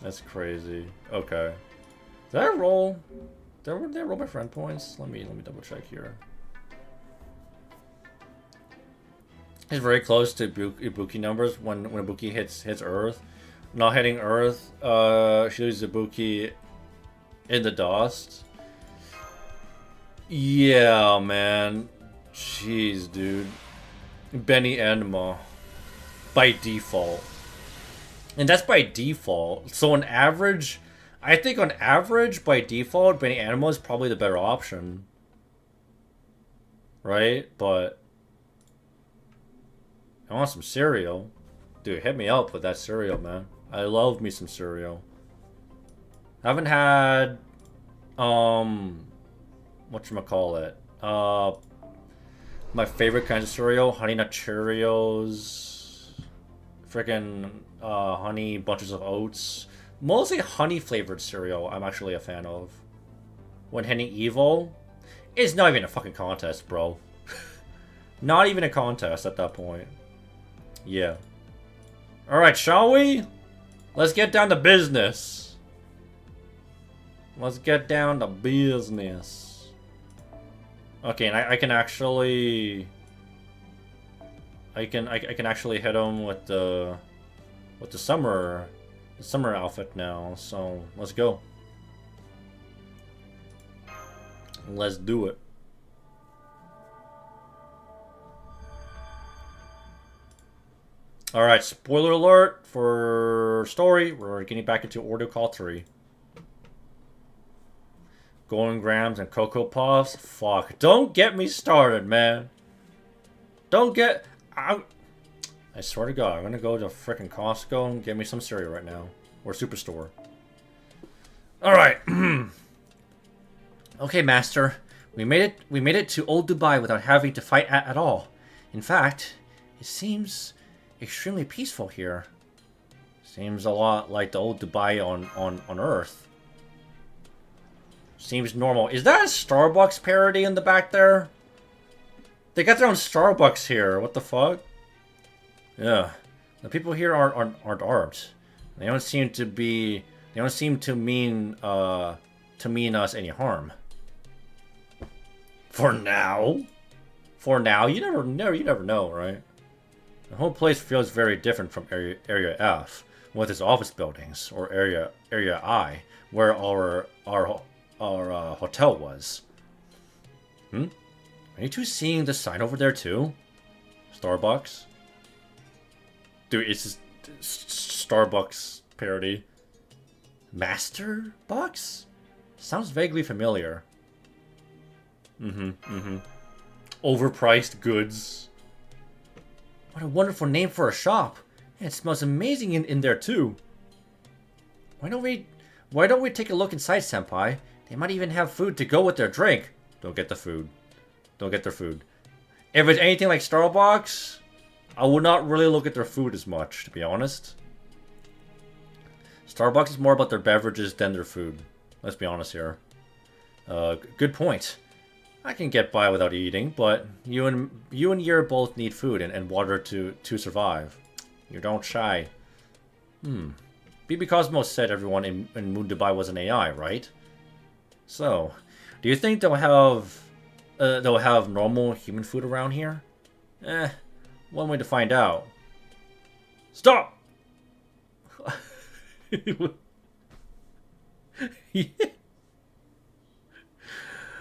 That's crazy. Okay. Did I roll? Did I roll my friend points? Let me double check here. It's very close to Ibuki numbers when Ibuki hits Earth. Not hitting Earth, she loses Ibuki in the dust. Yeah, man. Jeez, dude. Benny Enma. By default. And that's by default. So on average, I think on average, by default, Benny Enma is probably the better option. Right? But I want some cereal. Dude, hit me up with that cereal, man. I love me some cereal. I haven't had whatchamacallit? My favorite kinds of cereal, Honey Nut Cheerios, freaking honey bunches of oats. Mostly honey flavored cereal I'm actually a fan of. When Henny Evil, it's not even a fucking contest, bro. Not even a contest at that point. Yeah. Alright, shall we? Let's get down to business. Let's get down to business. Okay, and I can actually... I can actually hit him with the summer outfit now, so let's go. Let's do it. Alright, spoiler alert for story. We're getting back into Ordeal Call 3. Golden Grams and Cocoa Puffs. Fuck. Don't get me started, man. Don't get... I swear to God, I'm gonna go to frickin' Costco and get me some cereal right now. Or Superstore. Alright. Okay, Master. We made it to Old Dubai without having to fight at all. In fact, it seems extremely peaceful here. Seems a lot like the old Dubai on Earth. Seems normal. Is that a Starbucks parody in the back there? They got their own Starbucks here. What the fuck? Yeah. The people here aren't armed. They don't seem to be... They don't seem to mean us any harm. For now? For now? You never know, right? The whole place feels very different from Area F, with its office buildings, or Area I, where our hotel was. Are you two seeing the sign over there too? Starbucks? Dude, it's just Starbucks parody. Master Bucks? Sounds vaguely familiar. Overpriced goods. What a wonderful name for a shop. And it smells amazing in there too. Why don't we take a look inside, Senpai? They might even have food to go with their drink. Don't get the food. Don't get their food. If it's anything like Starbucks, I would not really look at their food as much, to be honest. Starbucks is more about their beverages than their food. Let's be honest here. Good point. I can get by without eating, but you and Yer both need food and water to survive. You don't shy. BB Cosmos said everyone in Moon Dubai was an AI, right? So, do you think they'll have normal human food around here? One way to find out. Stop!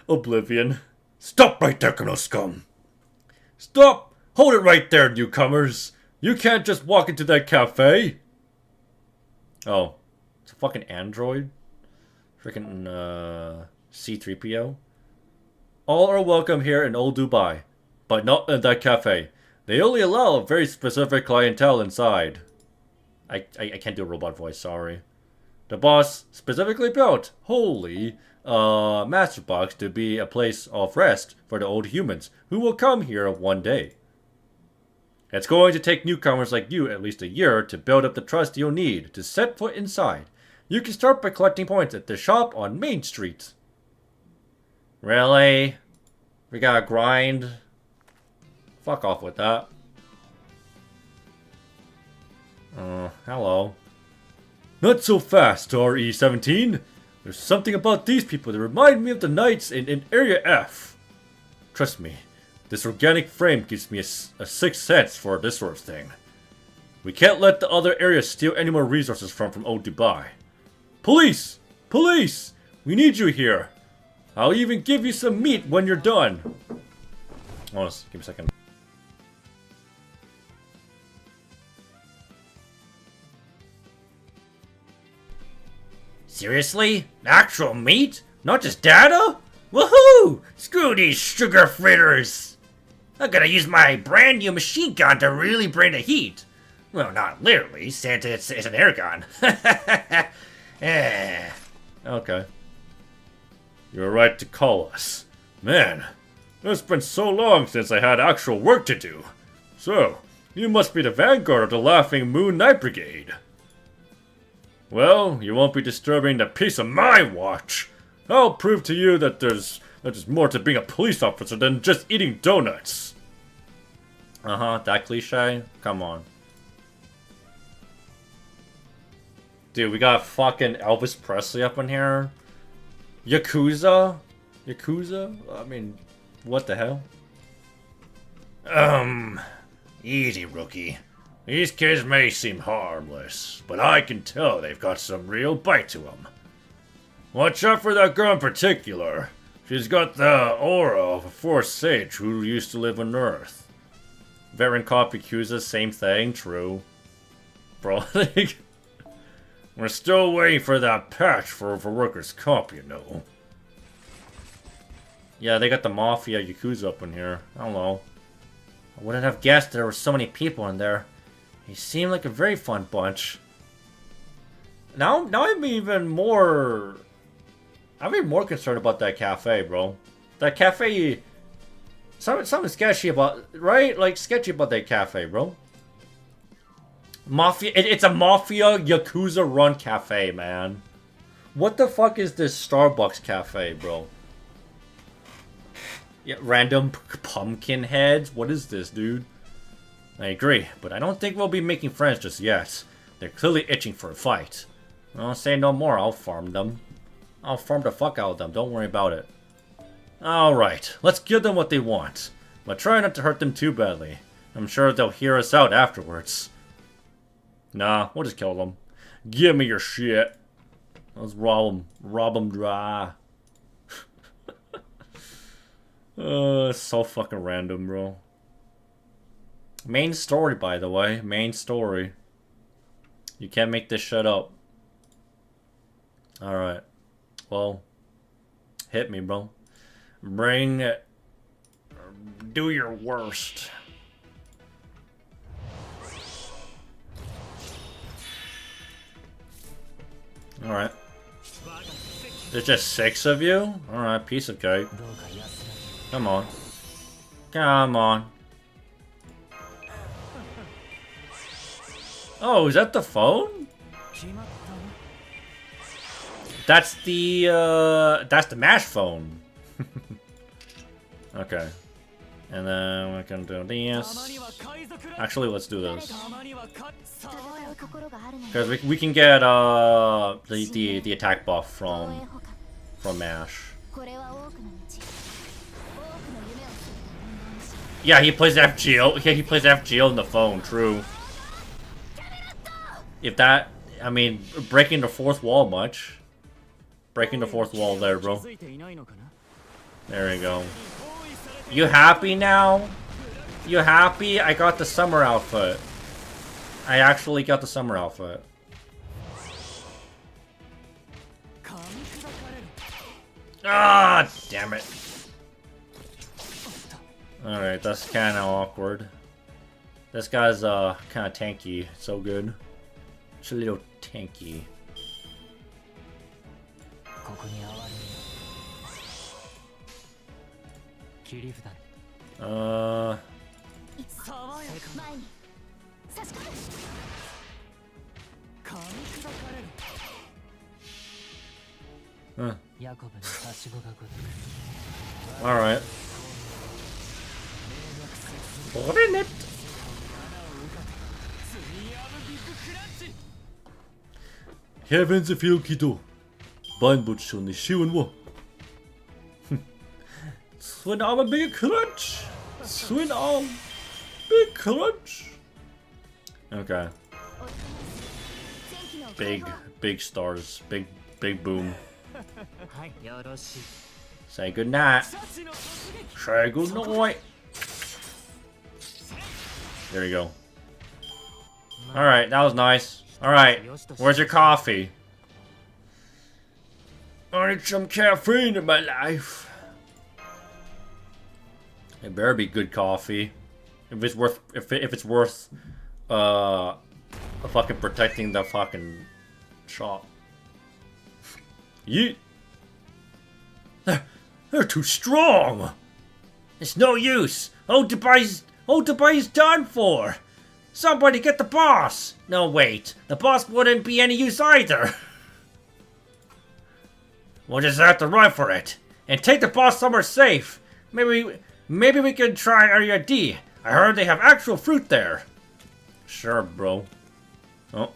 Oblivion. Stop right there, Colonel Scum! Stop! Hold it right there, newcomers! You can't just walk into that cafe! Oh. It's a fucking android? Freaking, C-3PO? All are welcome here in Old Dubai, but not in that cafe. They only allow a very specific clientele inside. I can't do a robot voice, sorry. The boss specifically built Holy Master Box to be a place of rest for the old humans who will come here one day. It's going to take newcomers like you at least a year to build up the trust you'll need to set foot inside. You can start by collecting points at the shop on Main Street. Really? We gotta grind? Fuck off with that. Hello. Not so fast, RE-17. There's something about these people that remind me of the knights in Area F. Trust me, This organic frame gives me a sixth sense for this sort of thing. We can't let the other areas steal any more resources from old Dubai. Police! Police! We need you here. I'll even give you some meat when you're done. Hold on, give me a second. Seriously? Actual meat? Not just data? Woohoo! Screw these sugar fritters! I'm gonna use my brand new machine gun to really bring the heat. Well, not literally, since it's an air gun. Okay. You're right to call us. Man, it's been so long since I had actual work to do. So, you must be the vanguard of the Laughing Moon Night Brigade. Well, you won't be disturbing the peace of my watch. I'll prove to you that there's more to being a police officer than just eating donuts. That cliche? Come on. Dude, we got fucking Elvis Presley up in here. Yakuza? Yakuza? I mean, what the hell? Easy, rookie. These kids may seem harmless, but I can tell they've got some real bite to them. Watch out for that girl in particular. She's got the aura of a forest sage who used to live on Earth. Veteran cop Yakuza, same thing, true. Bro, we're still waiting for that patch for workers' comp, you know. Yeah, they got the Mafia Yakuza up in here. I don't know. I wouldn't have guessed there were so many people in there. They seem like a very fun bunch. Now I'm even more concerned about that cafe, bro. That cafe, something sketchy about, right? Like sketchy about that cafe, bro. Mafia, it's a Mafia Yakuza run cafe, man. What the fuck is this Starbucks cafe, bro? Yeah, random pumpkin heads? What is this, dude? I agree, but I don't think we'll be making friends just yet. They're clearly itching for a fight. I'll say no more, I'll farm them. I'll farm the fuck out of them, don't worry about it. Alright, let's give them what they want. But try not to hurt them too badly. I'm sure they'll hear us out afterwards. Nah, we'll just kill them. Give me your shit. Let's rob them dry. It's so fucking random, bro. Main story, by the way. Main story. You can't make this shit up. Alright. Well, hit me, bro. Bring it. Do your worst. Alright. There's just 6 of you? Alright, piece of cake. Come on. Come on. Oh, is that the phone? That's the MASH phone. Okay. And then we can do this. Actually, let's do this. Because we can get the attack buff from MASH. Yeah, he plays FGO. Yeah, he plays FGO on the phone. True. If that, I mean, breaking the 4th wall much. Breaking the 4th wall there, bro. There we go. You happy now? You happy? I got the summer outfit. I actually got the summer outfit. Ah, damn it. Alright, that's kind of awkward. This guy's kind of tanky. So good. It's a little tanky. Huh. Alright. Bring it! Heavens if you kido. 반복션의 쉬운 워. So now I'm a big crunch. Sweet big crunch. Okay. Big stars. Big boom. Say good night. Say good night. There you go. Alright, that was nice. Alright, where's your coffee? I need some caffeine in my life. It better be good coffee. If it's worth fucking protecting the fucking shop. Yeet. They're too strong. It's no use. Old-to-buy's done for. Somebody get the boss. No, wait. The boss wouldn't be any use either. We'll just have to run for it and take the boss somewhere safe. Maybe we can try Area D. I heard they have actual fruit there. Sure, bro. Oh.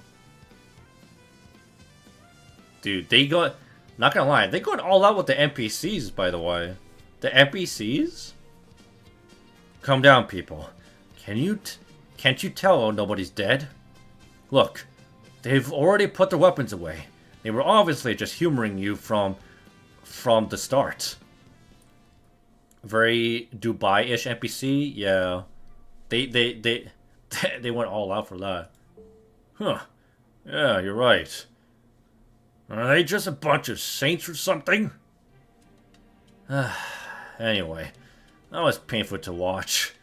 Dude, they got... Not gonna lie, they going all out with the NPCs, by the way. The NPCs? Calm down, people. Can't you tell nobody's dead? Look, they've already put their weapons away. They were obviously just humoring you from the start. Very Dubai-ish NPC, yeah. They went all out for that. Huh. Yeah, you're right. Are they just a bunch of saints or something? Anyway, that was painful to watch.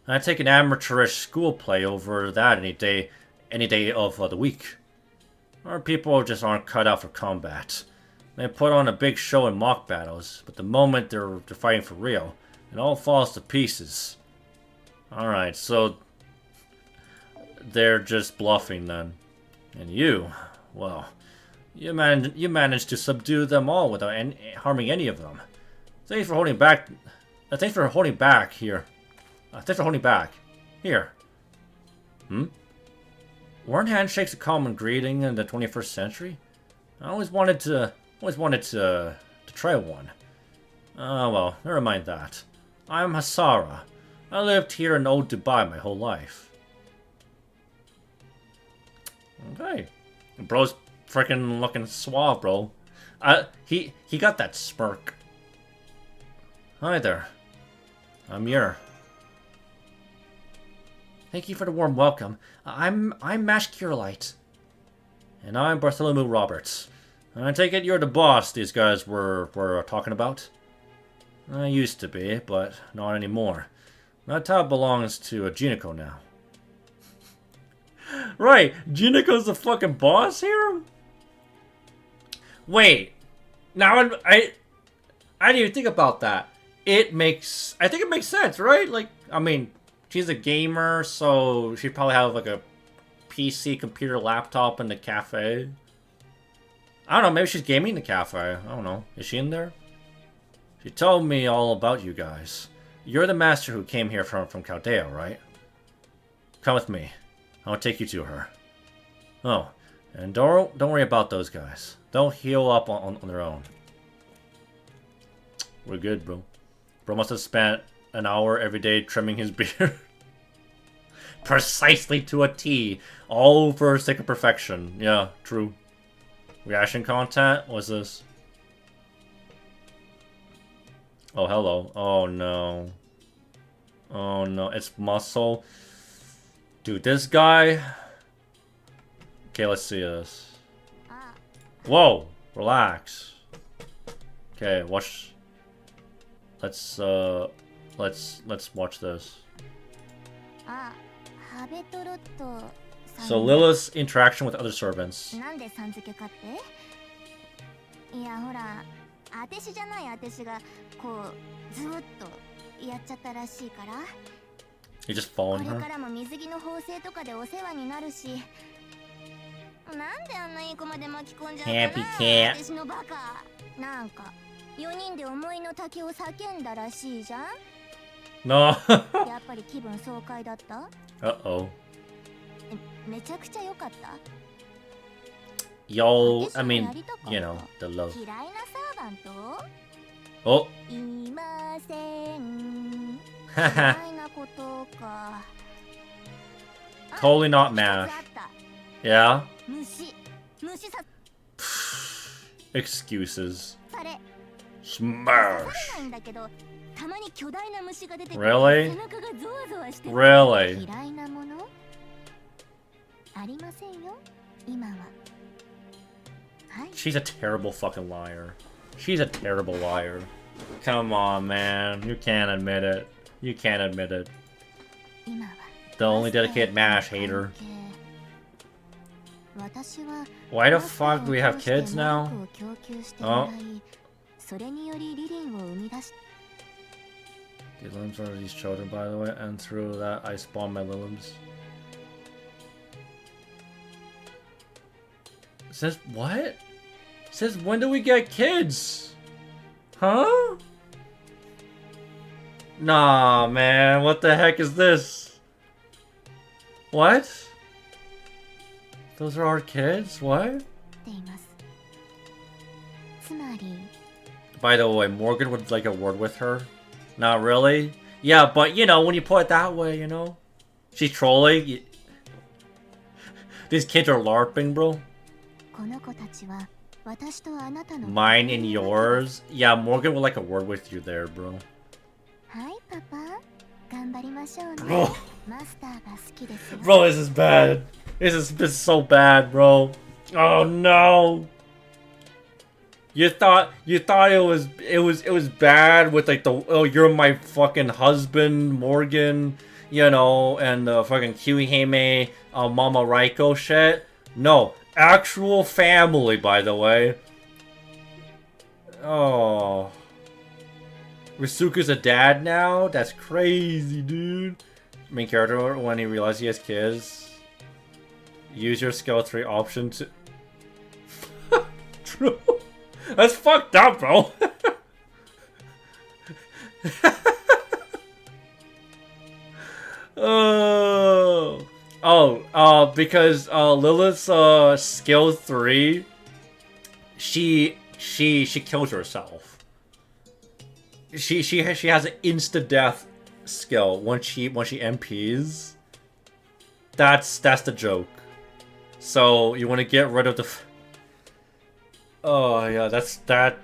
I'd take an amateurish school play over that any day of the week. Our people just aren't cut out for combat. They put on a big show in mock battles, but the moment they're fighting for real, it all falls to pieces. Alright, so they're just bluffing then. And you, well, you managed to subdue them all without harming any of them. Thanks for holding back. Thanks for holding back here. Thanks for holding back. Here. Weren't handshakes a common greeting in the 21st century? I always wanted to try one. Well, never mind that. I'm Hasara. I lived here in old Dubai my whole life. Okay. Bro's freaking looking suave, bro. He got that smirk. Hi there. I'm Yer. Thank you for the warm welcome. I'm Mash Curelite. And I'm Bartholomew Roberts. I take it you're the boss these guys were talking about? I used to be, but not anymore. That tab belongs to Jinako now. Right, Jinako's the fucking boss here? Wait. Now I didn't even think about that. I think it makes sense, right? Like, I mean, she's a gamer, so she'd probably have like a PC, computer, laptop in the cafe. I don't know, maybe she's gaming in the cafe. I don't know. Is she in there? She told me all about you guys. You're the master who came here from Chaldea, right? Come with me. I'll take you to her. Oh, and don't worry about those guys. They'll heal up on their own. We're good, bro. Bro must have spent an hour every day trimming his beard. Precisely to a T. All for the sake of perfection. Yeah, true. Reaction content? What's this? Oh, hello. Oh, no. Oh, no. It's muscle. Dude, this guy... Okay, let's see this. Whoa! Relax. Okay, watch... Let's watch this. So Lilith's interaction with other servants. You just following her? Happy cat. No. Uh-oh. Yo, I mean, you know, the love. Oh. Totally not MASH. Yeah? Excuses. Smash! Really? Really? She's a terrible fucking liar. She's a terrible liar. Come on, man. You can't admit it. You can't admit it. The only dedicated MASH hater. Why the fuck do we have kids now? Oh. The limbs are these children, by the way, and through that I spawned my limbs. Says what? Says when do we get kids? Huh? Nah, man, what the heck is this? What? Those are our kids? What? By the way, Morgan would like a word with her. Not really. Yeah, but you know, when you put it that way, you know. She's trolling. These kids are LARPing, bro. Mine and yours. Yeah, Morgan would like a word with you there, bro. Bro. Bro, this is bad. This is so bad, bro. Oh no. You thought it was bad with like the oh you're my fucking husband Morgan, you know, and the fucking Kiwihime Mama Raiko shit. No, actual family, by the way. Oh. Risuka's a dad now? That's crazy, dude. Main character when he realizes he has kids. Use your skill 3 option to... True. That's fucked up, bro. Because Lilith's skill 3, she kills herself. She has an insta death skill when she MPs. That's the joke. So you want to get rid of the. Oh yeah, that's dark.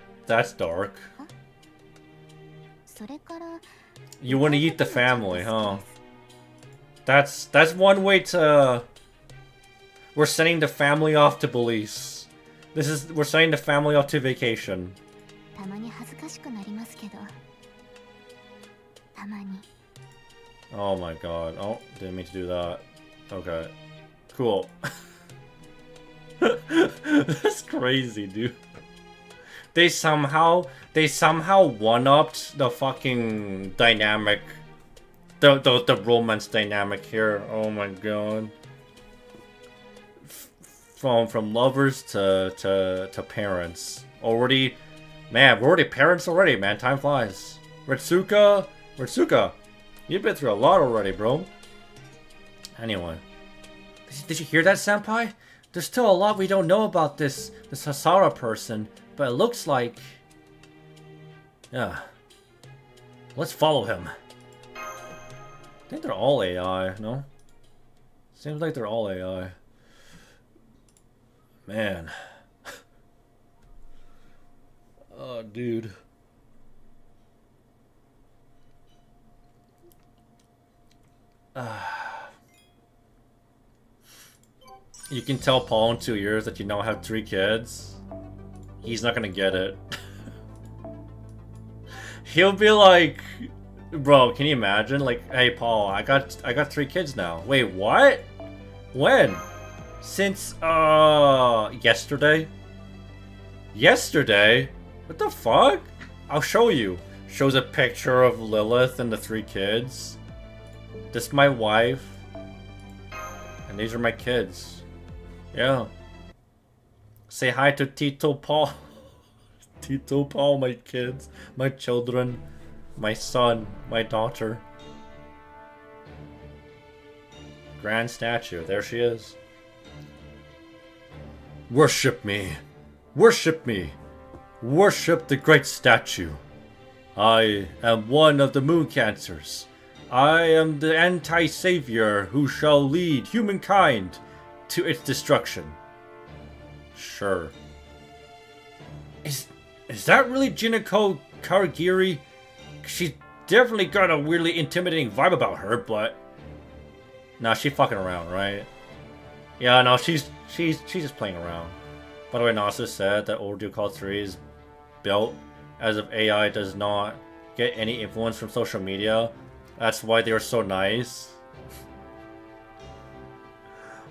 You want to eat the family, huh? That's one way to. We're sending the family off to Belize. We're sending the family off to vacation. Oh my god. Oh, didn't mean to do that. Okay. Cool. That's crazy, dude. They somehow one-upped the fucking dynamic. The romance dynamic here. Oh my god. From lovers to parents. Already, man, we're already parents already, man. Time flies. Ritsuka, you've been through a lot already, bro. Anyway, did you hear that, senpai? There's still a lot we don't know about this Hasara person, but it looks like, yeah. Let's follow him. I think they're all AI, no? Seems like they're all AI. Man. Oh, dude. You can tell Paul in 2 years that you now have 3 kids. He's not gonna get it. He'll be like, bro, can you imagine? Like, hey Paul, I got 3 kids now. Wait, what? When? Since yesterday? Yesterday? What the fuck? I'll show you. Shows a picture of Lilith and the 3 kids. This is my wife. And these are my kids. Yeah. Say hi to Tito Paul. Tito Paul, my kids, my children, my son, my daughter. Grand statue, there she is. Worship me. Worship me. Worship the great statue. I am one of the moon cancers. I am the anti-savior who shall lead humankind to its destruction. Sure. Is that really Jinako Karagiri? She's definitely got a weirdly intimidating vibe about her, but nah, she's fucking around, right? Yeah, no, she's just playing around. By the way, NASA said that Ordeal Call 3 is built as if AI does not get any influence from social media. That's why they were so nice.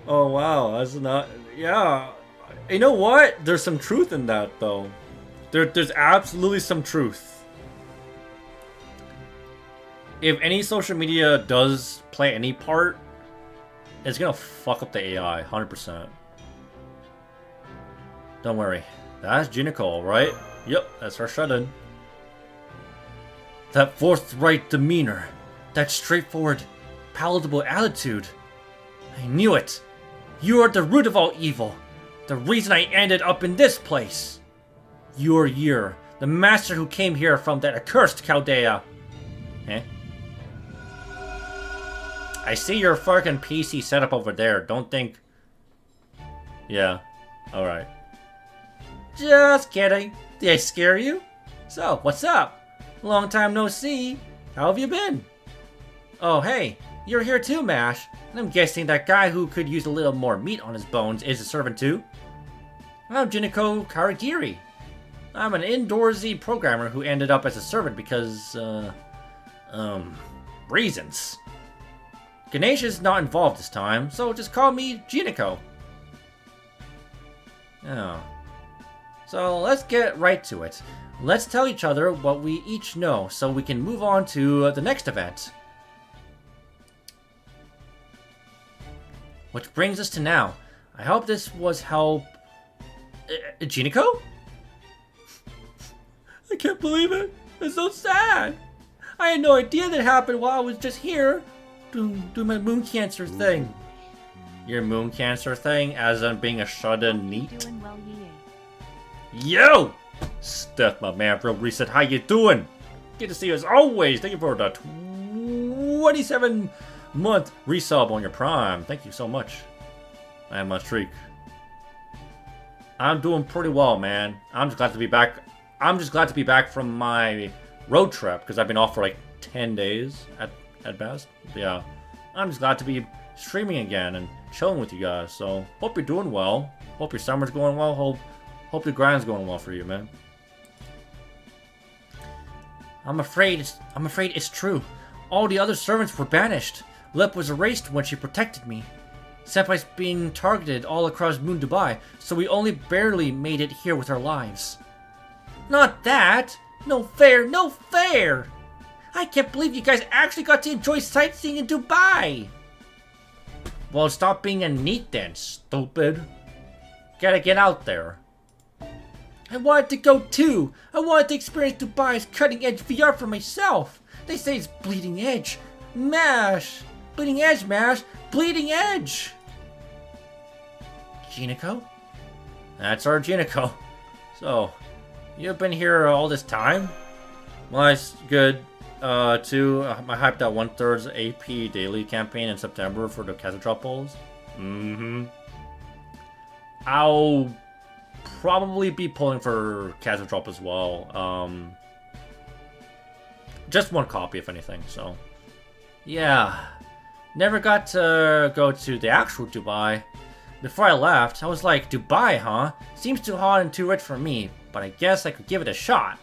Oh wow, that's not... Yeah. You know what? There's some truth in that, though. There's absolutely some truth. If any social media does play any part, it's gonna fuck up the AI, 100%. Don't worry. That's Jinako, right? Yep, that's her shut-in. That forthright demeanor. That straightforward, palatable attitude. I knew it. You are the root of all evil. The reason I ended up in this place. You're Yer, the master who came here from that accursed Chaldea. Eh? I see your fucking PC setup over there. Don't think... Yeah. Alright. Just kidding. Did I scare you? So, what's up? Long time no see. How have you been? Oh, hey. You're here too, Mash. And I'm guessing that guy who could use a little more meat on his bones is a servant too? I'm Jinako Karagiri. I'm an indoorsy programmer who ended up as a servant because, reasons. Ganesh is not involved this time, so just call me Jinako. Oh. So let's get right to it. Let's tell each other what we each know so we can move on to the next event. Which brings us to now. I hope this was help... Jinako? I can't believe it. It's so sad. I had no idea that happened while I was just here doing my moon cancer thing. Your moon cancer thing, as in being a shut-in neat? Yo! Steph, my man from Reset, how you doing? Good to see you as always. Thank you for the 27-month resub on your Prime. Thank you so much. I am a streak. I'm doing pretty well, man. I'm just glad to be back. I'm just glad to be back from my road trip because I've been off for like 10 days at best. Yeah, I'm just glad to be streaming again and chilling with you guys. So hope you're doing well. Hope your summer's going well. Hope your grind's going well for you, man. I'm afraid it's true. All the other servants were banished. Lip was erased when she protected me. Senpai's being targeted all across Moon Dubai, so we only barely made it here with our lives. Not that! No fair, no fair! I can't believe you guys actually got to enjoy sightseeing in Dubai! Well, stop being a neat then, stupid. Gotta get out there. I wanted to go too! I wanted to experience Dubai's cutting-edge VR for myself! They say it's bleeding edge. Mash! Bleeding edge, Mash! Bleeding edge! Jinako? That's our Jinako. So, you've been here all this time? Well, that's good. Too, I hyped out 1/3 AP daily campaign in September for the Castle Drop polls. I'll probably be pulling for Castle Drop as well. Just one copy, if anything, so. Yeah. Never got to go to the actual Dubai. Before I left, I was like, Dubai, huh? Seems too hot and too rich for me, but I guess I could give it a shot.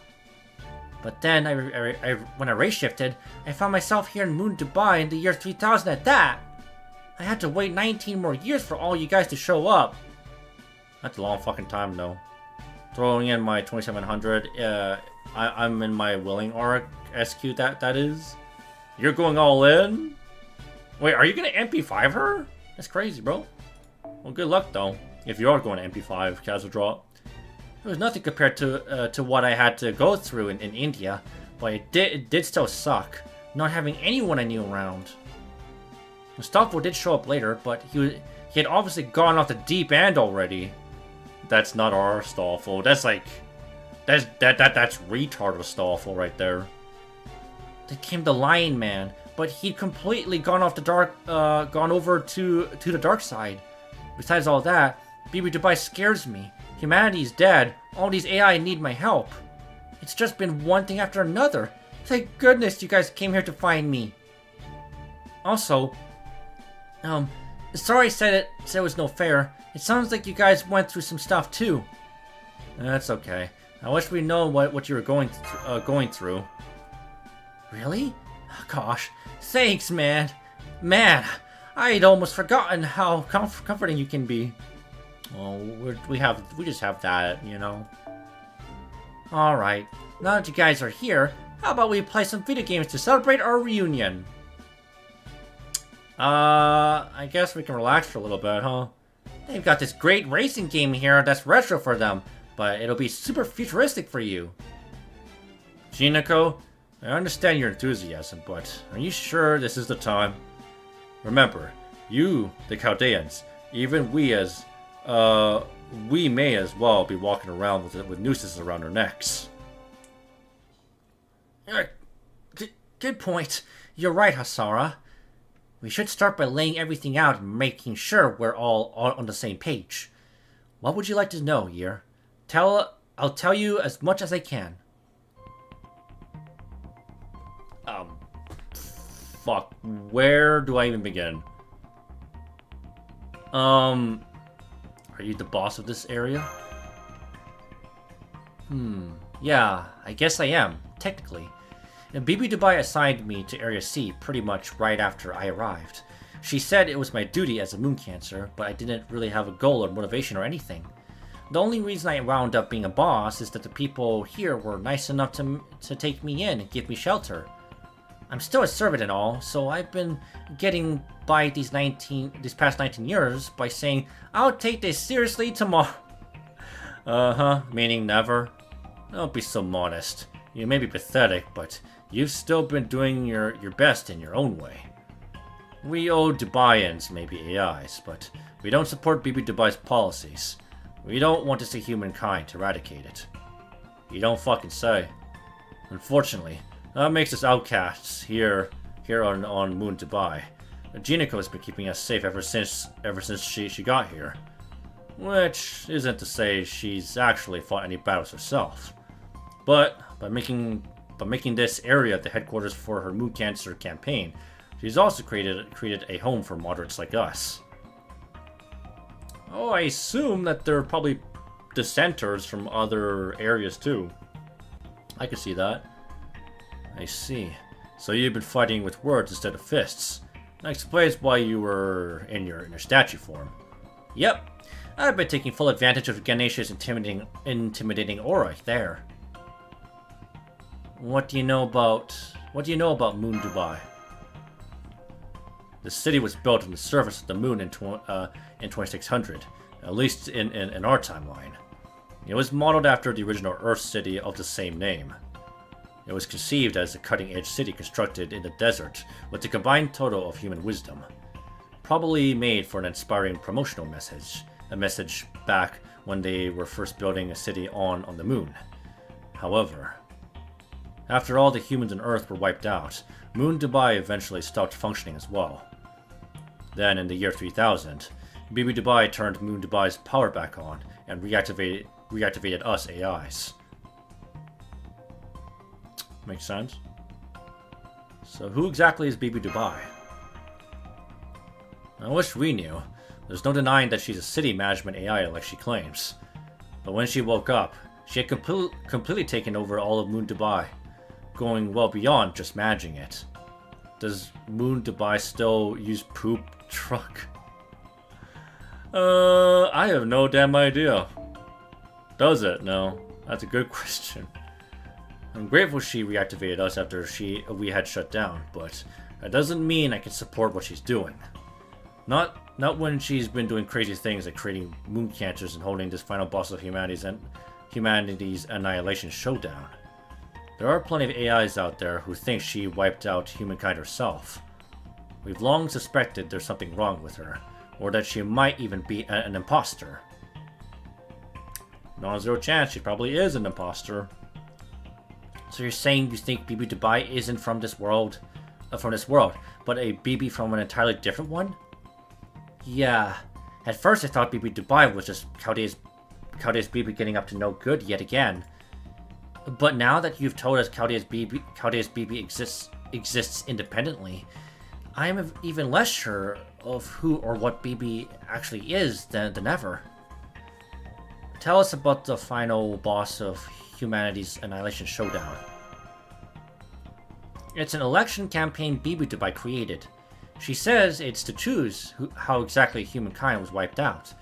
But then, when I race shifted, I found myself here in Moon Dubai in the year 3000 at that. I had to wait 19 more years for all you guys to show up. That's a long fucking time, though. Throwing in my 2700, I'm in my Willing Aura SQ, that is. You're going all in? Wait, are you gonna MP5 her? That's crazy, bro. Well, good luck, though, if you are going to MP5 Castle Drop. It was nothing compared to what I had to go through in India, but it did still suck, not having anyone I knew around. Mustafa did show up later, but he had obviously gone off the deep end already. That's not our Stoffel. That's like... That's retarded Stoffel right there. Then came the Lion Man, but he'd completely gone off the gone over to the dark side. Besides all that, BB Dubai scares me. Humanity's dead. All these AI need my help. It's just been one thing after another. Thank goodness you guys came here to find me. Also, sorry I said it was no fair. It sounds like you guys went through some stuff too. That's okay. I wish we'd known what you were going through. Really? Oh, gosh. Thanks, man. Man, I'd almost forgotten how comforting you can be. Well, we just have that, you know. Alright, now that you guys are here, how about we play some video games to celebrate our reunion? I guess we can relax for a little bit, huh? They've got this great racing game here that's retro for them, but it'll be super futuristic for you. Jinako, I understand your enthusiasm, but are you sure this is the time? Remember, you, the Chaldeans, even we may as well be walking around with nooses around our necks. Good point. You're right, Hasara. We should start by laying everything out and making sure we're all on the same page. What would you like to know, Yer? I'll tell you as much as I can. Fuck. Where do I even begin? Are you the boss of this area? Yeah, I guess I am, technically. BB Dubai assigned me to Area C pretty much right after I arrived. She said it was my duty as a moon cancer, but I didn't really have a goal or motivation or anything. The only reason I wound up being a boss is that the people here were nice enough to take me in and give me shelter. I'm still a servant and all, so I've been getting by these past 19 years by saying, I'll take this seriously tomorrow. Meaning never? Don't be so modest. You may be pathetic, but you've still been doing your best in your own way. We old Dubaians may be AIs, but we don't support BB Dubai's policies. We don't want to see humankind eradicate it. You don't fucking say. Unfortunately, that makes us outcasts here on Moon Dubai. Jinako has been keeping us safe ever since she got here. Which isn't to say she's actually fought any battles herself. But by making this area the headquarters for her moon cancer campaign, she's also created a home for moderates like us. Oh, I assume that there are probably dissenters from other areas too. I could see that. I see. So you've been fighting with words instead of fists. That explains why you were in your statue form. Yep. I've been taking full advantage of Ganesha's intimidating aura there. What do you know about Moon Dubai? The city was built on the surface of the moon in 2600, at least in our timeline. It was modeled after the original Earth city of the same name. It was conceived as a cutting-edge city constructed in the desert with a combined total of human wisdom. Probably made for an inspiring promotional message, a message back when they were first building a city on the moon. However, after all the humans on Earth were wiped out, Moon Dubai eventually stopped functioning as well. Then in the year 3000, BB Dubai turned Moon Dubai's power back on and reactivated us AIs. Makes sense. So who exactly is BB Dubai? I wish we knew. There's no denying that she's a city management AI like she claims. But when she woke up, she had completely taken over all of Moon Dubai, going well beyond just managing it. Does Moon Dubai still use poop truck? I have no damn idea. Does it? No. That's a good question. I'm grateful she reactivated us after we had shut down, but that doesn't mean I can support what she's doing. Not when she's been doing crazy things like creating moon cancers and holding this final boss of humanity's annihilation showdown. There are plenty of AIs out there who think she wiped out humankind herself. We've long suspected there's something wrong with her, or that she might even be an imposter. Non-zero chance she probably is an imposter. So you're saying you think BB Dubai isn't from this world? from this world, but a BB from an entirely different one? Yeah. At first I thought BB Dubai was just Chaldea's BB getting up to no good yet again. But now that you've told us Chaldea's BB exists independently, I am even less sure of who or what BB actually is than ever. Tell us about the final boss of humanity's Annihilation Showdown. It's an election campaign BB Dubai created. She says it's to choose how exactly humankind was wiped out.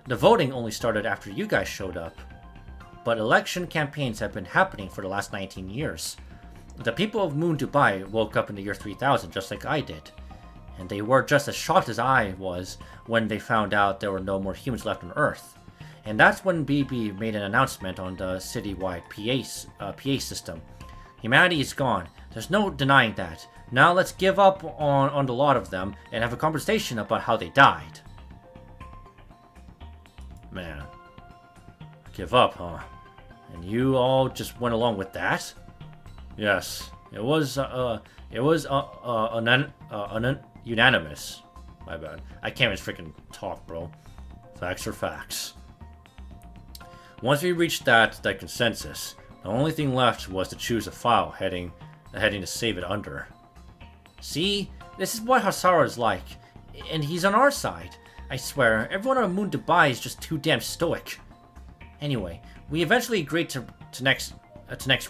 The voting only started after you guys showed up. But election campaigns have been happening for the last 19 years. The people of Moon Dubai woke up in the year 3000 just like I did. And they were just as shocked as I was when they found out there were no more humans left on Earth. And that's when BB made an announcement on the citywide PA system. Humanity is gone. There's no denying that. Now let's give up on the lot of them and have a conversation about how they died. Man. Give up, huh? And you all just went along with that? Yes. It was unanimous. My bad. I can't even freaking talk, bro. Facts are facts. Once we reached that consensus, the only thing left was to choose a file heading to save it under. See? This is what Hasara is like. And he's on our side. I swear, everyone on Moon Dubai is just too damn stoic. Anyway, we eventually agreed to next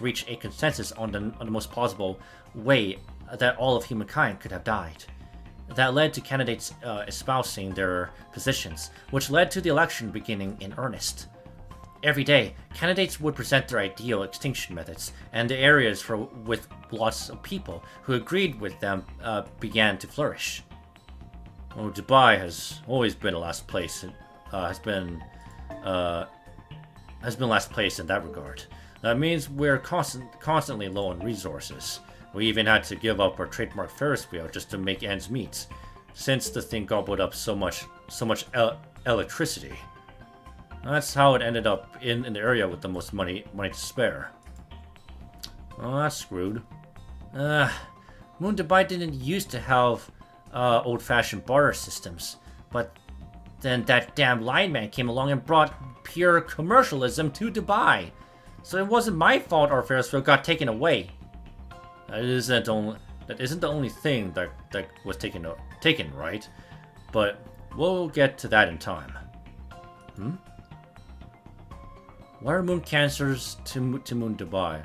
reach a consensus on the most plausible way that all of humankind could have died. That led to candidates espousing their positions, which led to the election beginning in earnest. Every day, candidates would present their ideal extinction methods, and the areas with lots of people who agreed with them began to flourish. Oh, Dubai has always been last place. Has been last place in that regard. That means we're constantly low on resources. We even had to give up our trademark Ferris wheel just to make ends meet, since the thing gobbled up so much electricity. That's how it ended up in the area with the most money to spare. Oh, that's screwed. Moon Dubai didn't used to have old-fashioned barter systems, but then that damn lion man came along and brought pure commercialism to Dubai. So it wasn't my fault our Ferris wheel got taken away. That isn't the only thing that was taken, right? But we'll get to that in time. Why are moon cancers to Moon Dubai?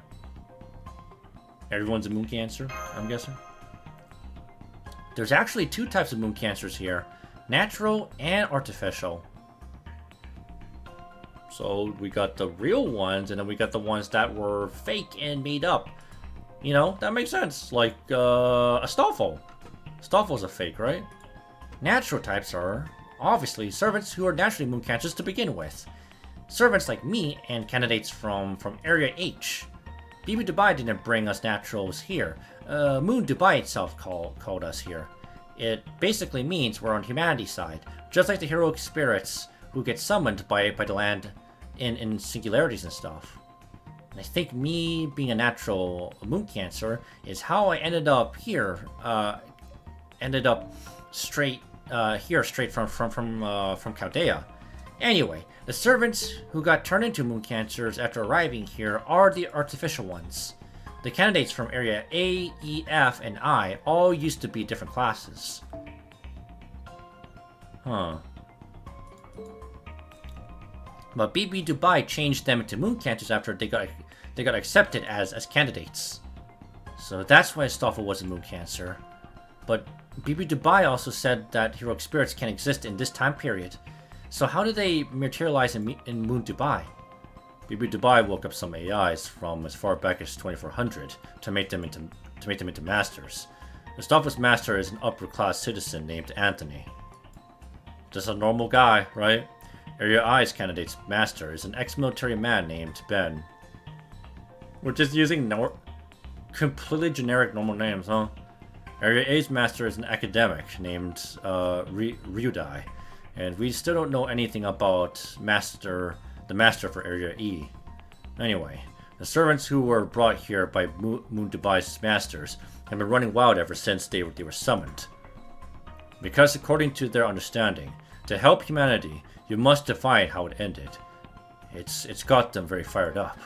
Everyone's a moon cancer, I'm guessing. There's actually two types of moon cancers here. Natural and artificial. So we got the real ones, and then we got the ones that were fake and made up. You know, that makes sense. Like a Stoffel. Stoffel's a fake, right? Natural types are, obviously, servants who are naturally moon cancers to begin with. Servants like me and candidates from Area H. BB Dubai didn't bring us naturals here. Moon Dubai itself called us here. It basically means we're on humanity's side, just like the heroic spirits who get summoned by the land in singularities and stuff. And I think me being a natural moon cancer is how I ended up here. Straight from Chaldea. Anyway, the servants who got turned into moon cancers after arriving here are the artificial ones. The candidates from Area A, E, F, and I all used to be different classes. Huh. But BB Dubai changed them into moon cancers after they got accepted as candidates. So that's why Stoffel was a moon cancer. But BB Dubai also said that heroic spirits can exist in this time period. So how do they materialize in Moon Dubai? BB Dubai woke up some AIs from as far back as 2400 to make them into masters. Stoffel's master is an upper-class citizen named Anthony. Just a normal guy, right? Area I's candidate's master is an ex-military man named Ben. We're just using completely generic normal names, huh? Area A's master is an academic named Ryudai. And we still don't know anything about the master for Area E. Anyway, the servants who were brought here by Moon Dubai's masters have been running wild ever since they were summoned. Because according to their understanding, to help humanity, you must define how it ended. It's got them very fired up.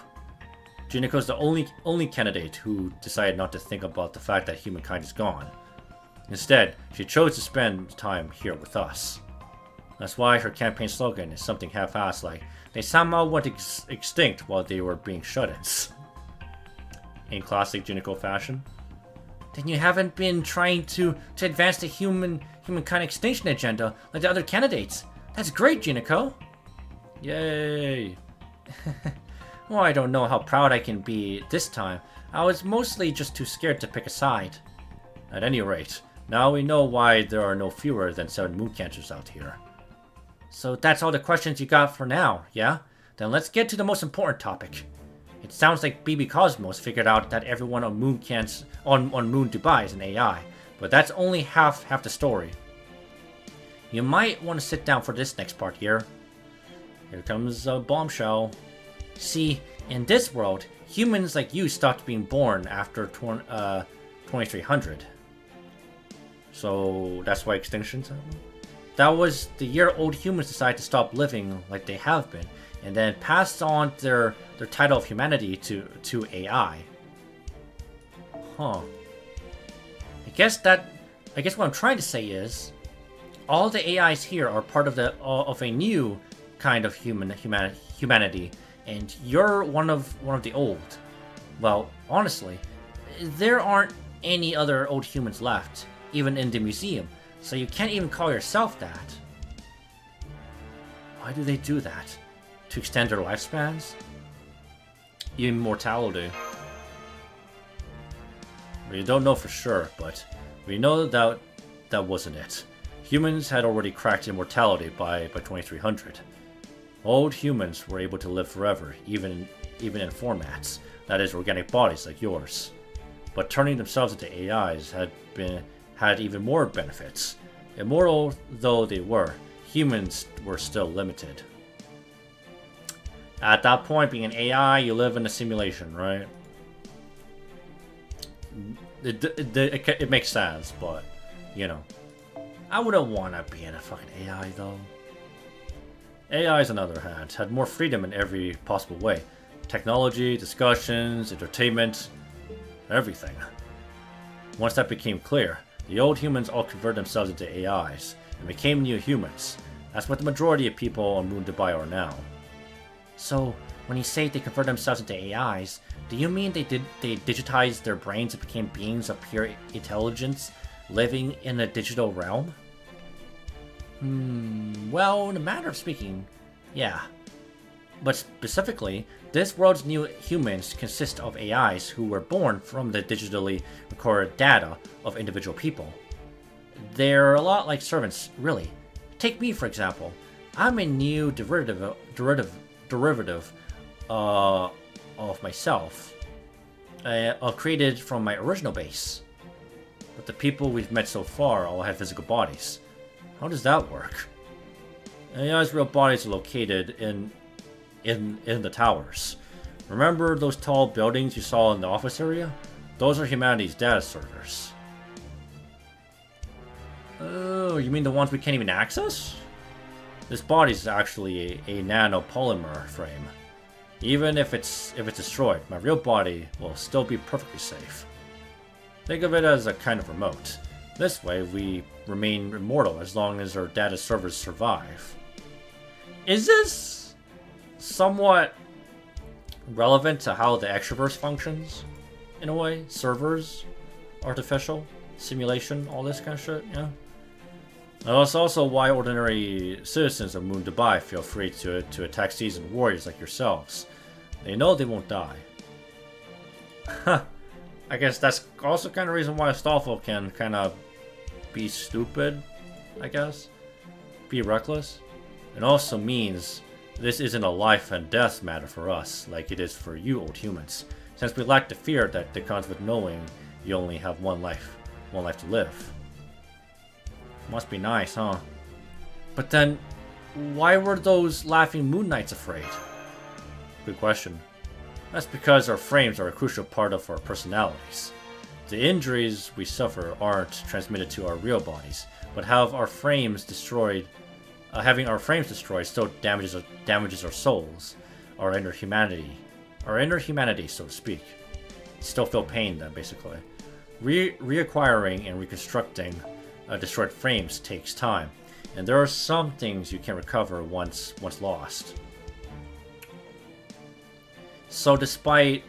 Junico's the only candidate who decided not to think about the fact that humankind is gone. Instead, she chose to spend time here with us. That's why her campaign slogan is something half-assed like, they somehow went extinct while they were being shut-ins. In classic Junico fashion. Then you haven't been trying to advance the humankind extinction agenda like the other candidates. That's great, Junico. Yay. Well, I don't know how proud I can be this time. I was mostly just too scared to pick a side. At any rate, now we know why there are no fewer than 7 moon cancers out here. So that's all the questions you got for now, yeah? Then let's get to the most important topic. It sounds like BB Cosmos figured out that everyone on Moon Dubai is an AI, but that's only half the story. You might want to sit down for this next part here. Here comes a bombshell. See, in this world, humans like you stopped being born after 2300. So that's why extinctions happen? That was the year old humans decided to stop living like they have been, and then passed on their title of humanity to AI. Huh. I guess what I'm trying to say is, all the AIs here are part of a new kind of humanity, and you're one of the old. Well, honestly, there aren't any other old humans left, even in the museum, so you can't even call yourself that. Why do they do that? To extend their lifespans? Immortality. We don't know for sure, but we know that wasn't it. Humans had already cracked immortality by 2300. Old humans were able to live forever, even in formats, that is, organic bodies like yours. But turning themselves into AIs had even more benefits. Immortal though they were, humans were still limited. At that point, being an AI, you live in a simulation, right? It makes sense, but, you know. I wouldn't want to be in a fucking AI, though. AIs, on the other hand, had more freedom in every possible way. Technology, discussions, entertainment, everything. Once that became clear, the old humans all converted themselves into AIs and became new humans. That's what the majority of people on Moon Dubai are now. So, when you say they convert themselves into AIs, do you mean they digitized their brains and became beings of pure intelligence, living in a digital realm? Well, in a manner of speaking, yeah. But specifically, this world's new humans consist of AIs who were born from the digitally recorded data of individual people. They're a lot like servants, really. Take me, for example. I'm a new derivative of myself, created from my original base. But the people we've met so far all had physical bodies. How does that work? AI's real bodies are located in the towers. Remember those tall buildings you saw in the office area? Those are humanity's data servers. Oh, you mean the ones we can't even access? This body is actually a nanopolymer frame. Even if it's destroyed, my real body will still be perfectly safe. Think of it as a kind of remote. This way, we remain immortal as long as our data servers survive. Is this somewhat relevant to how the extraverse functions? In a way? Servers? Artificial? Simulation? All this kind of shit? Yeah? That's also why ordinary citizens of Moon Dubai feel free to attack seasoned warriors like yourselves. They know they won't die. Huh. I guess that's also kind of reason why Astolfo can kind of be stupid, I guess. Be reckless. It also means this isn't a life and death matter for us, like it is for you old humans, since we lack the fear that comes with knowing you only have one life to live. Must be nice, huh? But then, why were those laughing moon knights afraid? Good question. That's because our frames are a crucial part of our personalities. The injuries we suffer aren't transmitted to our real bodies, but have our frames destroyed. Having our frames destroyed still damages our souls, our inner humanity, so to speak. Still feel pain then, basically. Reacquiring and reconstructing destroyed frames takes time, and there are some things you can recover once lost. So despite...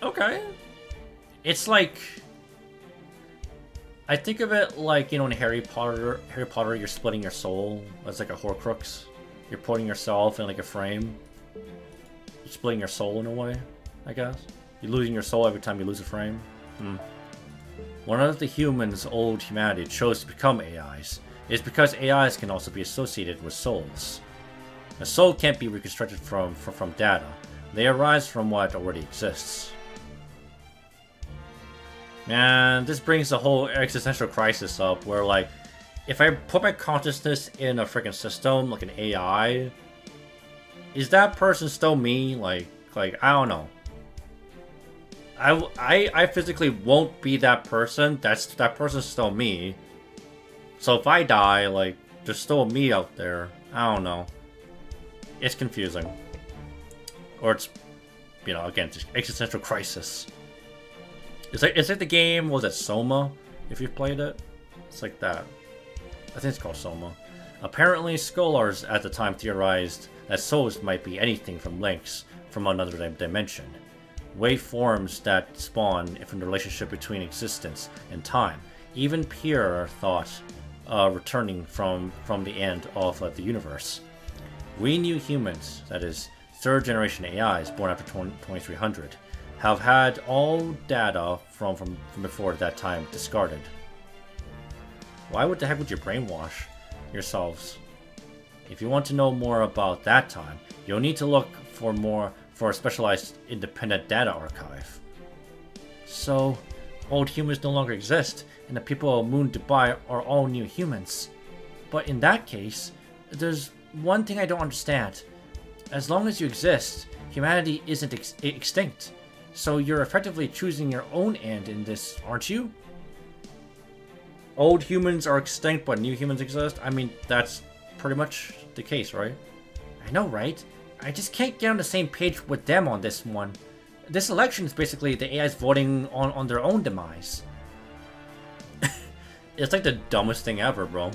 Okay. It's like... I think of it like, in Harry Potter, you're splitting your soul as like a Horcrux. You're putting yourself in like a frame. You're splitting your soul in a way, I guess. You're losing your soul every time you lose a frame. One of the humans' old humanity chose to become AIs. It's because AIs can also be associated with souls. A soul can't be reconstructed from data. They arise from what already exists. Man, this brings the whole existential crisis up, where like, if I put my consciousness in a freaking system, like an AI, is that person still me? Like I don't know. I physically won't be that person. That person's still me. So if I die, like, there's still me out there. I don't know. It's confusing. Or it's, again, just existential crisis. It's like the game, was it Soma? If you've played it? It's like that. I think it's called Soma. Apparently, scholars at the time theorized that souls might be anything from links from another dimension. Waveforms that spawn from the relationship between existence and time. Even Pierre thought returning from the end of the universe. We new humans, that is, third generation AIs born after 2300, have had all data from before that time discarded. Why the heck would you brainwash yourselves? If you want to know more about that time, you'll need to look for a specialized independent data archive. So, old humans no longer exist, and the people of Moon Dubai are all new humans. But in that case, there's one thing I don't understand. As long as you exist, humanity isn't extinct. So you're effectively choosing your own end in this, aren't you? Old humans are extinct, but new humans exist? I mean, that's pretty much the case, right? I know, right? I just can't get on the same page with them on this one. This election is basically the AIs voting on their own demise. It's like the dumbest thing ever, bro.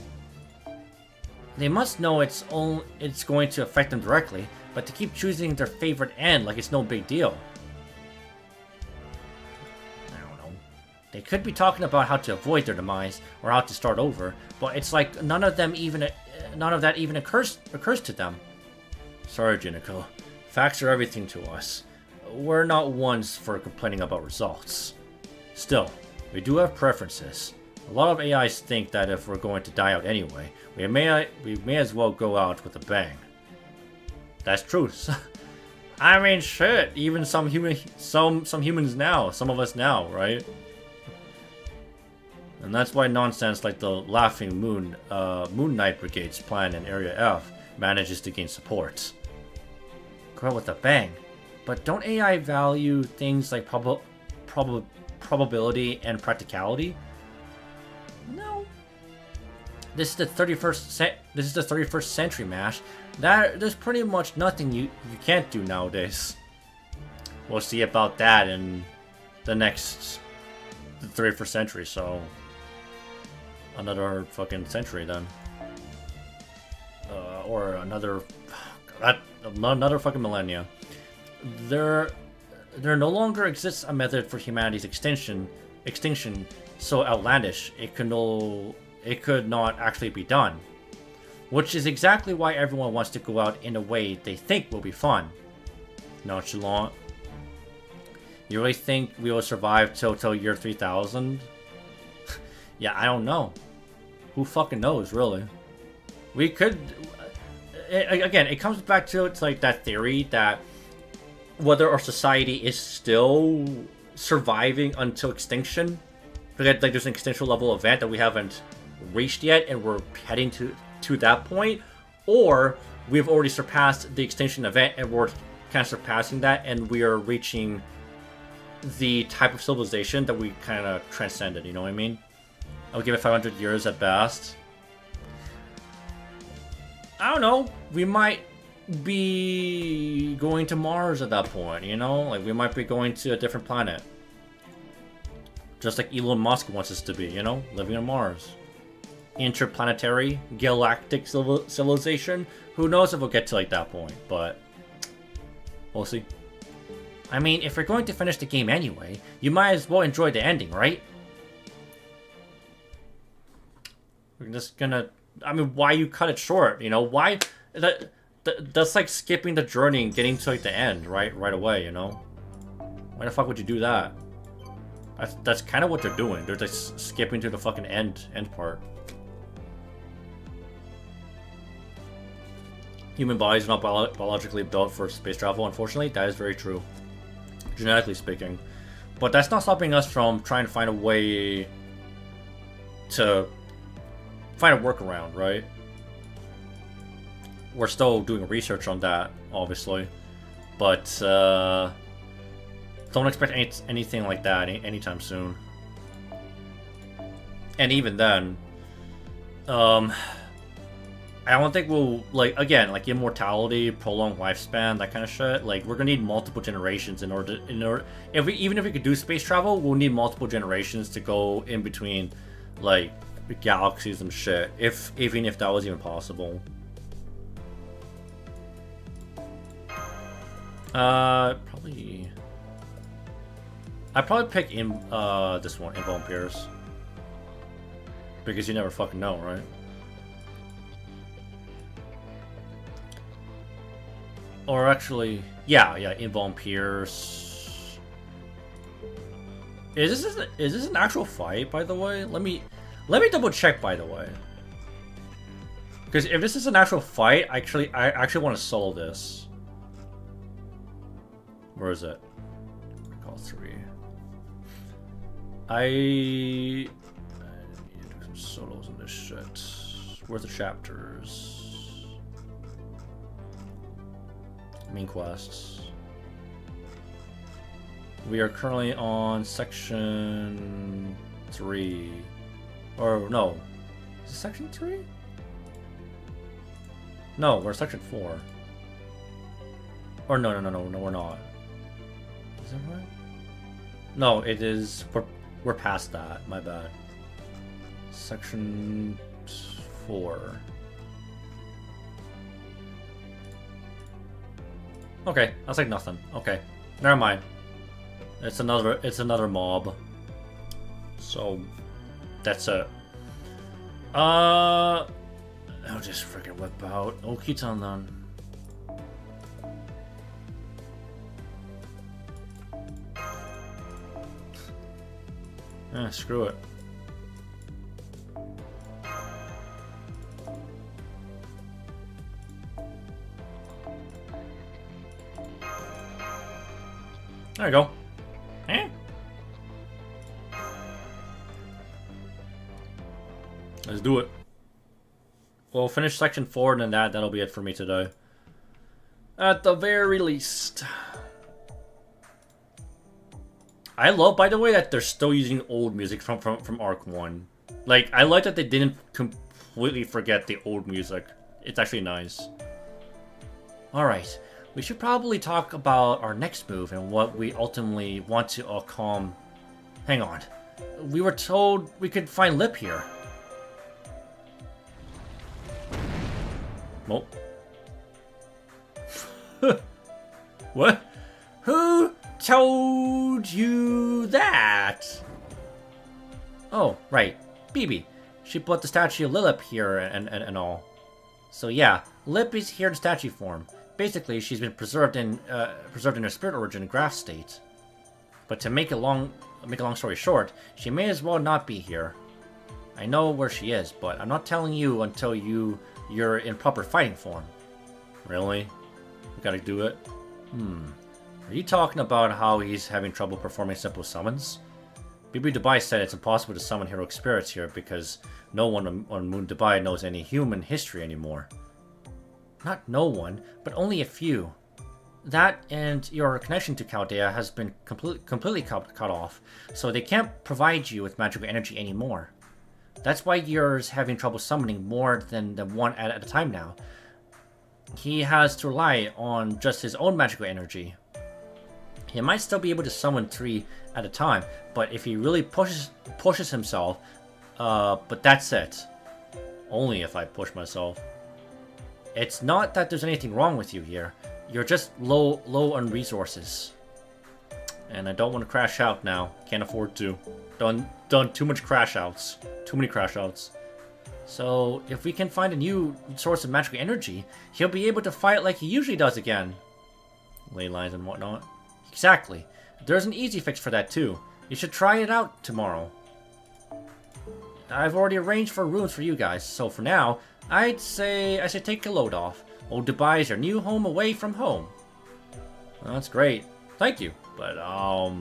They must know it's going to affect them directly, but to keep choosing their favorite end like it's no big deal. I don't know. They could be talking about how to avoid their demise or how to start over, but it's like none of that even occurs to them. Sorry, Jinico. Facts are everything to us. We're not ones for complaining about results. Still, we do have preferences. A lot of AIs think that if we're going to die out anyway, we may as well go out with a bang. That's true. I mean, shit. Even some humans now, some of us now, right? And that's why nonsense like the Laughing Moon, Moon Knight Brigade's plan in Area F manages to gain support. Go out with a bang. But don't AI value things like probability and practicality? No. This is the 31st century, Mash. There's pretty much nothing you can't do nowadays. We'll see about that in the 31st century, so another fucking century then. Or another fucking millennia. There no longer exists a method for humanity's extinction so outlandish it could not actually be done. Which is exactly why everyone wants to go out in a way they think will be fun. Nonchalant. You really think we will survive till year 3000? Yeah, I don't know. Who fucking knows, really? We could... Again, it comes back to it's like that theory that whether our society is still surviving until extinction, like there's an extinction level event that we haven't reached yet and we're heading to that point, or we've already surpassed the extinction event and we're kind of surpassing that and we are reaching the type of civilization that we kind of transcended, you know what I mean? I'll give it 500 years at best. I don't know, we might be going to Mars at that point, you know? Like, we might be going to a different planet. Just like Elon Musk wants us to be, you know? Living on Mars. Interplanetary, galactic civilization. Who knows if we'll get to like that point, but we'll see. I mean, if we're going to finish the game anyway, you might as well enjoy the ending, right? We're just gonna... I mean, why you cut it short, you know? Why... That's like skipping the journey and getting to like the end, right away, you know? Why the fuck would you do that? That's kind of what they're doing. They're just skipping to the fucking end part. Human bodies are not biologically built for space travel, unfortunately. That is very true. Genetically speaking. But that's not stopping us from trying to find a way to find a workaround, right? We're still doing research on that, obviously. But, don't expect anything like that anytime soon. And even then, I don't think we'll, like, again, like immortality, prolonged lifespan, that kind of shit. Like, we're gonna need multiple generations in order, even if we could do space travel, we'll need multiple generations to go in between, like, galaxies and shit. Even if that was even possible. Probably. I'd probably pick this one, Involved Pierce. Because you never fucking know, right? Or actually, yeah, Involved Pierce. Is this an actual fight, by the way? Let me double check, by the way. Because if this is an actual fight, I actually want to solo this. Where is it? Call 3. I need to do some solos in this shit. Where's the chapters? Main quests. We are currently on section 3. Or no. Is it section 3? No, we're section 4. Or no, we're not. Is that right? No, it is. We're past that. My bad. Section 4. Okay, that's like nothing. Okay, never mind. It's another mob. So that's it. I'll just freaking whip out Okitan then. Screw it. There you go. Eh? Let's do it. We'll finish section 4 and then that'll be it for me today. At the very least. I love, by the way, that they're still using old music from Arc 1. Like, I like that they didn't completely forget the old music. It's actually nice. Alright, we should probably talk about our next move and what we ultimately want to calm. Hang on. We were told we could find Lip here. Nope. What? Who told you that? Oh, right. Bibi. She brought the statue of Lilip here and all. So yeah, Lip is here in statue form. Basically, she's been preserved in her spirit origin graph state. But to make a long story short, she may as well not be here. I know where she is, but I'm not telling you until you're in proper fighting form. Really? We gotta do it? Are you talking about how he's having trouble performing simple summons? Bibi Dubai said it's impossible to summon heroic spirits here because no one on Moon Dubai knows any human history anymore. Not no one, but only a few. that and your connection to Chaldea has been completely cut off, so they can't provide you with magical energy anymore. That's why you're having trouble summoning more than one at a time now. He has to rely on just his own magical energy. He might still be able to summon 3 at a time, but if he really pushes himself, but that's it. Only if I push myself. It's not that there's anything wrong with you here. You're just low on resources. And I don't want to crash out now. Can't afford to. Done too much crash outs. Too many crash outs. So, if we can find a new source of magical energy, he'll be able to fight like he usually does again. Ley lines and whatnot. Exactly. There's an easy fix for that too. You should try it out tomorrow. I've already arranged for rooms for you guys, so for now, I say take a load off. Old Dubai is your new home away from home. Well, that's great. Thank you. But, yeah.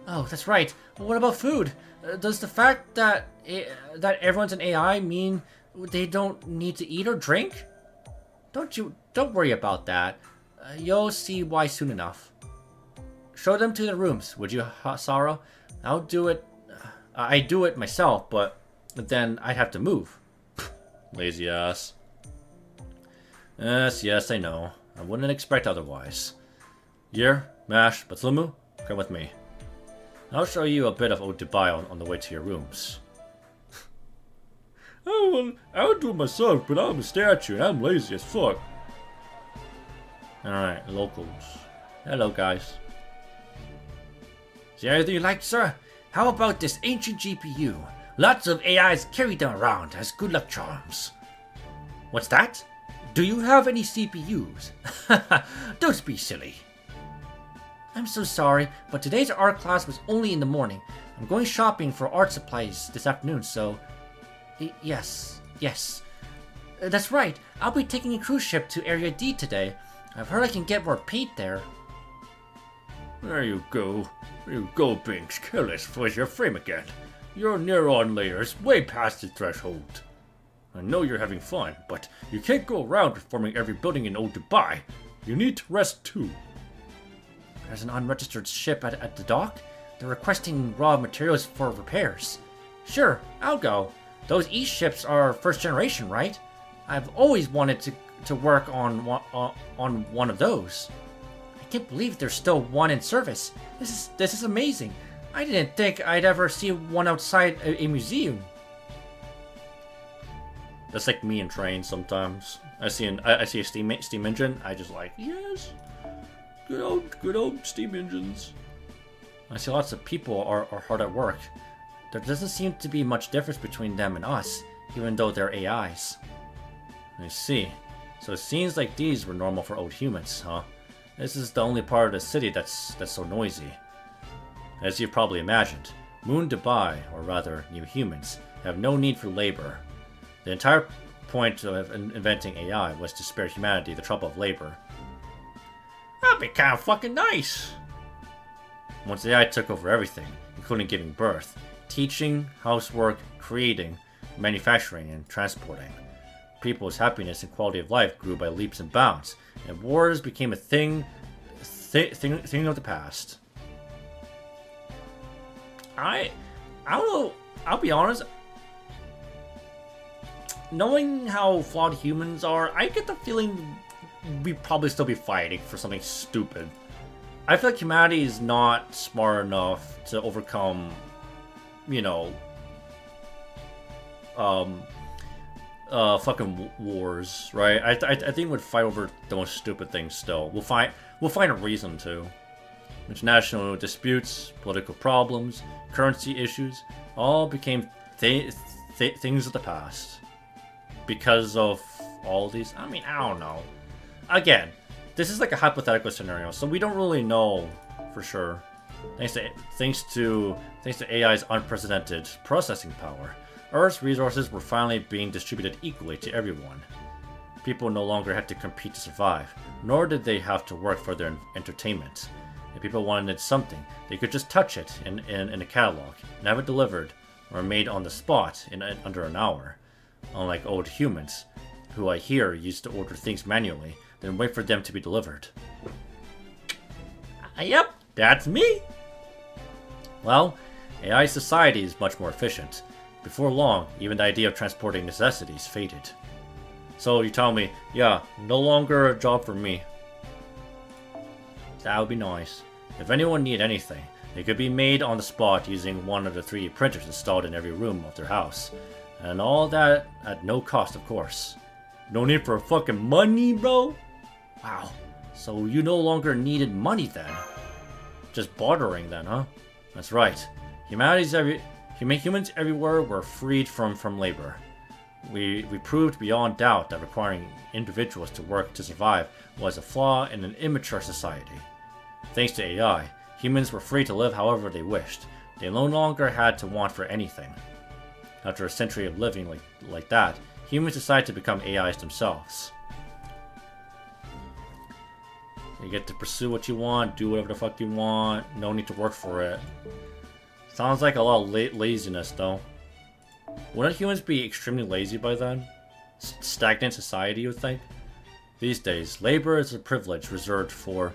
Oh, that's right. What about food? Does the fact that everyone's an AI mean they don't need to eat or drink? Don't worry about that. You'll see why soon enough. Show them to their rooms, would you, Sarah? I'll do it. I do it myself, but then I'd have to move. Lazy ass. Yes, I know. I wouldn't expect otherwise. Yer, Mash, Batslumu, come with me. I'll show you a bit of Old Dubai on the way to your rooms. Oh, well, I'll do it myself, but I'm a statue and I'm lazy as fuck. Alright, locals. Hello, guys. Is there anything you like, sir? How about this ancient GPU? Lots of AIs carry them around as good luck charms. What's that? Do you have any CPUs? Don't be silly. I'm so sorry, but today's art class was only in the morning. I'm going shopping for art supplies this afternoon, so... Yes. That's right. I'll be taking a cruise ship to Area D today. I've heard I can get more paint there. There you go. Binks. Careless with your frame again. Your neuron layer is way past the threshold. I know you're having fun, but you can't go around reforming every building in Old Dubai. You need to rest too. There's an unregistered ship at the dock. They're requesting raw materials for repairs. Sure, I'll go. Those E-ships are first generation, right? I've always wanted to work on one of those. I can't believe there's still one in service. This is amazing. I didn't think I'd ever see one outside a museum. That's like me in trains sometimes. I see a steam engine. I just like, yes, good old steam engines. I see lots of people are hard at work. There doesn't seem to be much difference between them and us, even though they're AIs. I see. So it seems like these were normal for old humans, huh? This is the only part of the city that's so noisy. As you've probably imagined, Moon Dubai, or rather New Humans, have no need for labor. The entire point of inventing AI was to spare humanity the trouble of labor. That'd be kind of fucking nice! Once AI took over everything, including giving birth, teaching, housework, creating, manufacturing, and transporting, people's happiness and quality of life grew by leaps and bounds, and wars became a thing of the past. I don't know, I'll be honest, knowing how flawed humans are, I get the feeling we'd probably still be fighting for something stupid. I feel like humanity is not smart enough to overcome, fucking wars, right? I think we'd fight over the most stupid things still. We'll find a reason to. International disputes, political problems, currency issues, all became things of the past. Because of all these, I don't know. Again, this is like a hypothetical scenario, so we don't really know for sure. Thanks to AI's unprecedented processing power, Earth's resources were finally being distributed equally to everyone. People no longer had to compete to survive, nor did they have to work for their entertainment. If people wanted something, they could just touch it in a catalog and have it delivered or made on the spot in under an hour. Unlike old humans, who I hear used to order things manually, then wait for them to be delivered. Yep, that's me! Well, AI society is much more efficient. Before long, even the idea of transporting necessities faded. So you tell me, yeah, no longer a job for me. That would be nice. If anyone needed anything, it could be made on the spot using one of the 3D printers installed in every room of their house. And all that at no cost, of course. No need for fucking money, bro? Wow. So you no longer needed money then? Just bartering then, huh? That's right. Humans everywhere were freed from labor. We proved beyond doubt that requiring individuals to work to survive was a flaw in an immature society. Thanks to AI, humans were free to live however they wished. They no longer had to want for anything. After a century of living like that, humans decided to become AIs themselves. You get to pursue what you want, do whatever the fuck you want, no need to work for it. Sounds like a lot of laziness though. Wouldn't humans be extremely lazy by then? Stagnant society, you would think? These days, labor is a privilege reserved for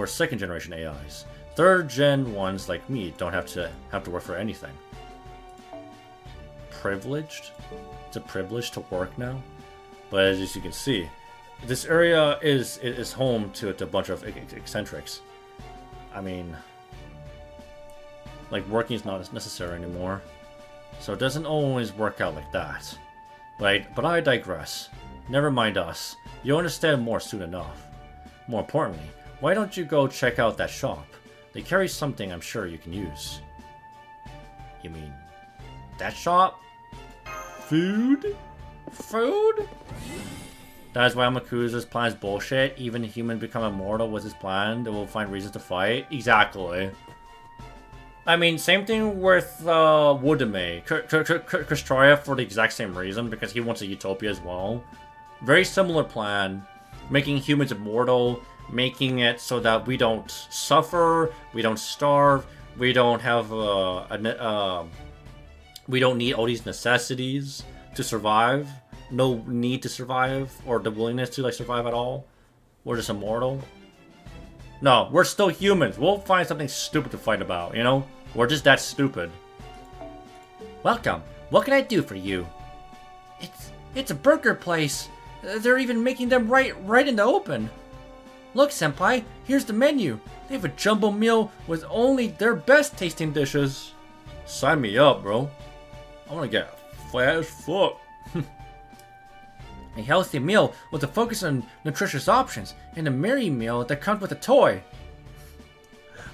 second generation AIs. Third gen ones like me don't have to work for anything. Privileged? It's a privilege to work now? But as you can see, this area is home to a bunch of eccentrics. I mean, like, working is not necessary anymore. So it doesn't always work out like that. But I digress. Never mind us. You'll understand more soon enough. More importantly, why don't you go check out that shop? They carry something I'm sure you can use. You mean that shop? Food? Food? That is why Amakusa's plan is bullshit. Even a human become immortal with his plan, they will find reasons to fight. Exactly. I mean, same thing with Wudame. Kristroya for the exact same reason, because he wants a utopia as well. Very similar plan. Making humans immortal, making it so that we don't suffer, we don't starve, we don't have we don't need all these necessities to survive. No need to survive, or the willingness to survive at all. We're just immortal. No, we're still humans. We'll find something stupid to fight about, you know? We're just that stupid. Welcome. What can I do for you? It's a burger place. They're even making them right in the open. Look, senpai, here's the menu. They have a jumbo meal with only their best tasting dishes. Sign me up, bro. I want to get fat as fuck. A healthy meal with a focus on nutritious options, and a merry meal that comes with a toy.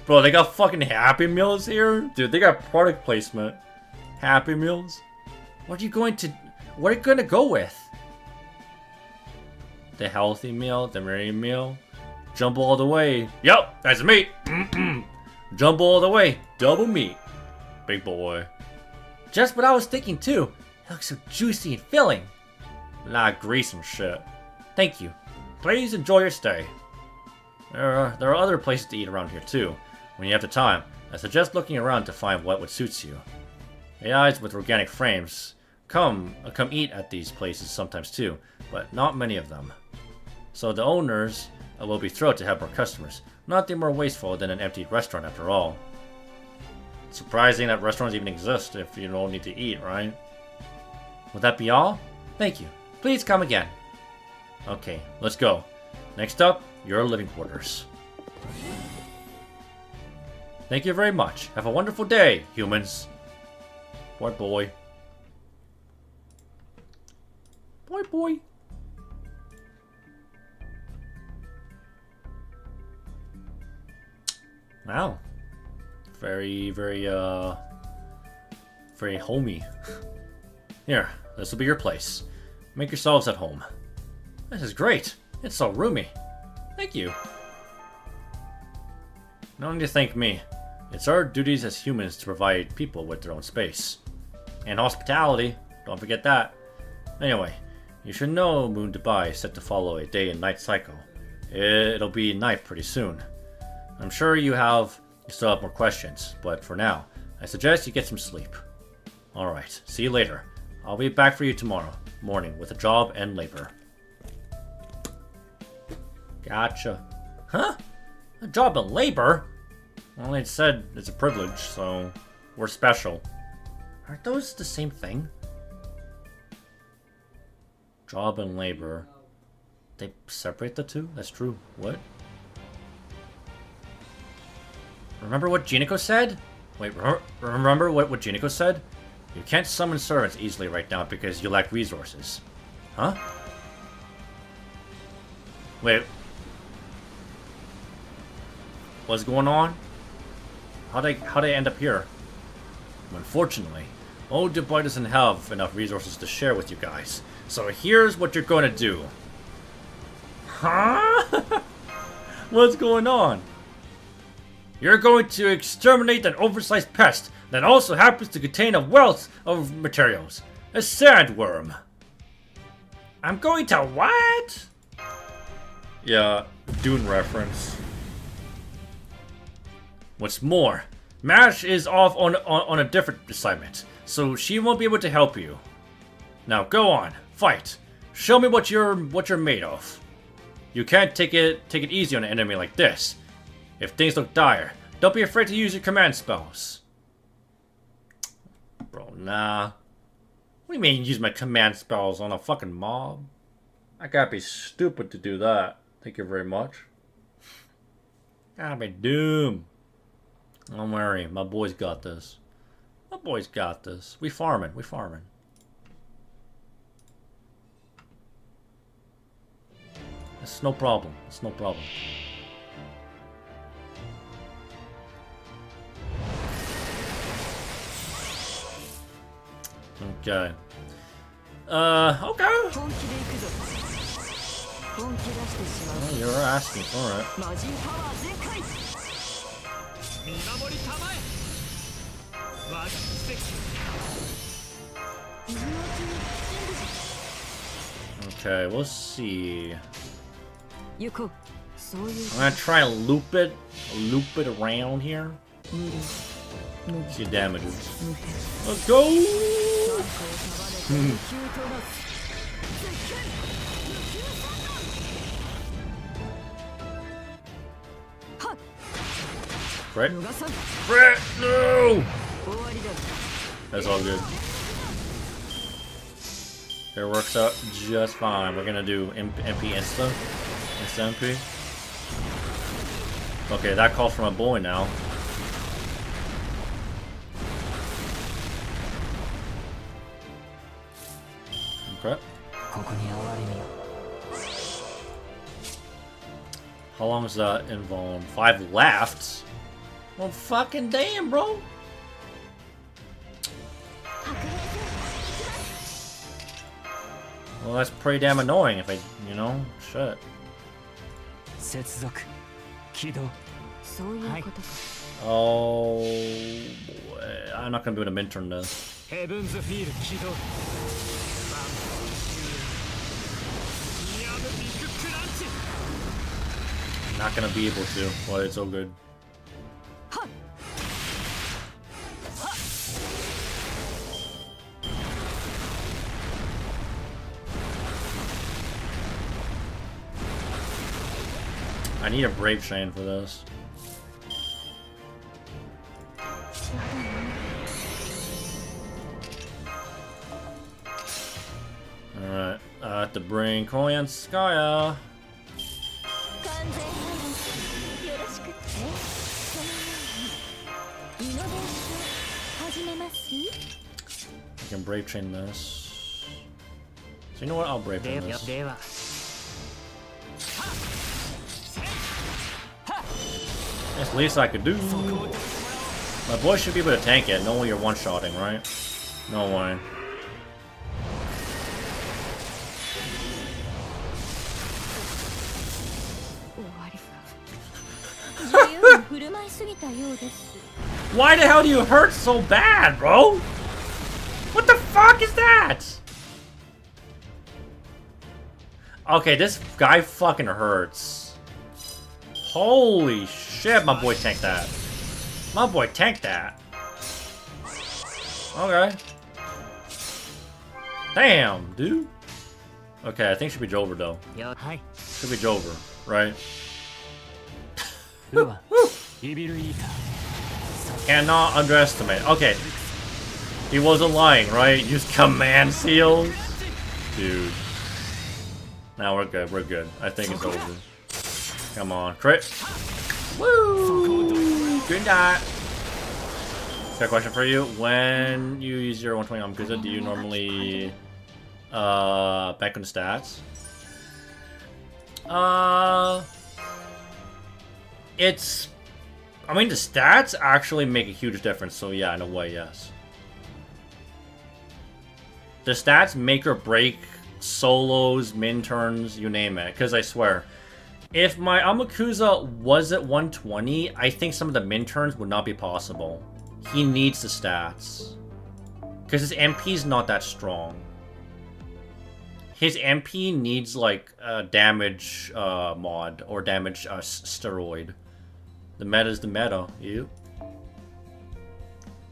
Bro, they got fucking Happy Meals here? Dude, they got product placement. Happy Meals? What are you going to go with? The healthy meal, the merry meal, jumbo all the way. Yep, that's meat. Jumbo all the way, double meat. Big boy. Just what I was thinking too. It looks so juicy and filling. A lot of grease and shit. Thank you. Please enjoy your stay. There are other places to eat around here too. When you have the time, I suggest looking around to find what suits you. AIs with organic frames come eat at these places sometimes too, but not many of them. So the owners will be thrilled to have more customers. Nothing more wasteful than an empty restaurant after all. Surprising that restaurants even exist if you don't need to eat, right? Would that be all? Thank you. Please come again. Okay, let's go. Next up, your living quarters. Thank you very much. Have a wonderful day, humans. Boy, boy. Boy, boy. Wow. Very, very homey. Here, this will be your place. Make yourselves at home. This is great. It's so roomy. Thank you. No need to thank me. It's our duties as humans to provide people with their own space. And hospitality. Don't forget that. Anyway, you should know Moon Dubai is set to follow a day and night cycle. It'll be night pretty soon. I'm sure you still have more questions, but for now, I suggest you get some sleep. Alright, see you later. I'll be back for you tomorrow morning with a job and labor. Gotcha. Huh? A job in labor? Well, it said it's a privilege, so we're special. Aren't those the same thing? Job and labor. They separate the two? That's true. What? Remember what Jineko said? Wait, remember what Jineko said? You can't summon servants easily right now because you lack resources. Huh? Wait. What's going on? How'd I end up here? Unfortunately, old Dubai doesn't have enough resources to share with you guys. So here's what you're gonna do. Huh? What's going on? You're going to exterminate an oversized pest that also happens to contain a wealth of materials. A sandworm. I'm going to what? Yeah, Dune reference. What's more, Mash is off on a different assignment, so she won't be able to help you. Now go on, fight. Show me what you're made of. You can't take it easy on an enemy like this. If things look dire, don't be afraid to use your command spells. Bro, nah. What do you mean use my command spells on a fucking mob? I gotta be stupid to do that. Thank you very much. Gotta be doom. Don't worry, my boys got this. My boys got this. We farming. It's no problem. It's no problem. Okay. Okay. Oh, you're asking for it. Okay, we'll see. I'm gonna try and loop it around here. See damages. Let's go! Fret? Fret! No! That's all good. It works out just fine. We're gonna do MP Insta. Insta MP. Okay, that calls for my boy now. Okay. How long is that involved? 5 left? Well, fucking damn, bro. Well, that's pretty damn annoying if I, you know, shit. Oh, boy. I'm not gonna be able to minturn this. Not gonna be able to, but it's all good. I need a Brave Chain for this. Alright, I have to bring Koyanskaya. I can Brave Chain this. So you know what? I'll Brave Chain this. That's the least I could do. My boy should be able to tank it. No way you're one-shotting, right? No way. Why the hell do you hurt so bad, bro? What the fuck is that? Okay, this guy fucking hurts. Holy shit, my boy tanked that. My boy tanked that. Okay. Damn, dude. Okay, I think it should be Jover, though. Should be Jover. right? Cannot underestimate. Okay. He wasn't lying, right? Use command seals? Dude. Now we're good, we're good. I think it's over. Come on, crit. Woo! Good night. Got a question for you. When you use your 120 Amakusa, do you normally back on the stats? It's... I mean, the stats actually make a huge difference, so yeah, in a way, yes. The stats make or break solos, min turns, you name it. Because I swear, if my Amakusa was at 120, I think some of the min turns would not be possible. He needs the stats. Because his MP is not that strong. His MP needs, like, a damage mod or damage steroid. The meta is the meta, you.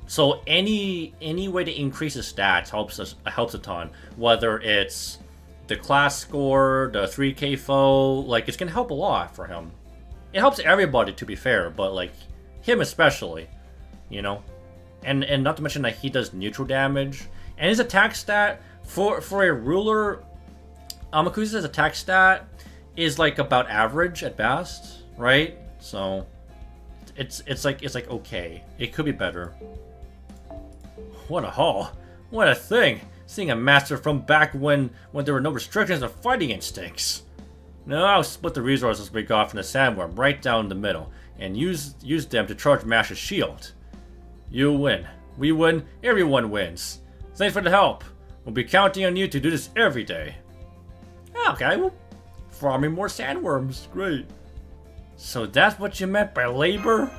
So any way to increase his stats helps a ton. Whether it's the class score, the 3k foe, like it's gonna help a lot for him. It helps everybody, to be fair, but like him especially, you know. And not to mention that he does neutral damage, and his attack stat for a ruler, Amakusa's attack stat is like about average at best, right? So it's like okay. It could be better. What a haul! What a thing! Seeing a master from back when there were no restrictions on fighting instincts. Now I'll split the resources we got from the sandworm right down the middle and use them to charge Mash's shield. You win. We win. Everyone wins. Thanks for the help. We'll be counting on you to do this every day. Okay, well, farming more sandworms. Great. So that's what you meant by labor?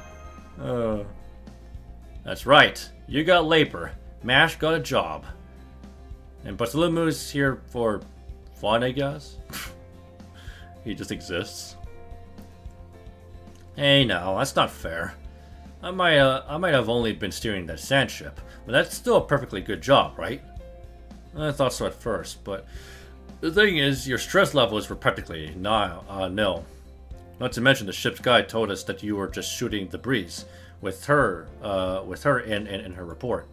That's right. You got labor. Mash got a job. And Bartholomew's here for fun, I guess? He just exists. Hey, no, that's not fair. I might have only been steering that sand ship, but that's still a perfectly good job, right? I thought so at first, but the thing is, your stress levels were practically nil. Not to mention the ship's guide told us that you were just shooting the breeze with her in her report.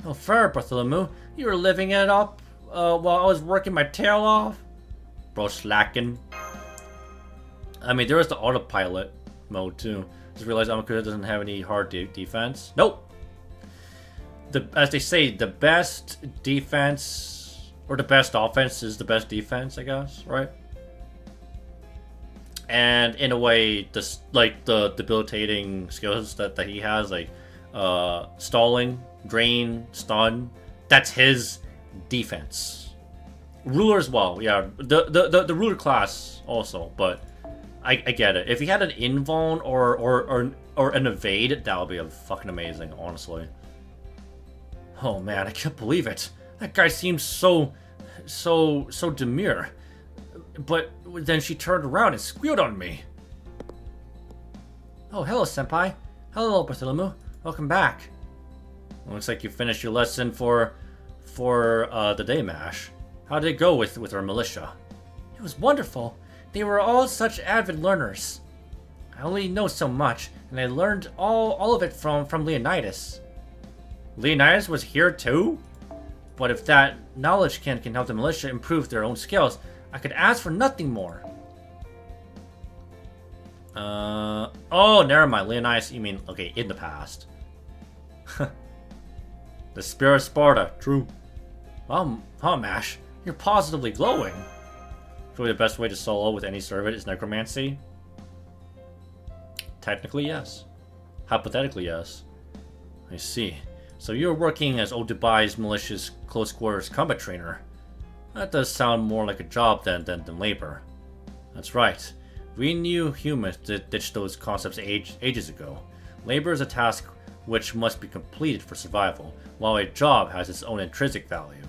Oh, fair, Bartholomew. You were living it up while I was working my tail off. Bro, slacking. I mean, there was the autopilot mode too. Just realized Amakusa doesn't have any hard defense. Nope. As they say, the best defense or the best offense is the best defense, I guess, right? And in a way, this like the debilitating skills that he has, like stalling, drain, stun, that's his defense. Ruler as well, yeah. The ruler class also, but I get it. If he had an invuln or an evade, that would be fucking amazing, honestly. Oh man, I can't believe it. That guy seems so demure. But then she turned around and squealed on me. Oh, hello, senpai. Hello, Bartholomew. Welcome back. Looks like you finished your lesson for the day, Mash. How did it go with our militia? It was wonderful. They were all such avid learners. I only know so much, and I learned all of it from Leonidas. Leonidas was here too? But if that knowledge can help the militia improve their own skills, I could ask for nothing more. Oh, never mind. Leonidas, you mean, okay, in the past. The spirit of Sparta, true. Well, Mash, you're positively glowing. Surely the best way to solo with any servant is necromancy? Technically, yes. Hypothetically, yes. I see. So you're working as old Dubai's militia's close quarters combat trainer. That does sound more like a job than labor. That's right. We new humans ditched those concepts ages ago. Labor is a task which must be completed for survival, while a job has its own intrinsic value.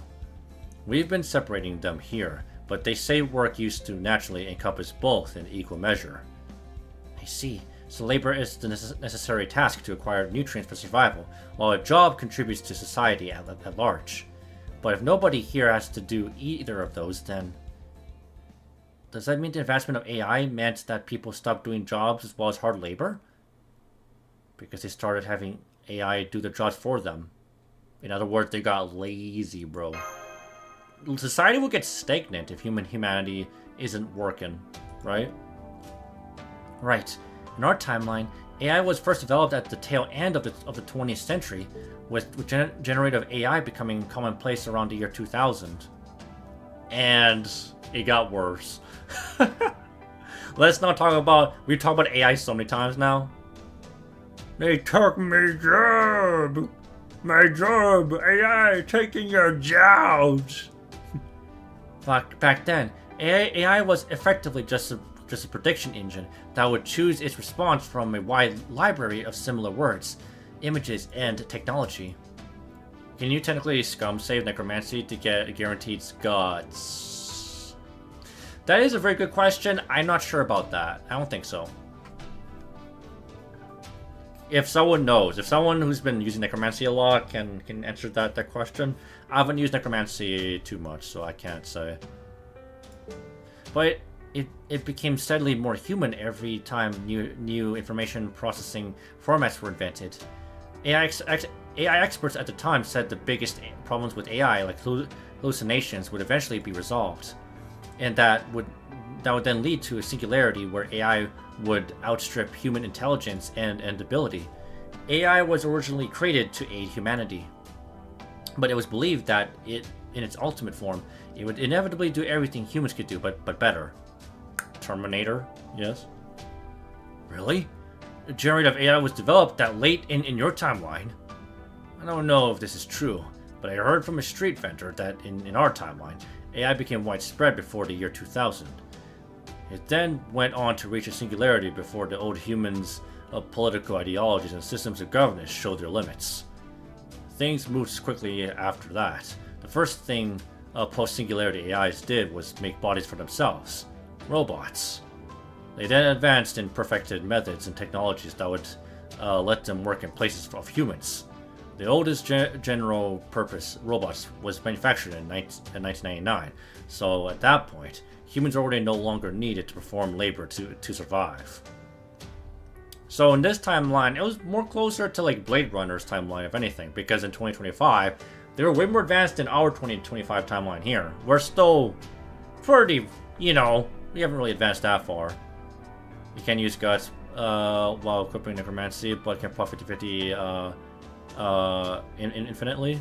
We've been separating them here, but they say work used to naturally encompass both in equal measure. I see. So labor is the necessary task to acquire nutrients for survival, while a job contributes to society at large. But if nobody here has to do either of those, then... does that mean the advancement of AI meant that people stopped doing jobs as well as hard labor? Because they started having AI do the jobs for them. In other words, they got lazy, bro. Society will get stagnant if humanity isn't working, right? Right. In our timeline, AI was first developed at the tail end of the 20th century, with generative AI becoming commonplace around the year 2000. And it got worse. Let's not talk about... We've talked about AI so many times now. They took my job! My job! AI taking your jobs! Back then, AI was effectively just a prediction engine that would choose its response from a wide library of similar words, images, and technology. Can you technically scum save necromancy to get guaranteed guts? That is a very good question. I'm not sure about that. I don't think so. If someone knows, if someone who's been using necromancy a lot can answer that question. I haven't used necromancy too much, so I can't say. But it became steadily more human every time new information processing formats were invented. AI experts at the time said the biggest problems with AI, like hallucinations, would eventually be resolved, and that would then lead to a singularity where AI would outstrip human intelligence and ability. AI was originally created to aid humanity, but it was believed that in its ultimate form, it would inevitably do everything humans could do, but better. Terminator, yes. Really? Generative AI was developed that late in your timeline? I don't know if this is true, but I heard from a street vendor that in our timeline, AI became widespread before the year 2000. It then went on to reach a singularity before the old humans of political ideologies and systems of governance showed their limits. Things moved quickly after that. The first thing post-singularity AIs did was make bodies for themselves. Robots. They then advanced in perfected methods and technologies that would let them work in places of humans. The oldest general purpose robots was manufactured in 1999, so at that point, humans already no longer needed to perform labor to survive. So in this timeline, it was more closer to like Blade Runner's timeline, if anything, because in 2025, they were way more advanced than our 2025 timeline here. We're still pretty, we haven't really advanced that far. You can use guts while equipping necromancy, but can puff 50-50 infinitely.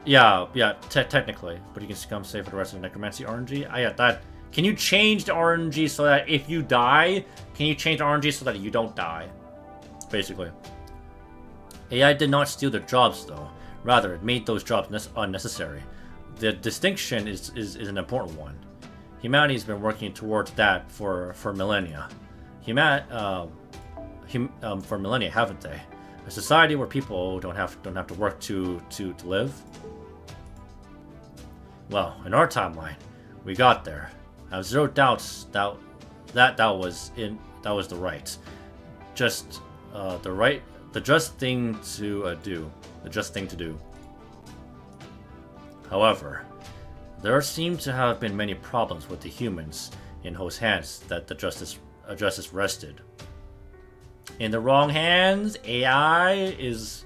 Yeah, technically, but you can scum save for the rest of the necromancy RNG. That. Can you change the RNG so that if you die, can you change the RNG so that you don't die? Basically. AI did not steal their jobs, though. Rather, it made those jobs unnecessary. The distinction is an important one. Humanity has been working towards that for millennia. For millennia, haven't they? A society where people don't have to work to live. Well, in our timeline, we got there. I have zero doubts that was the right, the just thing to do. The just thing to do. However, there seem to have been many problems with the humans in whose hands that the justice rested. In the wrong hands, AI is,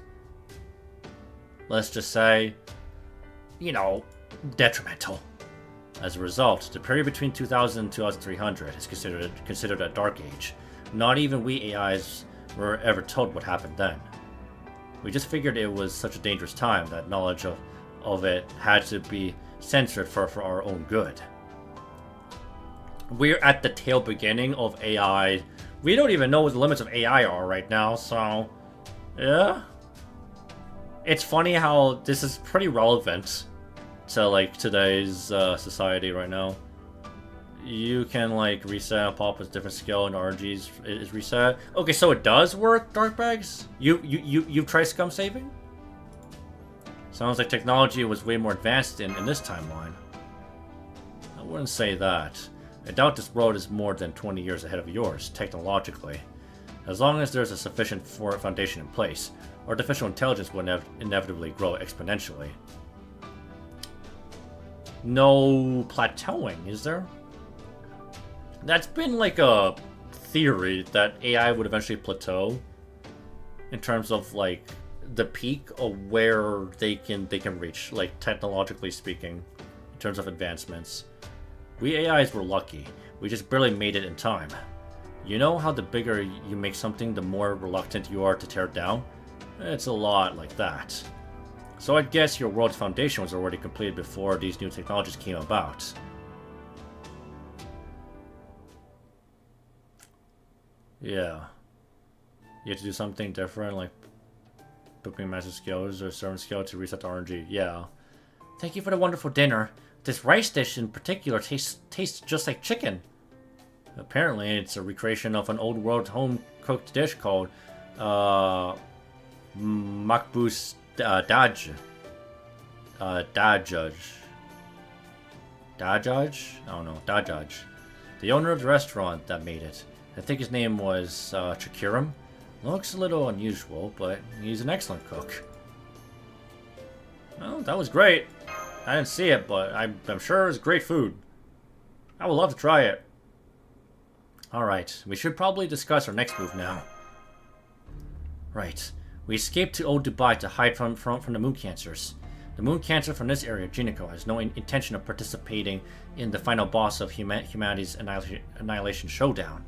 let's just say, detrimental. As a result, the period between 2000 and 2300 is considered a dark age. Not even we AIs were ever told what happened then. We just figured it was such a dangerous time that knowledge of it had to be censored for our own good. We're at the tail beginning of AI. We don't even know what the limits of AI are right now, so yeah. It's funny how this is pretty relevant to like today's society right now. You can like reset and pop with different skill and RNGs is reset. Okay, so it does work, Darkbags? You've tried scum saving? Sounds like technology was way more advanced in this timeline. I wouldn't say that. I doubt this world is more than 20 years ahead of yours, technologically. As long as there's a sufficient foundation in place, artificial intelligence will inevitably grow exponentially. No plateauing, is there? That's been like a theory that AI would eventually plateau in terms of like the peak of where they can reach, like technologically speaking, in terms of advancements. We AIs were lucky. We just barely made it in time. You know how the bigger you make something, the more reluctant you are to tear it down? It's a lot like that. So I'd guess your world's foundation was already completed before these new technologies came about. Yeah. You have to do something different, like booking master skills or servant skill to reset the RNG. Yeah. Thank you for the wonderful dinner. This rice dish in particular tastes just like chicken. Apparently, it's a recreation of an old world home-cooked dish called Makbus Daj. Dajaj. Dajaj? I don't know. Dajaj. The owner of the restaurant that made it. I think his name was Chakiram. Looks a little unusual, but he's an excellent cook. Well, that was great. I didn't see it, but I'm sure it was great food. I would love to try it. Alright, we should probably discuss our next move now. Right. We escaped to Old Dubai to hide from the Moon Cancers. The Moon Cancer from this area, Jineko, has no intention of participating in the final boss of humanity's annihilation showdown.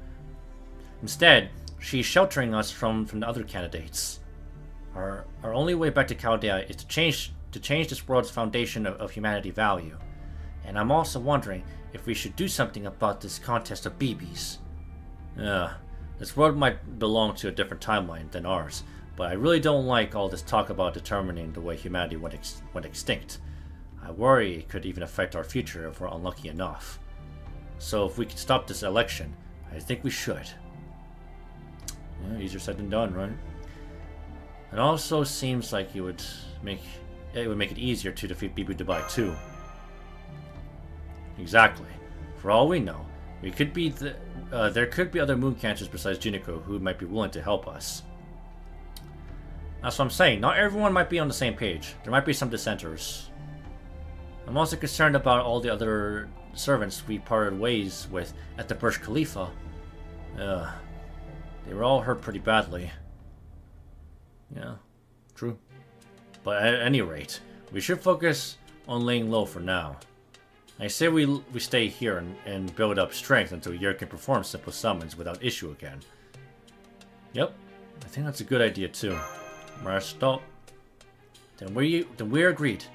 Instead, she's sheltering us from the other candidates. Our only way back to Chaldea is to change this world's foundation of humanity value. And I'm also wondering if we should do something about this contest of BBs. This world might belong to a different timeline than ours, but I really don't like all this talk about determining the way humanity went extinct. I worry it could even affect our future if we're unlucky enough. So if we can stop this election, I think we should. Yeah, easier said than done, right? It also seems like it would make it easier to defeat Bibu Dubai too. Exactly. For all we know, there could be other moon cancers besides Jineko who might be willing to help us. That's what I'm saying. Not everyone might be on the same page. There might be some dissenters. I'm also concerned about all the other servants we parted ways with at the Burj Khalifa. They were all hurt pretty badly. Yeah, true. But at any rate, we should focus on laying low for now. I say we stay here and build up strength until Yer can perform simple summons without issue again. Yep, I think that's a good idea too. Stop. Then we're agreed.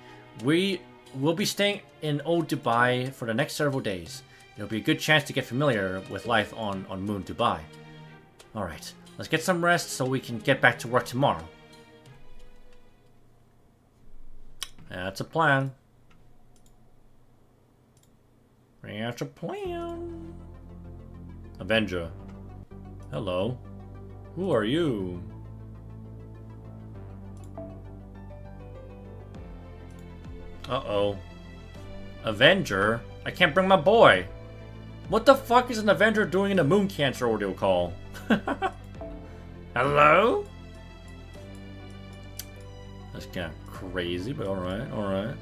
We will be staying in Old Dubai for the next several days. It'll be a good chance to get familiar with life on Moon Dubai. Alright, let's get some rest so we can get back to work tomorrow. That's a plan. That's a plan. Avenger. Hello. Who are you? Uh-oh. Avenger? I can't bring my boy. What the fuck is an Avenger doing in a Moon Cancer Ordeal call? Hello? That's kind of crazy, but alright, alright.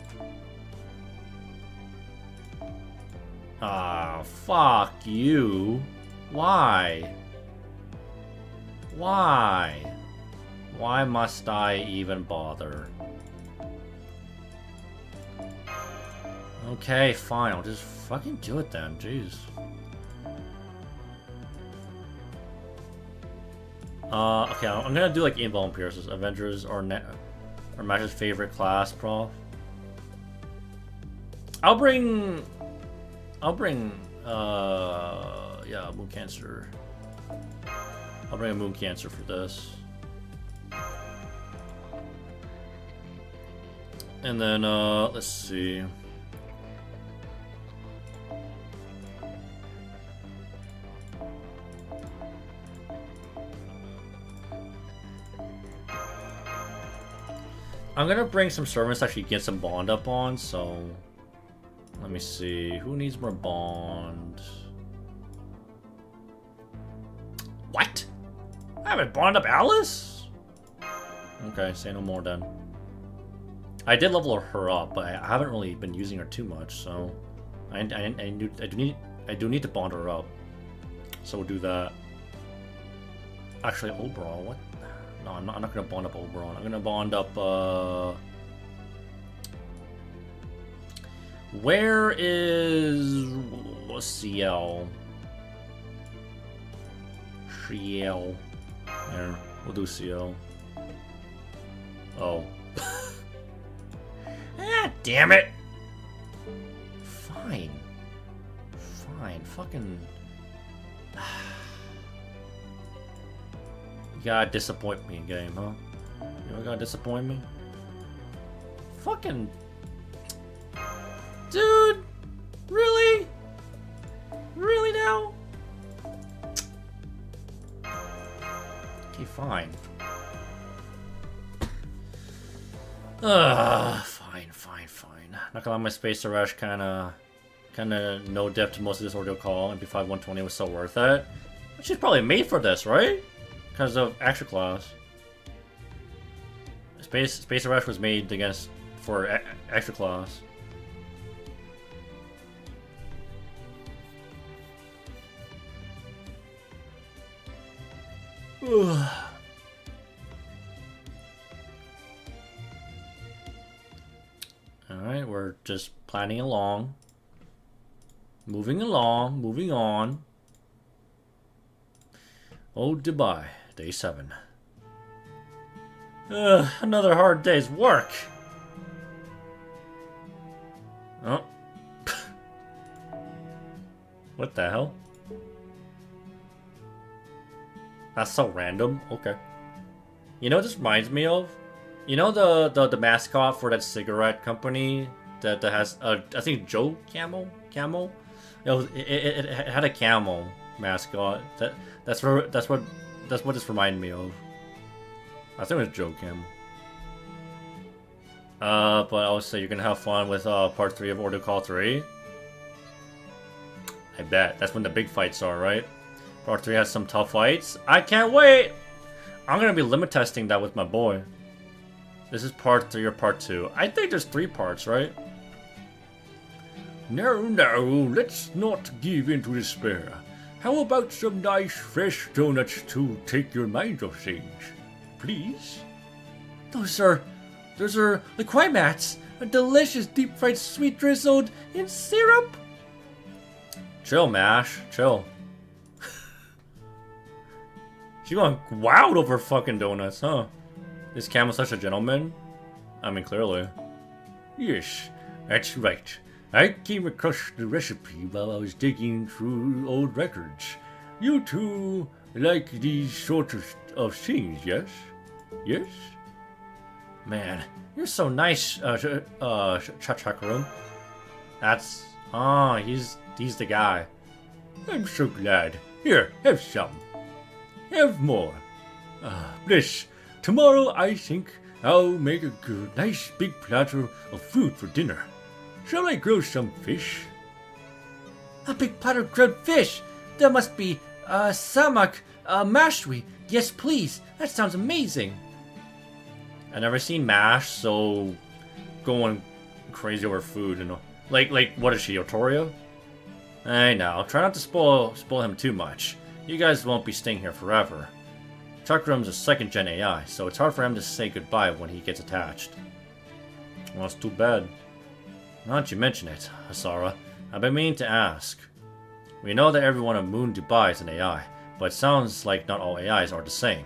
Ah, fuck you. Why? Why? Why must I even bother? Okay, fine, I'll just fucking do it then, jeez. Okay, I'm gonna do like involved pierces. Avengers or Match's favorite class, prof. I'll bring, yeah, Moon Cancer. I'll bring a Moon Cancer for this. And then, let's see. I'm gonna bring some servants to actually get some bond up on, so let me see. Who needs more bond? What? I haven't bonded up Alice? Okay, say no more then. I did level her up, but I haven't really been using her too much, so I do need to bond her up. So we'll do that. Actually, Oberon, what? No, I'm not gonna bond up Oberon. I'm gonna bond up, where is CL? CL. There, we'll do CL. Oh. Ah, damn it! Fine. Fine, fucking... You gotta disappoint me in game, huh? You know, gotta disappoint me? Fucking... Dude! Really? Really now? Okay, fine. Fine. Not gonna lie, my Space Rush kinda no depth to most of this Ordeal call. MP5 120 was so worth it. She's probably made for this, right? Because of extra class. Space Rush was made for extra class. Alright, we're just planning along. Moving on. Oh, Dubai, day 7. Another hard day's work. Oh. What the hell? That's so random. Okay. You know what this reminds me of? You know the mascot for that cigarette company that has I think Joe Camel? It had a camel mascot. That's what this reminded me of. I think it was Joe Camel. But also you're gonna have fun with part 3 of Order Call 3. I bet that's when the big fights are, right? Part 3 has some tough fights. I can't wait! I'm gonna be limit testing that with my boy. This is part 3 or part 2. I think there's 3 parts, right? No, let's not give in to despair. How about some nice fresh donuts to take your mind off things? Please? Those are the Quimats, a delicious deep-fried sweet drizzled in syrup. Chill, Mash, chill. She going wild over fucking donuts, huh? Is Camel such a gentleman? I mean, clearly. Yes, that's right. I came across the recipe while I was digging through old records. You two like these sorts of things, yes? Yes? Man, you're so nice, Chakarum. That's... Oh, he's the guy. I'm so glad. Here, have some. Have more. Bliss. Tomorrow, I think I'll make a good, nice big platter of food for dinner. Shall I grill some fish? A big platter of grilled fish? There must be, samak, mashwi. Yes, please. That sounds amazing. I've never seen Mash so going crazy over food, you know. Like, what is she, Otoria? I know. Try not to spoil him too much. You guys won't be staying here forever. Chakrum's a 2nd gen AI, so it's hard for him to say goodbye when he gets attached. Well, it's too bad. Now that you mention it, Asara, I've been meaning to ask. We know that everyone on Moon Dubai is an AI, but it sounds like not all AIs are the same.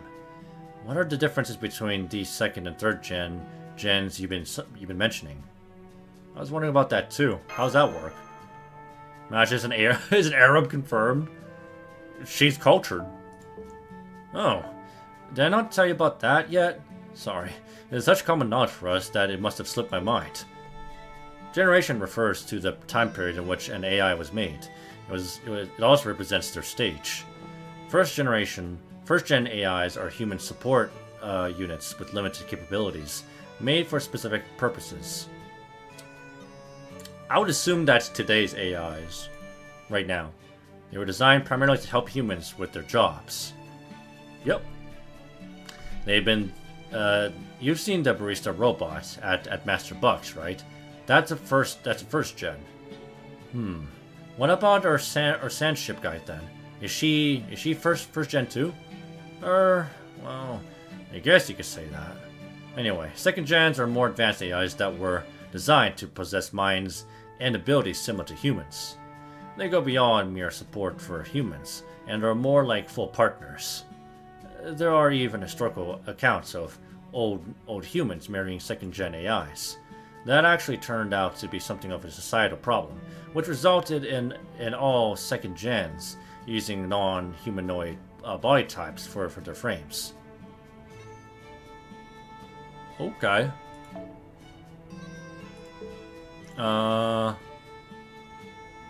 What are the differences between these 2nd and 3rd gens you've been mentioning? I was wondering about that too. How's that work? Mash is an Arab confirmed. She's cultured. Oh, did I not tell you about that yet? Sorry, it is such common knowledge for us that it must have slipped my mind. Generation refers to the time period in which an AI was made. It also represents their stage. First gen AIs are human support units with limited capabilities, made for specific purposes. I would assume that's today's AIs, right now. They were designed primarily to help humans with their jobs. Yep. They've been, you've seen the barista robot at Master Bucks, right? That's a first gen. What about our sand ship guy then? Is she first gen too? Well, I guess you could say that. Anyway, second gens are more advanced AIs that were designed to possess minds and abilities similar to humans. They go beyond mere support for humans, and are more like full partners. There are even historical accounts of old humans marrying second-gen AIs. That actually turned out to be something of a societal problem, which resulted in all second gens using non-humanoid body types for their frames. Okay.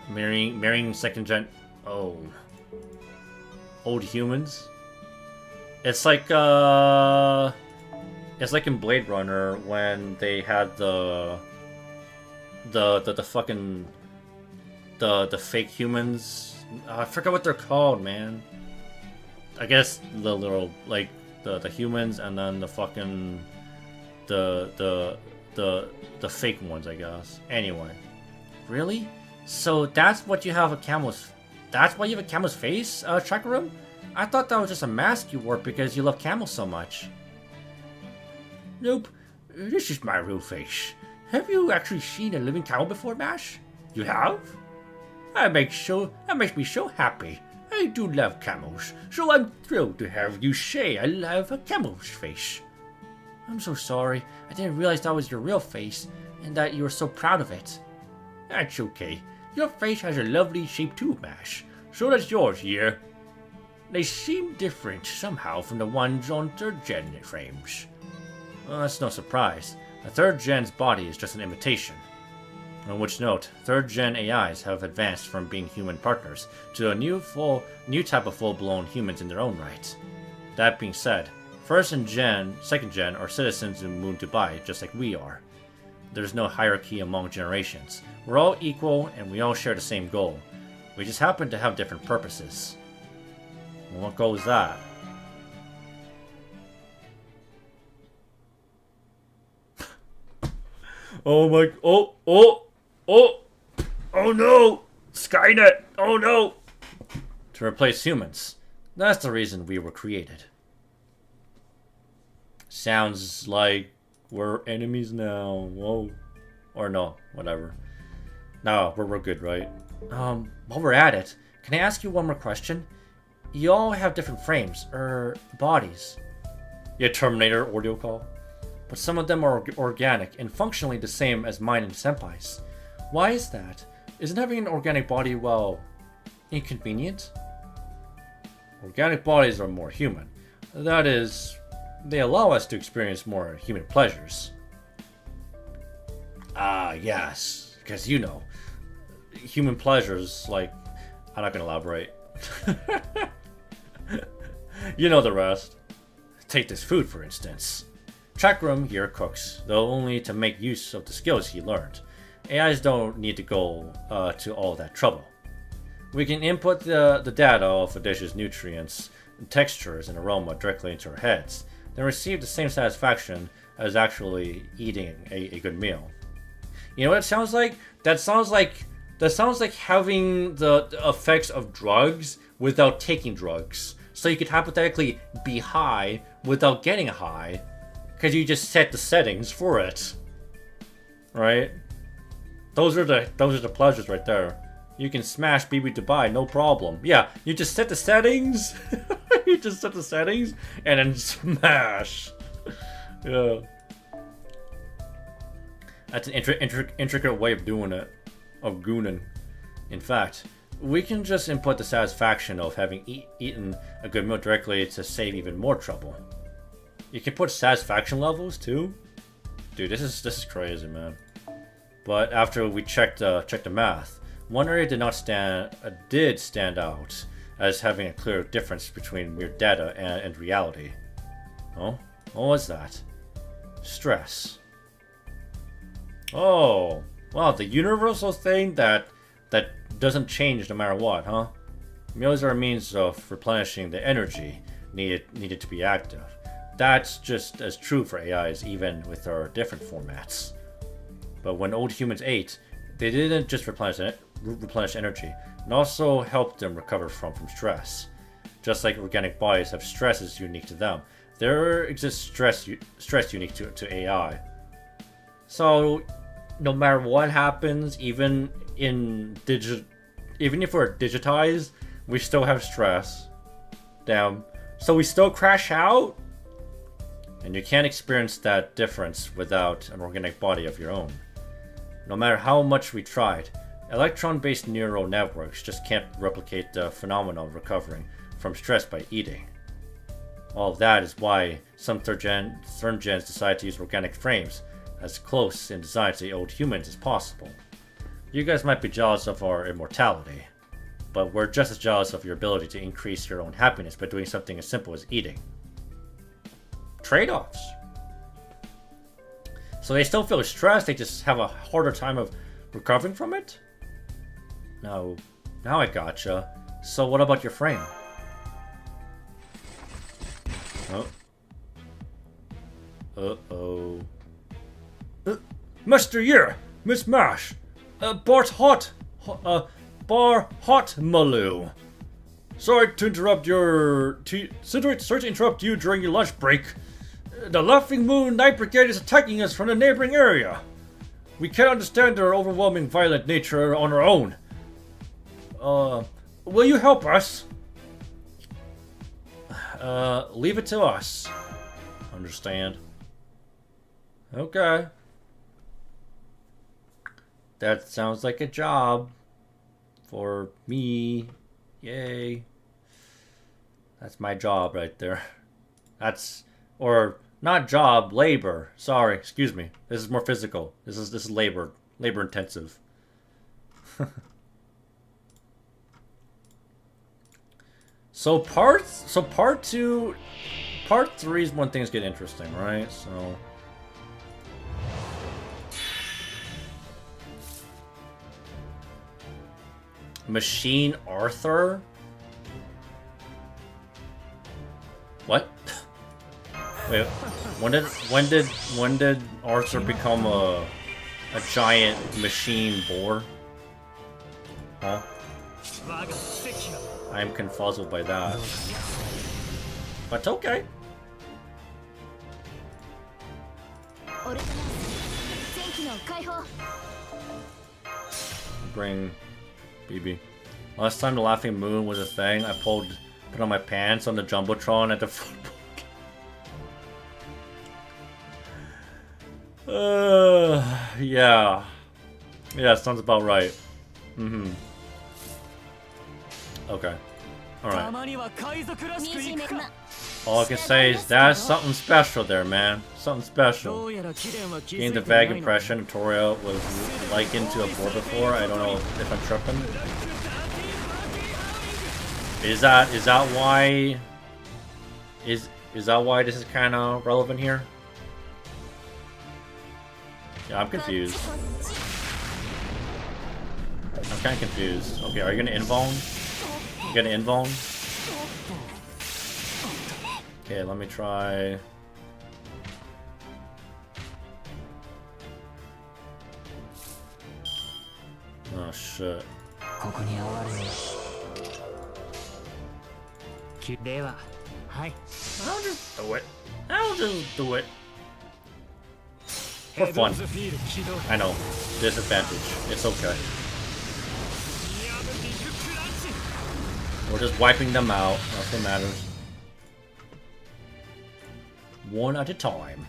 Marrying second gen. Oh. Old humans? It's like in Blade Runner when they had the fucking the fake humans. I forgot what they're called, man. I guess the little like the humans and then the fucking the fake ones, I guess. Anyway. Really? So that's what you have a camel's that's why you have a camel's face, Chakram? I thought that was just a mask you wore because you love camels so much. Nope. This is my real face. Have you actually seen a living camel before, Mash? You have? That makes me so happy. I do love camels, so I'm thrilled to have you say I have a camel's face. I'm so sorry. I didn't realize that was your real face, and that you were so proud of it. That's okay. Your face has a lovely shape too, Mash. So does yours here. They seem different somehow from the ones on 3rd gen frames. Well, that's no surprise. A 3rd gen's body is just an imitation. On which note, 3rd gen AIs have advanced from being human partners to a new type of full-blown humans in their own right. That being said, 1st and 2nd gen are citizens of Moon Dubai just like we are. There's no hierarchy among generations. We're all equal and we all share the same goal. We just happen to have different purposes. Well, what goal is that? Oh my... Oh no! Skynet! Oh no! To replace humans. That's the reason we were created. Sounds like we're enemies now. Whoa. Or no, whatever. No, we're good, right? While we're at it, can I ask you one more question? You all have different frames, bodies. Yeah, Terminator, Ordeal call. But some of them are organic and functionally the same as mine and Senpai's. Why is that? Isn't having an organic body, well, inconvenient? Organic bodies are more human. That is, they allow us to experience more human pleasures. Ah, yes, because you know, human pleasures, like, I'm not gonna elaborate. You know the rest. Take this food, for instance. Chakram here cooks, though only to make use of the skills he learned. AIs don't need to go to all that trouble. We can input the data of a dish's nutrients, textures, and aroma directly into our heads, then receive the same satisfaction as actually eating a good meal. You know what it sounds like? That sounds like having the effects of drugs without taking drugs. So you could hypothetically be high without getting high, because you just set the settings for it, right? Those are the pleasures right there. You can smash BB Dubai, no problem. Yeah, you just set the settings. You just set the settings and then smash. Yeah. That's an intricate way of doing it, of gooning. In fact, we can just input the satisfaction of having eaten a good meal directly to save even more trouble. You can put satisfaction levels too. Dude, this is crazy, man. But after we checked the math, one area did stand out as having a clear difference between mere data and reality. Oh, what was that? Stress. Oh, wow, the universal thing that doesn't change no matter what, huh? Meals are a means of replenishing the energy needed to be active. That's just as true for AIs, even with our different formats. But when old humans ate, they didn't just replenish energy. and also help them recover from stress. Just like organic bodies have stresses unique to them, there exists stress unique to AI. So, no matter what happens, even if we're digitized, we still have stress. Damn. So we still crash out? And you can't experience that difference without an organic body of your own. No matter how much we tried, electron-based neural networks just can't replicate the phenomenon of recovering from stress by eating. All of that is why some third gens decide to use organic frames as close in design to the old humans as possible. You guys might be jealous of our immortality, but we're just as jealous of your ability to increase your own happiness by doing something as simple as eating. Trade-offs. So they still feel stressed, they just have a harder time of recovering from it? No. Now I gotcha. So what about your frame? Oh. Uh-oh. Mr. Year! Miss Mash! Bar Hot Maloo! Sorry to interrupt you during your lunch break. The Laughing Moon Night Brigade is attacking us from the neighboring area. We can't understand their overwhelming violent nature on our own. Will you help us? Leave it to us. Understand. Okay. That sounds like a job. For me. Yay. That's my job right there. Or not job, labor. Sorry, excuse me. This is more physical. This is labor intensive. So part 3 is when things get interesting, right? So Machine Arthur? What? Wait, when did Arthur become a giant machine boar? Huh? I am confuzzled by that. But okay. Bring BB. Last time the Laughing Moon was a thing, I put on my pants on the Jumbotron at the football game. Yeah. Yeah, sounds about right. Mm-hmm. Okay. Alright. All I can say is that's something special there, man. Something special. Getting the vague impression Victoria was likened to a boar before. I don't know if I'm tripping. Is that why this is kind of relevant here? Yeah, I'm confused. I'm kind of confused. Okay, are you gonna invuln? You gonna invuln? Okay, let me try. Oh shit. I'll just do it. I'll just do it. For fun. I know. Disadvantage. It's okay. We're just wiping them out. That's what matters. One at a time.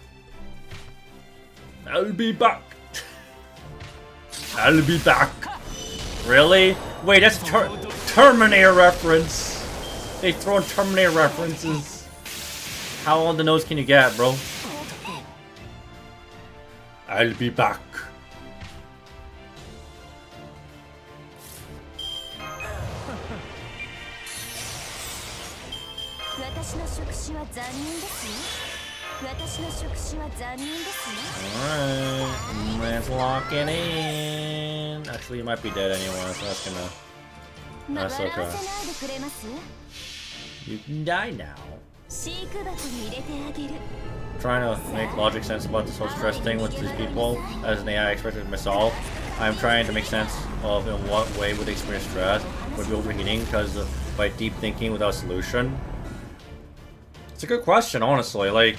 I'll be back. I'll be back. Really? Wait, that's a Terminator reference. They throw in Terminator references. How on the nose can you get, bro? I'll be back. Alright, let's lock it in. Actually, you might be dead anyway, so that's gonna... That's okay. You can die now. Trying to make logic sense about this whole stress thing with these people as an AI expert myself. I'm trying to make sense of in what way would they experience stress, would be overheating because by deep thinking without solution. It's a good question, honestly. Like,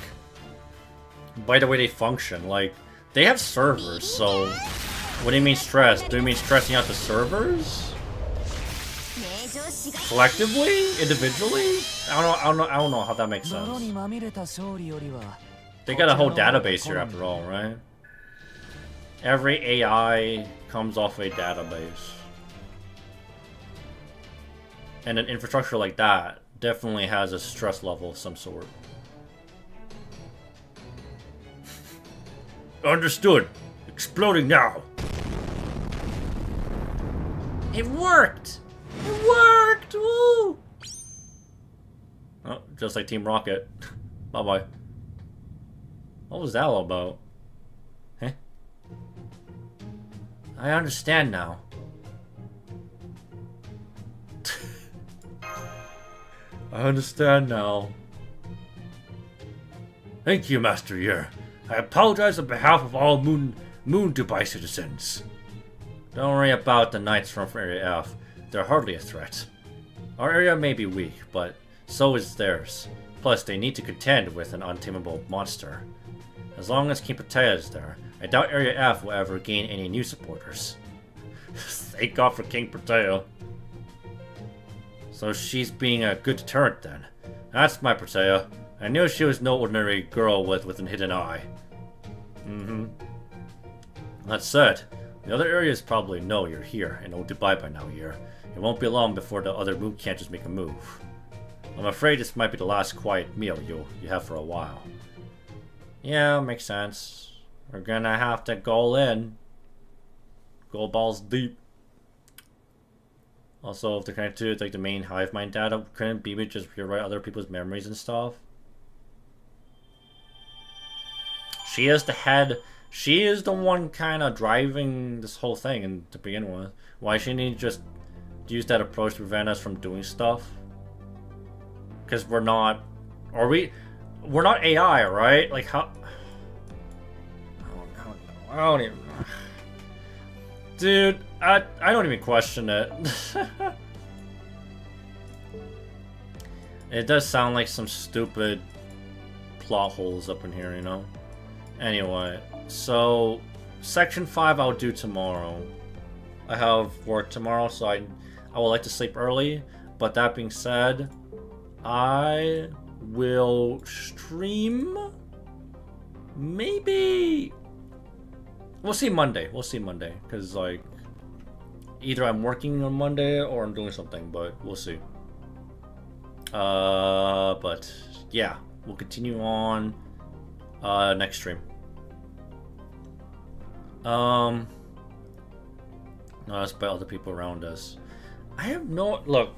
by the way they function, like, they have servers, so what do you mean stress? Do you mean stressing out the servers? Collectively? Individually? I don't know how that makes sense. They got a whole database here after all, right? Every AI comes off a database. And an infrastructure like that definitely has a stress level of some sort. Understood. Exploding now. It worked! It worked! Woo! Oh, just like Team Rocket. Bye-bye. What was that all about? Huh? I understand now. I understand now. Thank you, Master Year. I apologize on behalf of all Moon Dubai citizens. Don't worry about the knights from Area F. They're hardly a threat. Our area may be weak, but so is theirs. Plus, they need to contend with an untamable monster. As long as King Patea is there, I doubt Area F will ever gain any new supporters. Thank God for King Patea. So she's being a good deterrent then. That's my Patea. I knew she was no ordinary girl with an hidden eye. That said, the other areas probably know you're here and know Dubai by now, Year. It won't be long before the other moon catchers make a move. I'm afraid this might be the last quiet meal you have for a while. Yeah, makes sense. We're gonna have to go in. Go balls deep. Also, if they're connected to like the main hive mind data, couldn't BB just rewrite other people's memories and stuff? She is the head. She is the one kind of driving this whole thing and to begin with. Why she need to just use that approach to prevent us from doing stuff? Because we're not... We're not AI, right? Like, how... I don't even... Dude, I don't even question it. It does sound like some stupid plot holes up in here, you know? Anyway, so section 5 I'll do tomorrow. I have work tomorrow, so I would like to sleep early. But that being said, I will stream maybe... We'll see Monday. We'll see Monday. Because, like, either I'm working on Monday or I'm doing something, but we'll see. But, yeah. We'll continue on next stream. No, that's by other people around us. I have no... Look.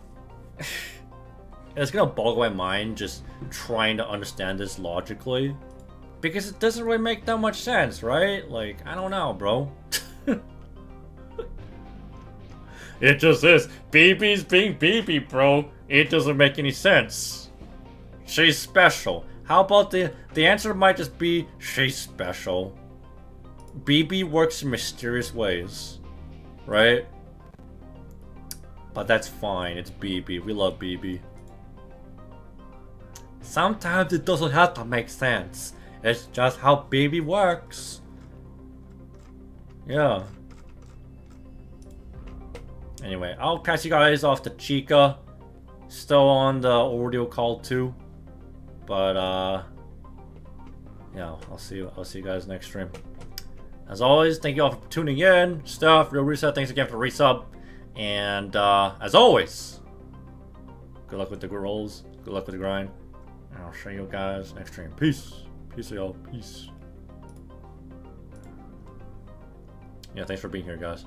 It's gonna boggle my mind just trying to understand this logically. Because it doesn't really make that much sense, right? Like, I don't know, bro. It just is. BB's being BB, bro. It doesn't make any sense. She's special. How about the answer might just be she's special. BB works in mysterious ways, right? But that's fine. It's BB. We love BB. Sometimes it doesn't have to make sense. It's just how BB works. Yeah. Anyway, I'll catch you guys off to Chica. Still on the Ordeal call too. But yeah, I'll see you guys next stream. As always, thank you all for tuning in. Stuff, Real Reset, thanks again for resub. And as always, good luck with the rolls. Good luck with the grind. And I'll show you guys next stream. Peace. Peace, y'all. Peace. Yeah, thanks for being here, guys.